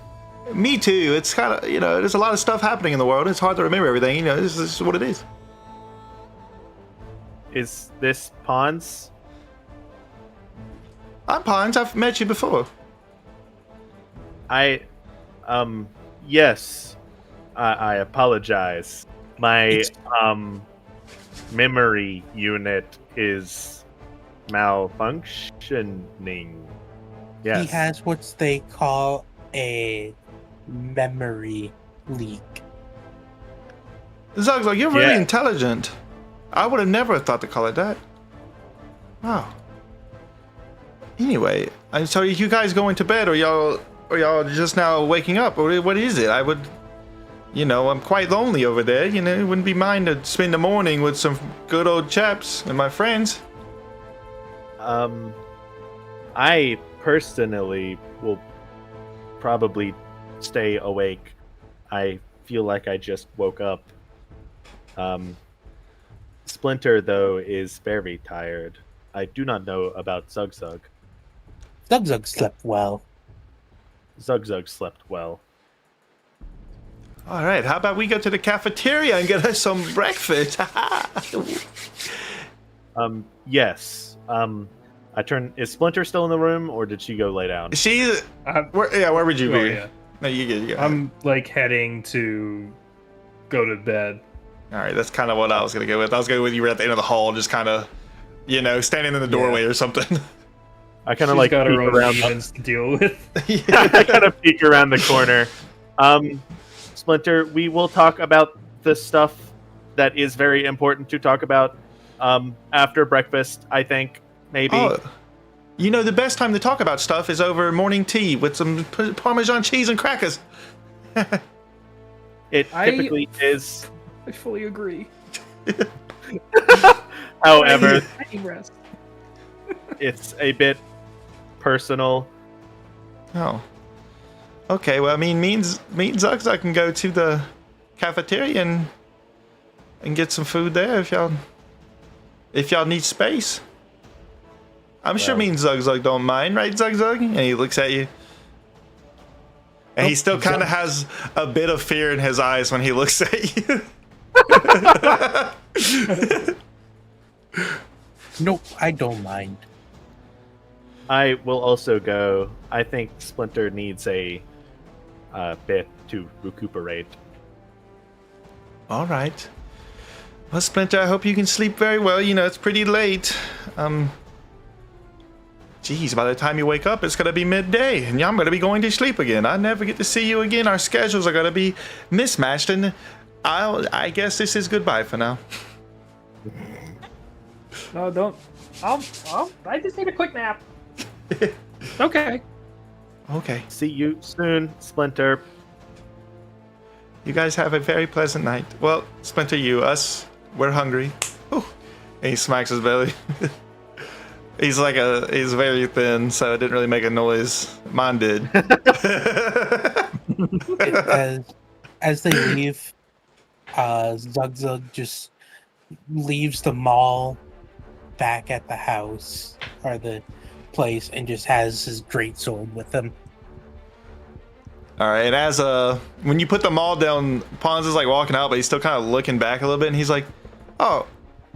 me too. It's kind of, there's a lot of stuff happening in the world. It's hard to remember everything. This is what it is. Is this Pons? I'm Pons. I've met you before. Yes. I apologize. My, memory unit is malfunctioning. Yes. He has what they call a memory leak. Zug Zug, you're really Yeah. intelligent. I would have never thought to call it that. Wow. Anyway, so are you guys going to bed, or y'all just now waking up? Or what is it? I would, I'm quite lonely over there. Wouldn't be mind to spend the morning with some good old chaps and my friends. I personally will probably stay awake. I feel like I just woke up. Splinter, though, is very tired. I do not know about Zug Zug. Zug Zug slept well. Zug Zug slept well. All right, how about we go to the cafeteria and get us some breakfast? Yes. Is Splinter still in the room, or did she go lay down? Where would you be? Yeah. No, you go. I'm heading to go to bed. All right, that's kind of what I was going to go with. I was going with you were at the end of the hall, just kind of, standing in the doorway or something. I kind of She's got her peek own around. demons to deal with. I kind of peek around the corner. Splinter, we will talk about the stuff that is very important to talk about after breakfast, I think, maybe. Oh, the best time to talk about stuff is over morning tea with some Parmesan cheese and crackers. It typically is. I fully agree. However, I need rest. it's a bit personal. Oh. Okay, well, me and Zug Zug can go to the cafeteria and get some food there if y'all need space. I'm sure me and Zug Zug don't mind, right, Zug Zug? And he looks at you. And he still kind of has a bit of fear in his eyes when he looks at you. Nope, I don't mind. I will also go. I think Splinter needs a bit to recuperate. All right. Well, Splinter, I hope you can sleep very well. You know, it's pretty late. Geez, by the time you wake up, it's going to be midday, and I'm going to be going to sleep again. I never get to see you again. Our schedules are going to be mismatched, and I guess this is goodbye for now. No, don't. I just need a quick nap. Okay. Okay. See you soon, Splinter. You guys have a very pleasant night. Well, Splinter, us, we're hungry. Whew. And he smacks his belly. He's very thin, so it didn't really make a noise. Mine did. As they leave, Zug Zug just leaves the mall back at the house or the place and just has his greatsword with him. All right, and as when you put the maul down, Pons is like walking out, but he's still kind of looking back a little bit, and he's like, "Oh,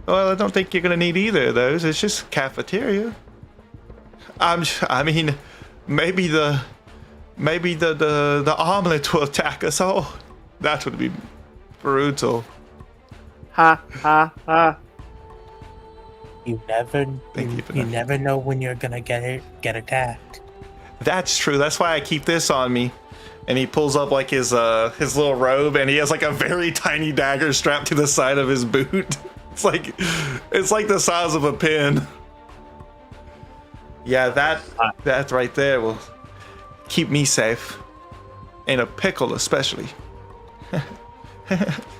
well, I don't think you're gonna need either of those. It's just cafeteria. I mean, maybe the omelet will attack us all. That would be brutal." Ha ha ha. You never know when you're gonna get attacked. That's true. That's why I keep this on me. And he pulls up like his little robe, and he has like a very tiny dagger strapped to the side of his boot. It's like the size of a pin. Yeah, that right there will keep me safe. In a pickle, especially.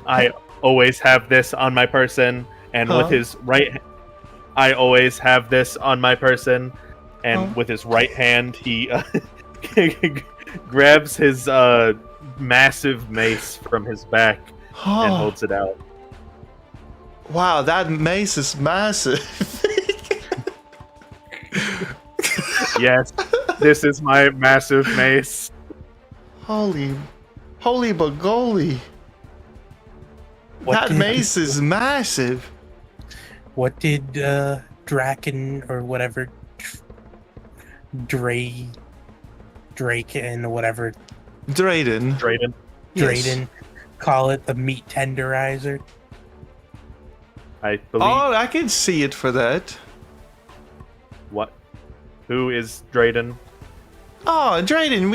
I always have this on my person, and with his right, I always have this on my person, and with his right hand, he grabs his massive mace from his back and holds it out. Wow, that mace is massive. Yes, this is my massive mace. Holy bagoli. That mace is massive. What did Draken or whatever Drake and whatever Drayden Drayden call it, the meat tenderizer? I believe. Oh, I can see it for that. What? Who is Drayden? Oh, Drayden,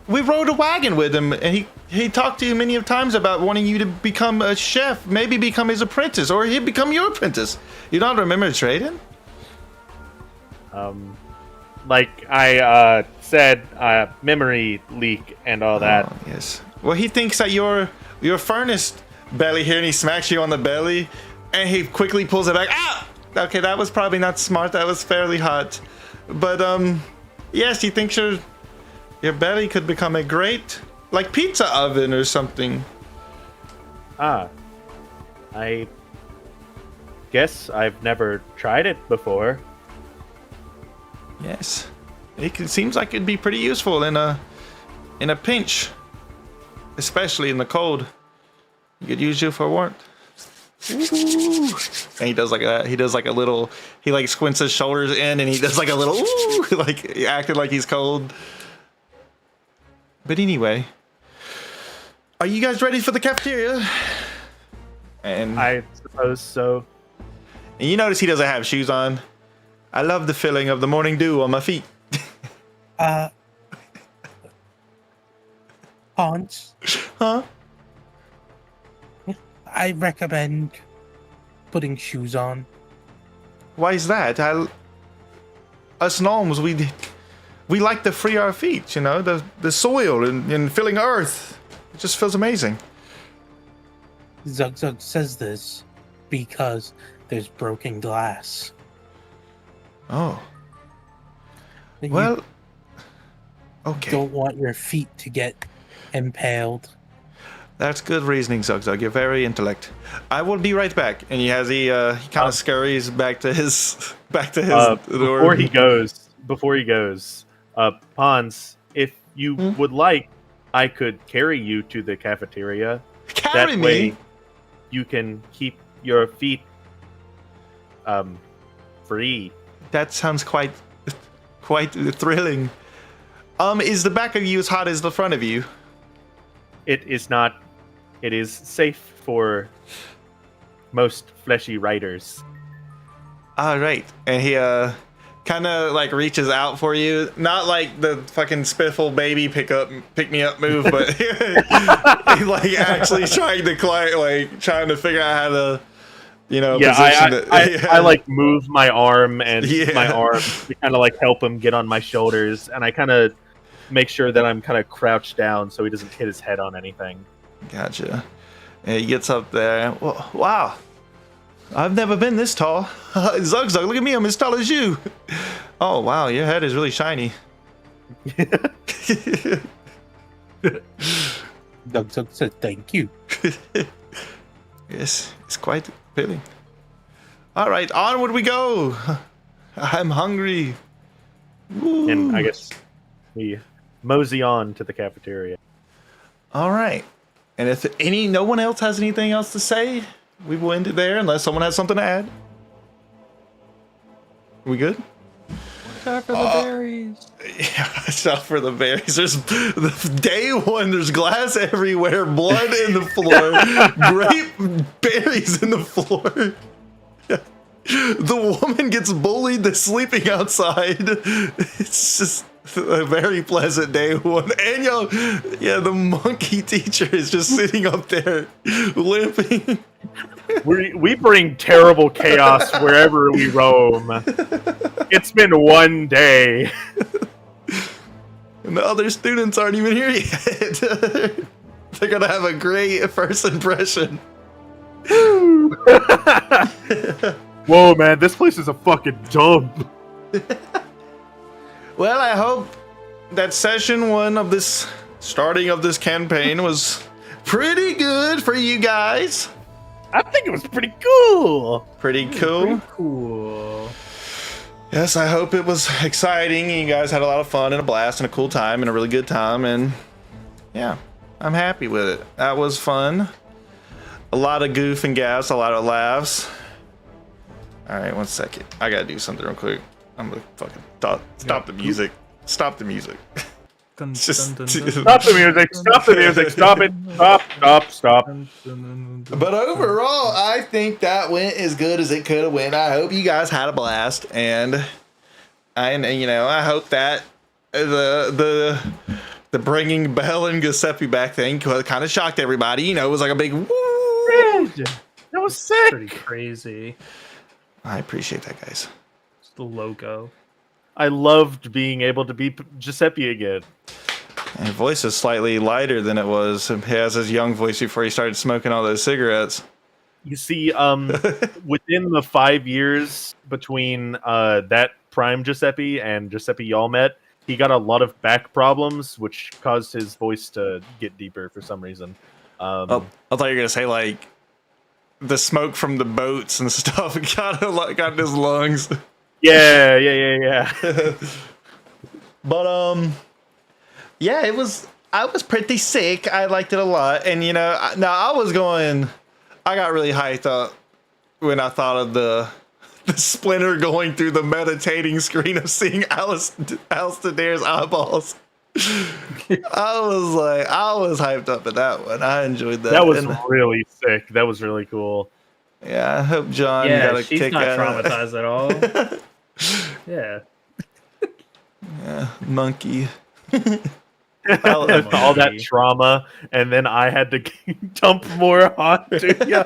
we rode a wagon with him, and he talked to you many of times about wanting you to become a chef, maybe become his apprentice, or he'd become your apprentice. You don't remember Drayden? Like I said, memory leak and all that. Oh, yes. Well, he thinks that your furnace belly here, and he smacks you on the belly, and he quickly pulls it back. Ah! Okay, that was probably not smart. That was fairly hot. But, yes, he thinks your belly could become a great, like, pizza oven or something. I guess I've never tried it before. Yes. Seems like it'd be pretty useful in a pinch. Especially in the cold. You could use you for warmth. Ooh. And he does like that. He does like a little. He like squints his shoulders in, and he does like a little. Ooh, like acting like he's cold. But anyway, are you guys ready for the cafeteria? And I suppose so. And you notice he doesn't have shoes on. I love the feeling of the morning dew on my feet. Hans, Huh? I recommend putting shoes on. Why is that? Us gnomes, we like to free our feet, you know, the soil and feeling earth. It just feels amazing. Zug Zug says this because there's broken glass. Oh. You Well, okay. don't want your feet to get impaled. That's good reasoning, Zug Zug. You're very intellect. I will be right back. And he kind of scurries back to his door. Before he goes, Pons, if you would like, I could carry you to the cafeteria. Carry that me? way you can keep your feet free. That sounds quite thrilling. Is the back of you as hot as the front of you? It is not. It is safe for most fleshy riders. All right, and he kind of like reaches out for you, not like the fucking spiffle baby pick me up move, but he's like actually trying to trying to figure out how to, I like move my arm and my arm to kind of like help him get on my shoulders, and I kind of make sure that I'm kind of crouched down so he doesn't hit his head on anything. Gotcha. And he gets up there. Wow. I've never been this tall. Zug Zug, look at me, I'm as tall as you. Oh wow, your head is really shiny. Zug Zug said thank you. Yes, it's quite appealing. Alright, onward we go. I'm hungry. Woo. And I guess we mosey on to the cafeteria. Alright. And if no one else has anything else to say, we will end it there unless someone has something to add. We good? Watch out for the berries. Yeah, watch out for the berries. There's day one, there's glass everywhere, blood in the floor, grape berries in the floor. The woman gets bullied that's sleeping outside. It's just a very pleasant day one. And the monkey teacher is just sitting up there limping. We bring terrible chaos wherever we roam. It's been one day. And the other students aren't even here yet. They're gonna have a great first impression. Whoa, man, this place is a fucking dump. Well, I hope that session one of this starting of this campaign was pretty good for you guys. I think it was pretty cool. Pretty cool. Pretty cool. Yes, I hope it was exciting. You guys had a lot of fun and a blast and a cool time and a really good time. And yeah, I'm happy with it. That was fun. A lot of goof and gas, a lot of laughs. All right, 1 second. I gotta do something real quick. I'm gonna fucking stop the music. Stop the music. Stop the music. Stop the music. Stop it. Stop. But overall, I think that went as good as it could have went. I hope you guys had a blast, and I hope that the bringing Belle and Giuseppe back thing kind of shocked everybody. It was like a big woo. That was sick. Pretty crazy. I appreciate that, guys. It's the logo. I loved being able to be Giuseppe again. And his voice is slightly lighter than it was. He has his young voice before he started smoking all those cigarettes. You see, within the 5 years between that prime Giuseppe and Giuseppe y'all met, he got a lot of back problems, which caused his voice to get deeper for some reason. I thought you were gonna say like the smoke from the boats and stuff got in his lungs. Yeah. But yeah, I was pretty sick. I liked it a lot, and I got really hyped up when I thought of the Splinter going through the meditating screen of seeing Alistair's eyeballs. I was hyped up at that one. I enjoyed that. That was really sick. That was really cool. Yeah, I hope John got a kick out of it. She's not traumatized at all. Yeah. Yeah, monkey. All that trauma, and then I had to dump more onto you.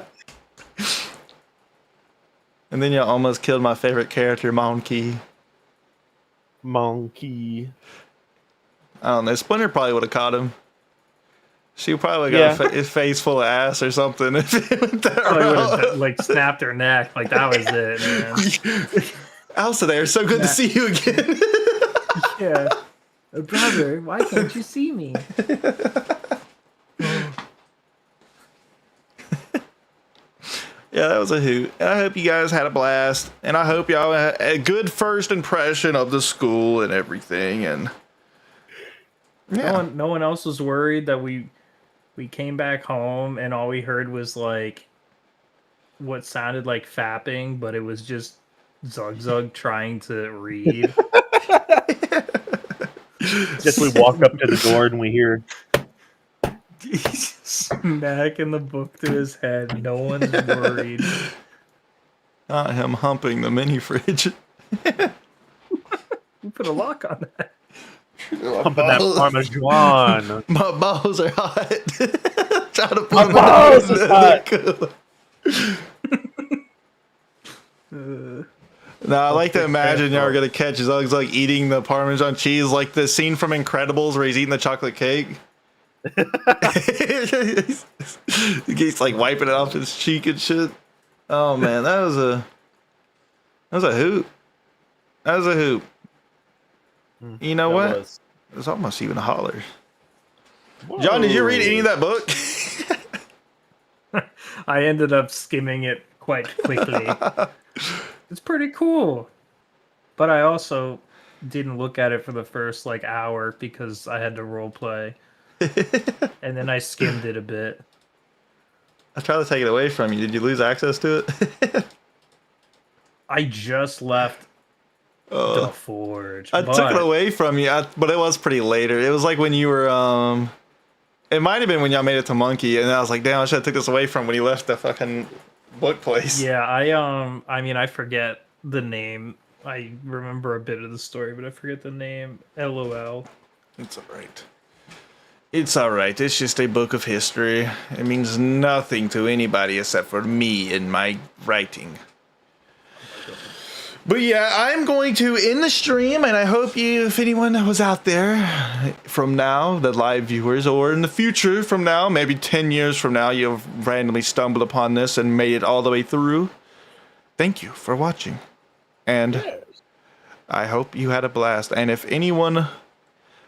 And then you almost killed my favorite character, Monkey. I don't know. Splinter probably would have caught him. She probably got his face full of ass or something. If it went that route. Like snapped her neck. Like that was it, man. Alistair, so good to see you again. Yeah. Brother, why can't you see me? Yeah, that was a hoot. I hope you guys had a blast, and I hope y'all had a good first impression of the school and everything. And yeah. No one else was worried that we came back home and all we heard was like what sounded like fapping, but it was just Zug Zug trying to read. Just we walk up to the door and we hear He's smacking the book to his head. No one's worried. Not him humping the mini fridge. We put a lock on that. pumping that Parmesan. My balls are hot. Try to put My them balls in is hot. No, I like to imagine y'all are gonna catch Zug's like eating the Parmesan cheese, like the scene from Incredibles where he's eating the chocolate cake. He's like wiping it off his cheek and shit. Oh man, that was a hoot. That was a hoot. You know what? It was almost even a holler. Whoa. John, did you read any of that book? I ended up skimming it quite quickly. It's pretty cool. But I also didn't look at it for the first like hour because I had to role play. And then I skimmed it a bit. I tried to take it away from you. Did you lose access to it? I just left the forge. I took it away from you, but it was pretty later. It was like when you were, it might have been when y'all made it to Monkey, and I was like, damn, I should have took this away from when he left the fucking book place. Yeah, I mean, I forget the name. I remember a bit of the story, but I forget the name. LOL. It's alright. It's alright. It's just a book of history. It means nothing to anybody except for me and my writing. But yeah, I'm going to end the stream, and I hope you, if anyone was out there from now, the live viewers, or in the future from now, maybe 10 years from now, you've randomly stumbled upon this and made it all the way through. Thank you for watching. And I hope you had a blast. And if anyone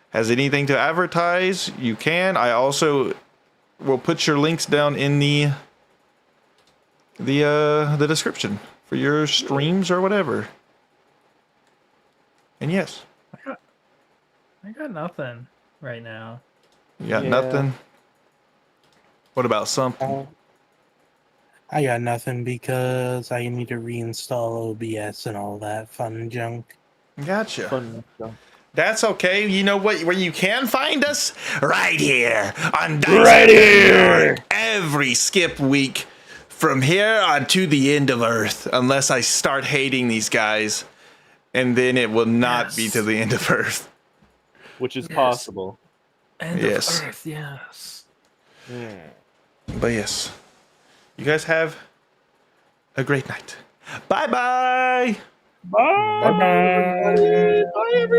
has anything to advertise, you can. I also will put your links down in the description for your streams or whatever. And yes, I got nothing right now. you got nothing. What about something? I got nothing because I need to reinstall OBS and all that fun junk. Gotcha. That's okay. You know what? Where you can find us? Right here on Dice Right here. Every skip week from here on to the end of Earth, unless I start hating these guys, and then it will not be to the end of Earth. Which is possible. End Yes. of Earth, yes. But yes, you guys have a great night. Bye-bye. Bye. Bye-bye. Bye, everybody.